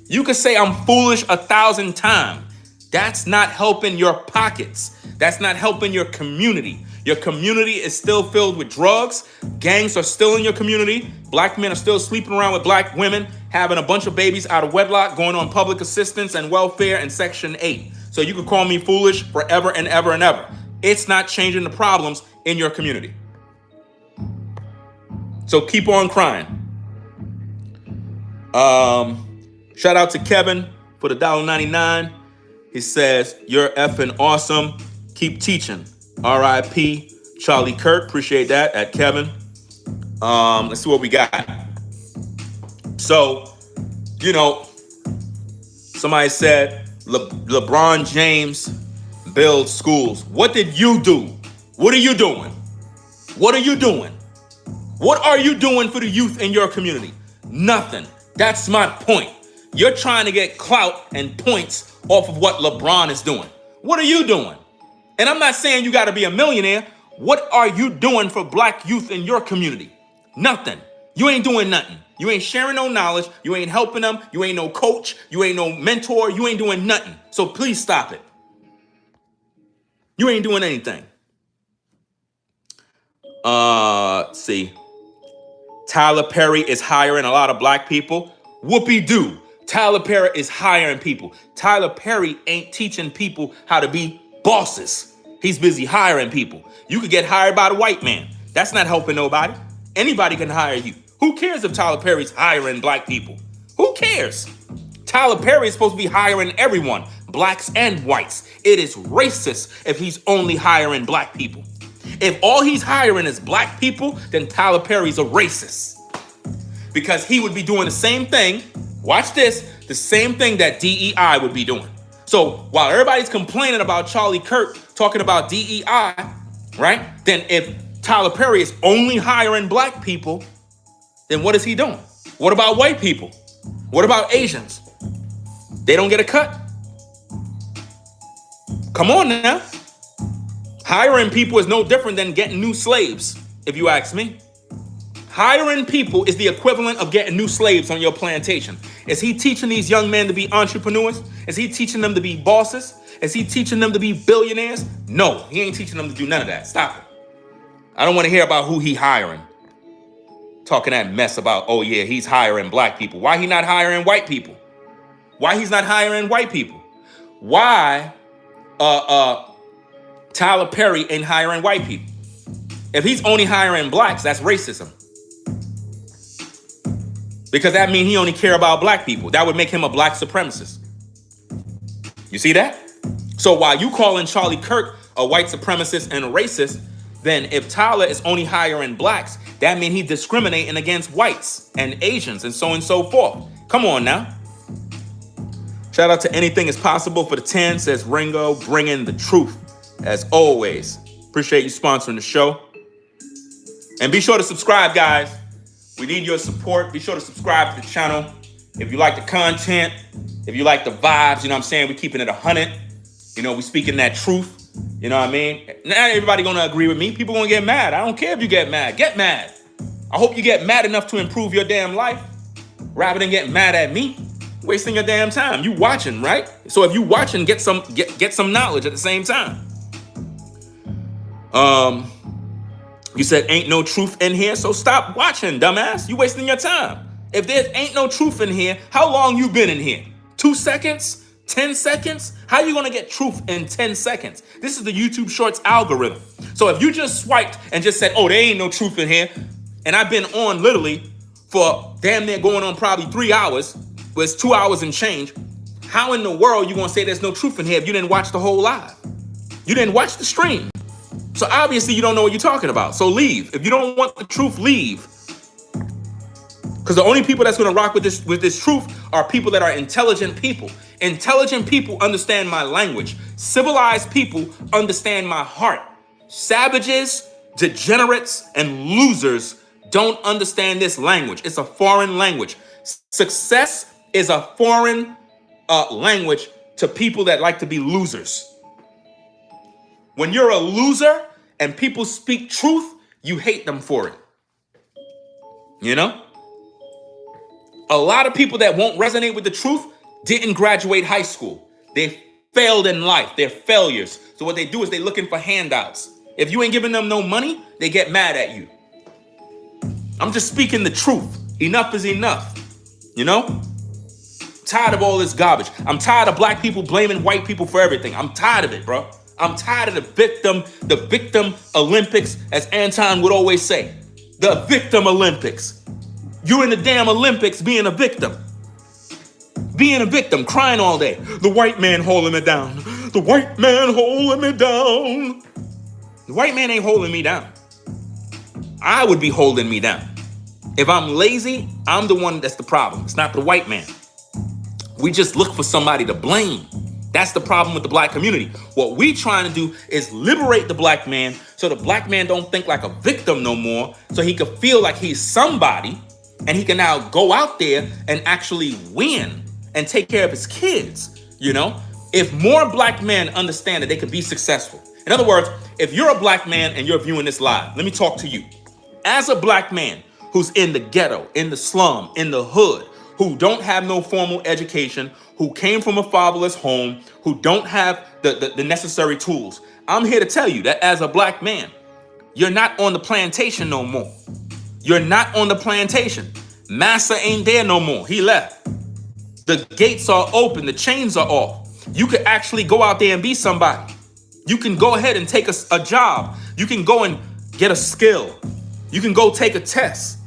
You could say I'm foolish 1,000 times. That's not helping your pockets. That's not helping your community. Your community is still filled with drugs. Gangs are still in your community. Black men are still sleeping around with black women, having a bunch of babies out of wedlock, going on public assistance and welfare and Section 8. So you could call me foolish forever and ever and ever. It's not changing the problems in your community. So keep on crying. Shout out to Kevin for the $1.99. He says, you're effing awesome. Keep teaching. R.I.P. Charlie Kirk. Appreciate that at Kevin. Let's see what we got. So, you know, somebody said LeBron James builds schools. What did you do? What are you doing? What are you doing? What are you doing for the youth in your community? Nothing. That's my point. You're trying to get clout and points off of what LeBron is doing. What are you doing? And I'm not saying you got to be a millionaire. What are you doing for black youth in your community? Nothing. You ain't doing nothing. You ain't sharing no knowledge. You ain't helping them. You ain't no coach. You ain't no mentor. You ain't doing nothing. So please stop it. You ain't doing anything. See. Tyler Perry is hiring a lot of black people. Whoopee-doo. Tyler Perry is hiring people. Tyler Perry ain't teaching people how to be bosses. He's busy hiring people. You could get hired by the white man. That's not helping nobody. Anybody can hire you. Who cares if Tyler Perry's hiring black people? Who cares? Tyler Perry is supposed to be hiring everyone, blacks and whites. It is racist if he's only hiring black people. If all he's hiring is black people, then Tyler Perry's a racist. Because he would be doing the same thing, watch this, the same thing that DEI would be doing. So while everybody's complaining about Charlie Kirk talking about DEI, right? Then if Tyler Perry is only hiring black people, then what is he doing? What about white people? What about Asians? They don't get a cut? Come on now. Hiring people is no different than getting new slaves, if you ask me. Hiring people is the equivalent of getting new slaves on your plantation. Is he teaching these young men to be entrepreneurs? Is he teaching them to be bosses? Is he teaching them to be billionaires? No, he ain't teaching them to do none of that. Stop it. I don't want to hear about who he hiring. Talking that mess about, oh yeah, he's hiring black people. Why he not hiring white people? Why he's not hiring white people? Why Tyler Perry ain't hiring white people. If he's only hiring blacks, that's racism. Because that means he only care about black people. That would make him a black supremacist. You see that? So while you calling Charlie Kirk a white supremacist and a racist, then if Tyler is only hiring blacks, that means he's discriminating against whites and Asians and so on and so forth. Come on now. Shout out to Anything is Possible for the 10, says Ringo, bringing the truth as always. Appreciate you sponsoring the show. And be sure to subscribe, guys. We need your support. Be sure to subscribe to the channel. If you like the content, if you like the vibes, you know what I'm saying? We're keeping it 100. You know, we speaking that truth. You know what I mean? Not everybody gonna agree with me. People gonna get mad. I don't care if you get mad. Get mad. I hope you get mad enough to improve your damn life rather than get mad at me. Wasting your damn time. You watching, right? So if you watching, get some knowledge at the same time. You said ain't no truth in here, so stop watching, dumbass. You wasting your time. If there ain't no truth in here, how long you been in here? 2 seconds? 10 seconds? How you gonna get truth in 10 seconds? This is the YouTube Shorts algorithm. So if you just swiped and just said, oh, there ain't no truth in here, and I've been on literally for damn near going on probably 3 hours, but it's 2 hours and change, how in the world you gonna say there's no truth in here if you didn't watch the whole live? You didn't watch the stream. So obviously you don't know what you're talking about. So leave. If you don't want the truth, leave. Because the only people that's gonna rock with this truth are people that are intelligent people. Intelligent people understand my language. Civilized people understand my heart. Savages, degenerates, and losers don't understand this language. It's a foreign language. Success is a foreign language to people that like to be losers. When you're a loser and people speak truth, you hate them for it. You know? A lot of people that won't resonate with the truth didn't graduate high school. They failed in life. They're failures. So what they do is they're looking for handouts. If you ain't giving them no money, they get mad at you. I'm just speaking the truth. Enough is enough. You know? Tired of all this garbage. I'm tired of black people blaming white people for everything. I'm tired of it, bro. I'm tired of the victim Olympics, as Anton would always say. The victim Olympics. You're in the damn Olympics being a victim. Being a victim, crying all day. The white man holding me down. The white man holding me down. The white man ain't holding me down. I would be holding me down. If I'm lazy, I'm the one that's the problem. It's not the white man. We just look for somebody to blame. That's the problem with the black community. What we trying to do is liberate the black man so the black man don't think like a victim no more, so he can feel like he's somebody and he can now go out there and actually win and take care of his kids, you know? If more black men understand that they can be successful. In other words, if you're a black man and you're viewing this live, let me talk to you. As a black man who's in the ghetto, in the slum, in the hood, who don't have no formal education, who came from a fatherless home, who don't have the necessary tools. I'm here to tell you that as a black man, you're not on the plantation no more. You're not on the plantation. Massa ain't there no more. He left. The gates are open. The chains are off. You could actually go out there and be somebody. You can go ahead and take a job. You can go and get a skill. You can go take a test.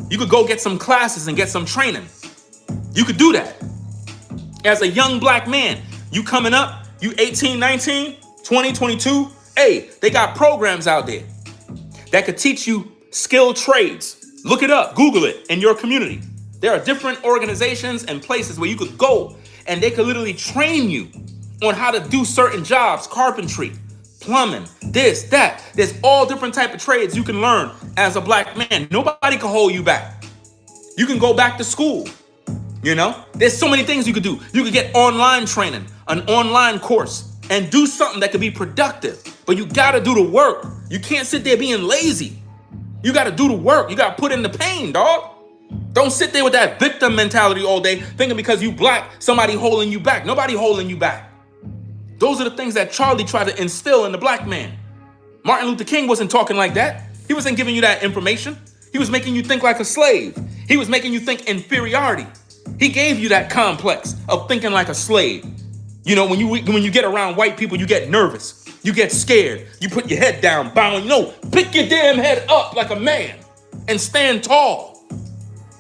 You could go get some classes and get some training. You could do that. As a young black man, you coming up, you 18, 19, 20, 22. Hey, they got programs out there that could teach you skilled trades. Look it up, Google it in your community. There are different organizations and places where you could go and they could literally train you on how to do certain jobs, carpentry, plumbing, this, that. There's all different type of trades you can learn as a black man. Nobody can hold you back. You can go back to school. You know, there's so many things you could do. You could get online training, an online course, and do something that could be productive. But you got to do the work. You can't sit there being lazy. You got to do the work. You got to put in the pain, dog. Don't sit there with that victim mentality all day thinking because you black, somebody holding you back. Nobody holding you back. Those are the things that Charlie tried to instill in the black man. Martin Luther King wasn't talking like that. He wasn't giving you that information. He was making you think like a slave. He was making you think inferiority. He gave you that complex of thinking like a slave. You know, when you get around white people, you get nervous. You get scared. You put your head down, bowing. No, pick your damn head up like a man and stand tall.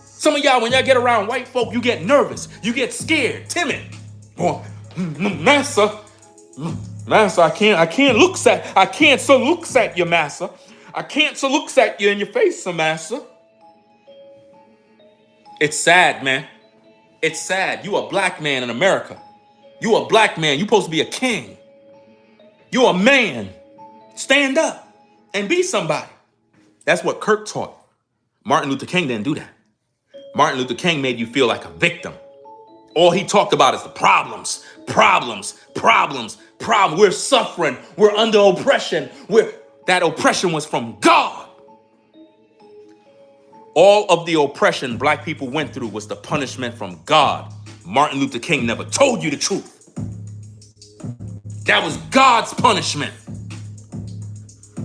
Some of y'all, when y'all get around white folk, you get nervous. You get scared, timid. Oh, massa, I can't so looks at you, massa. I can't so looks at you in your face, massa. It's sad, man. It's sad. You a black man in America. You a black man. You supposed to be a king. You a man. Stand up and be somebody. That's what Kirk taught. Martin Luther King didn't do that. Martin Luther King made you feel like a victim. All he talked about is the problems. We're suffering. We're under oppression. That oppression was from God. All of the oppression black people went through was the punishment from God. Martin Luther King never told you the truth. That was God's punishment.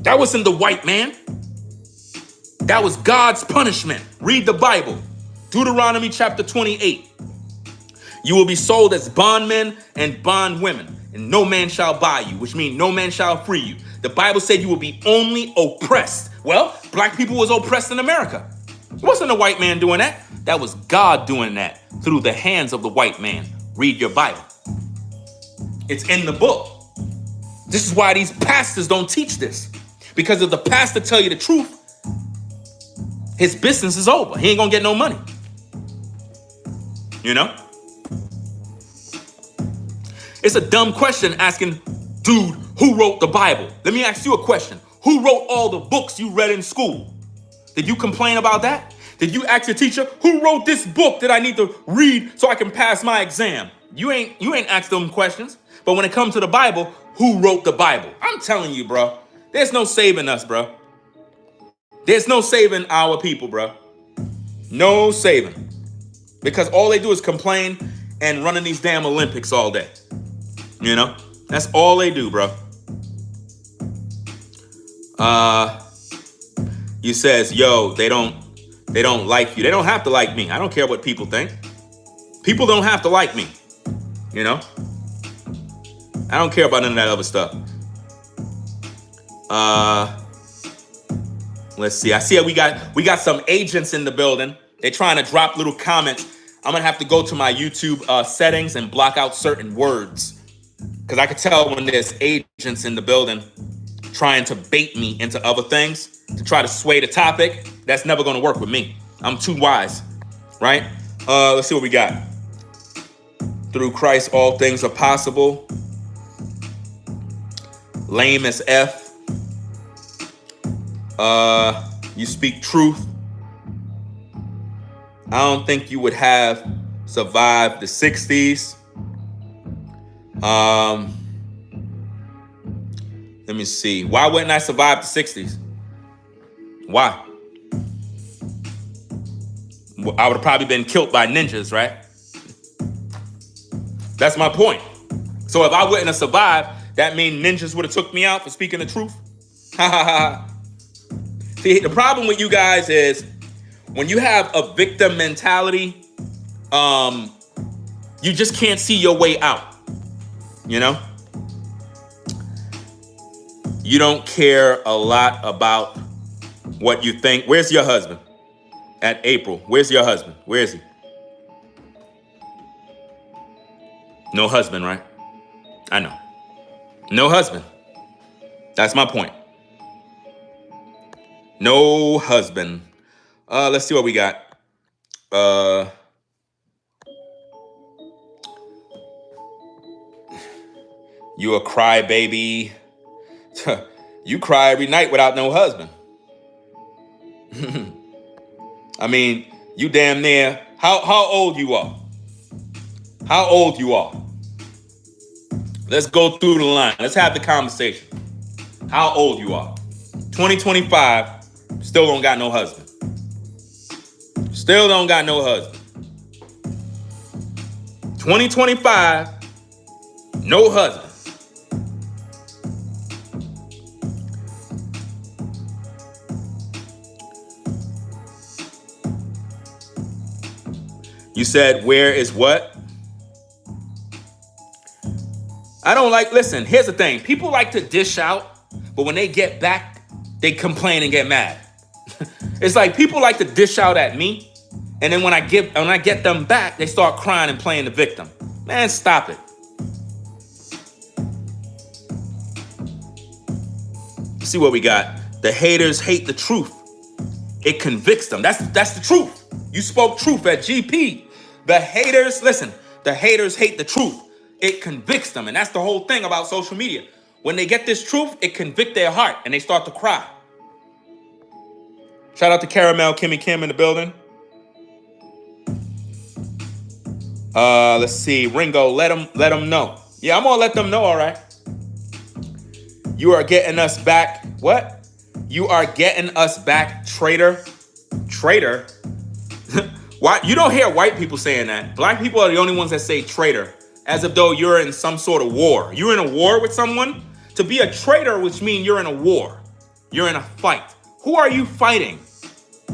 That wasn't the white man. That was God's punishment. Read the Bible. Deuteronomy chapter 28. You will be sold as bondmen and bondwomen, and no man shall buy you, which means no man shall free you. The Bible said you will be only oppressed. Well, black people was oppressed in America. It wasn't a white man doing that. That was God doing that through the hands of the white man. Read your Bible. It's in the book. This is why these pastors don't teach this. Because if the pastor tell you the truth, his business is over. He ain't gonna get no money. You know? It's a dumb question asking, dude, who wrote the Bible? Let me ask you a question. Who wrote all the books you read in school? Did you complain about that? Did you ask your teacher, who wrote this book that I need to read so I can pass my exam? You ain't asked them questions. But when it comes to the Bible, who wrote the Bible? I'm telling you, bro, there's no saving us, bro. There's no saving our people, bro. No saving. Because all they do is complain and run in these damn Olympics all day. You know? That's all they do, bro. You says, yo, they don't like you. They don't have to like me. I don't care what people think. People don't have to like me. You know? I don't care about none of that other stuff. Let's see. I see we got some agents in the building. They're trying to drop little comments. I'm gonna have to go to my YouTube settings and block out certain words. Because I can tell when there's agents in the building trying to bait me into other things to try to sway the topic. That's never gonna work with me. I'm too wise, right? Let's see what we got. Through Christ, all things are possible. Lame as F. You speak truth. I don't think you would have survived the 60s. Let me see. Why wouldn't I survive the 60s? Why? I would have probably been killed by ninjas, right? That's my point. So if I wouldn't have survived, that means ninjas would have took me out for speaking the truth. Ha ha ha. See, the problem with you guys is when you have a victim mentality, you just can't see your way out. You know? You don't care a lot about what you think. Where's your husband? At April, where's your husband? Where is he? No husband, right? I know. No husband. That's my point. No husband. Let's see what we got. You a crybaby. You cry every night without no husband. I mean, you damn near. How old you are? How old you are? Let's go through the line. Let's have the conversation. How old you are? 2025, still don't got no husband. Still don't got no husband. 2025, no husband. You said, where is what? I don't like, listen, here's the thing. People like to dish out, but when they get back, they complain and get mad. It's like people like to dish out at me, and then when I get them back, they start crying and playing the victim. Man, stop it. See what we got. The haters hate the truth. It convicts them. That's the truth. You spoke truth at GP. The haters, listen, the haters hate the truth. It convicts them. And that's the whole thing about social media. When they get this truth, it convicts their heart and they start to cry. Shout out to Caramel, Kimmy Kim in the building. Let's see. Ringo, let them know. Yeah, I'm gonna let them know, all right. You are getting us back. What? You are getting us back, traitor. Traitor? Why? You don't hear white people saying that. Black people are the only ones that say traitor, as if though you're in some sort of war. You're in a war with someone. To be a traitor, which means you're in a war. You're in a fight. Who are you fighting?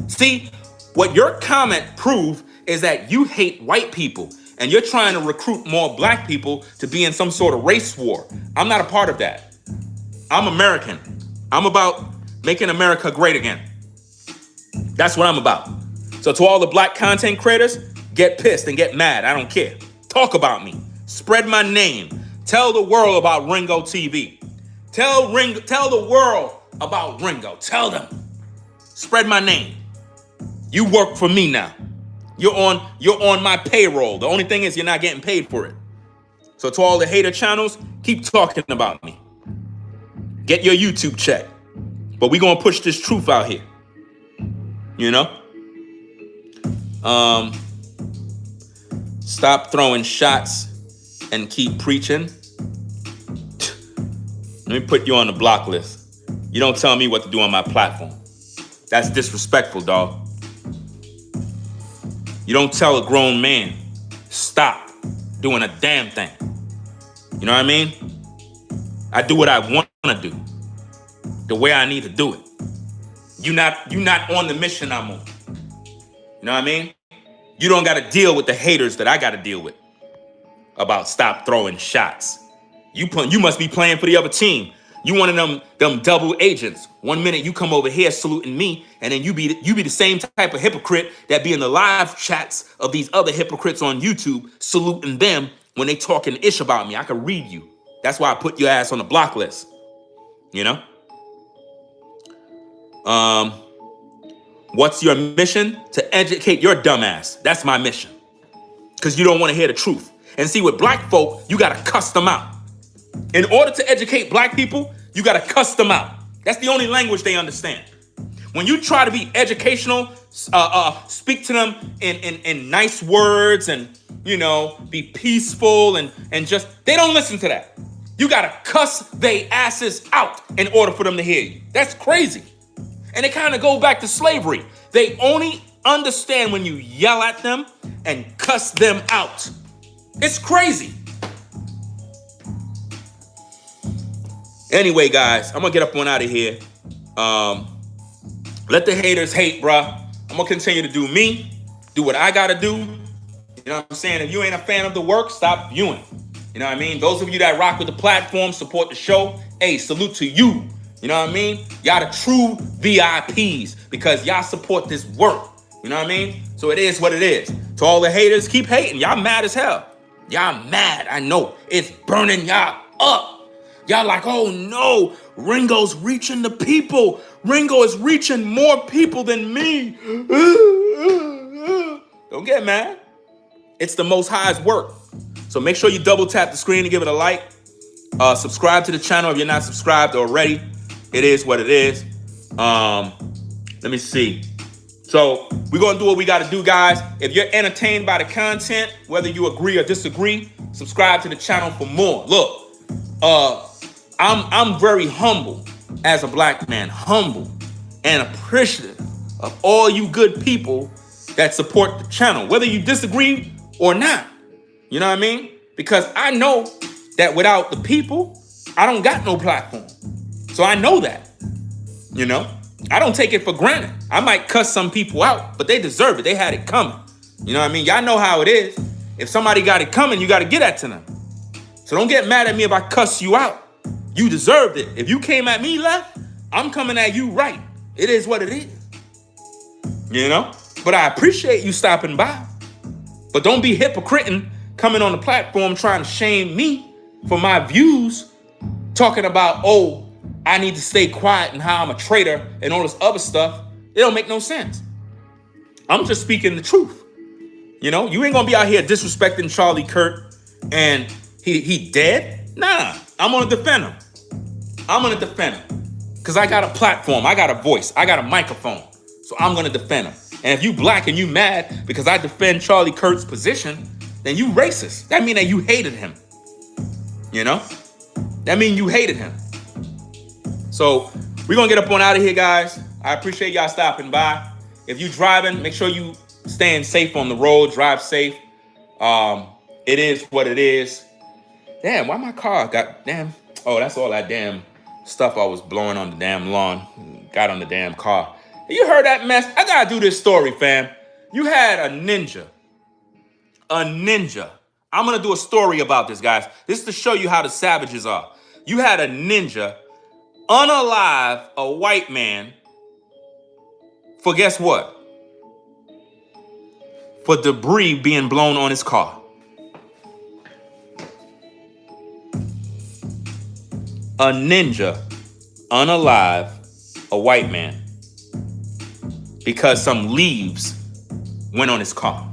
See, what your comment proved is that you hate white people and you're trying to recruit more black people to be in some sort of race war. I'm not a part of that. I'm American. I'm about making America great again. That's what I'm about. So to all the black content creators, get pissed and get mad. I don't care. Talk about me. Spread my name. Tell the world about Ringo TV. Tell the world about Ringo. Tell them. Spread my name. You work for me now. You're on my payroll. The only thing is you're not getting paid for it. So to all the hater channels, keep talking about me. Get your YouTube check. But we're gonna push this truth out here. You know? Stop throwing shots and keep preaching. Let me put you on the block list. You don't tell me what to do on my platform. That's disrespectful, dog. You don't tell a grown man, stop doing a damn thing. You know what I mean? I do what I want to do, the way I need to do it. You not on the mission I'm on. You know what I mean? You don't got to deal with the haters that I got to deal with about stop throwing shots. You must be playing for the other team. You one of them double agents. 1 minute you come over here saluting me, and then you be the same type of hypocrite that be in the live chats of these other hypocrites on YouTube saluting them when they talking ish about me. I can read you. That's why I put your ass on the block list. You know? What's your mission? To educate your dumb ass. That's my mission. Because you don't want to hear the truth. And see, with black folk, you got to cuss them out. In order to educate black people, you got to cuss them out. That's the only language they understand. When you try to be educational, speak to them in nice words and, be peaceful and just, they don't listen to that. You got to cuss they asses out in order for them to hear you. That's crazy. And it kind of go back to slavery. They only understand when you yell at them and cuss them out. It's crazy. Anyway, guys, I'm going to get up on out of here. Let the haters hate, bruh. I'm going to continue to do me, do what I got to do. You know what I'm saying? If you ain't a fan of the work, stop viewing. You know what I mean? Those of you that rock with the platform, support the show, hey, salute to you. You know what I mean? Y'all the true VIPs because y'all support this work. You know what I mean? So it is what it is. To all the haters, keep hating. Y'all mad as hell. Y'all mad. I know. It's burning y'all up. Y'all like, oh no, Ringo's reaching the people. Ringo is reaching more people than me. Don't get mad. It's the Most High's work. So make sure you double tap the screen and give it a like. Subscribe to the channel if you're not subscribed already. It is what it is. Let me see. So we're going to do what we got to do, guys. If you're entertained by the content, whether you agree or disagree, subscribe to the channel for more. Look, I'm very humble as a black man, humble and appreciative of all you good people that support the channel, whether you disagree or not. You know what I mean? Because I know that without the people, I don't got no platform. So I know that, I don't take it for granted. I might cuss some people out, but they deserve it. They had it coming. You know what I mean? Y'all know how it is. If somebody got it coming, you got to get that to them. So don't get mad at me if I cuss you out. You deserved it. If you came at me left, I'm coming at you right. It is what it is. You know? But I appreciate you stopping by. But don't be hypocriting coming on the platform trying to shame me for my views, talking about, oh, I need to stay quiet and how I'm a traitor and all this other stuff. It don't make no sense. I'm just speaking the truth. You know, you ain't gonna be out here disrespecting Charlie Kirk and he dead? Nah, I'm gonna defend him. I'm gonna defend him. Because I got a platform, I got a voice, I got a microphone. So I'm gonna defend him. And if you black and you mad because I defend Charlie Kirk's position, then you racist. That mean that you hated him. You know? That mean you hated him. So we're gonna get up on out of here, guys. I appreciate y'all stopping by. If you driving, make sure you staying safe on the road, drive safe. It is what it is. Damn, why my car got damn? Oh, that's all that damn stuff I was blowing on the damn lawn. Got on the damn car. You heard that mess? I gotta do this story, fam. You had a ninja. A ninja. I'm gonna do a story about this, guys. This is to show you how the savages are. You had a ninja unalive a white man for guess what? For debris being blown on his car. A ninja unalive a white man because some leaves went on his car.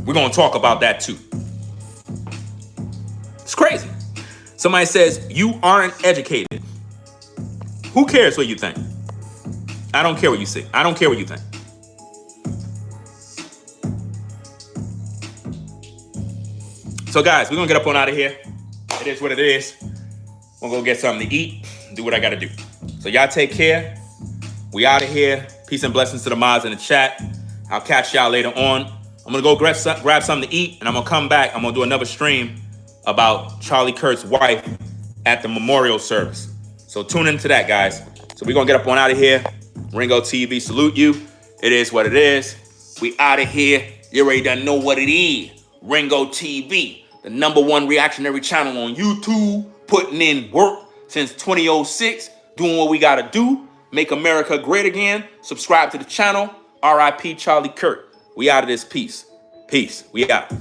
We're going to talk about that too. It's crazy. Somebody says, you aren't educated. Who cares what you think? I don't care what you say. I don't care what you think. So guys, we're going to get up on out of here. It is what it is. I'm going to go get something to eat, do what I got to do. So y'all take care. We out of here. Peace and blessings to the mods in the chat. I'll catch y'all later on. I'm going to go grab something to eat, and I'm going to come back. I'm going to do another stream about Charlie Kirk's wife at the memorial service. So tune into that, guys. So we're going to get up on out of here. Ringo TV, salute you. It is what it is. We out of here. You already done know what it is. Ringo TV, the #1 reactionary channel on YouTube, putting in work since 2006, doing what we got to do. Make America great again. Subscribe to the channel. RIP Charlie Kirk. We out of this piece. Peace. We out.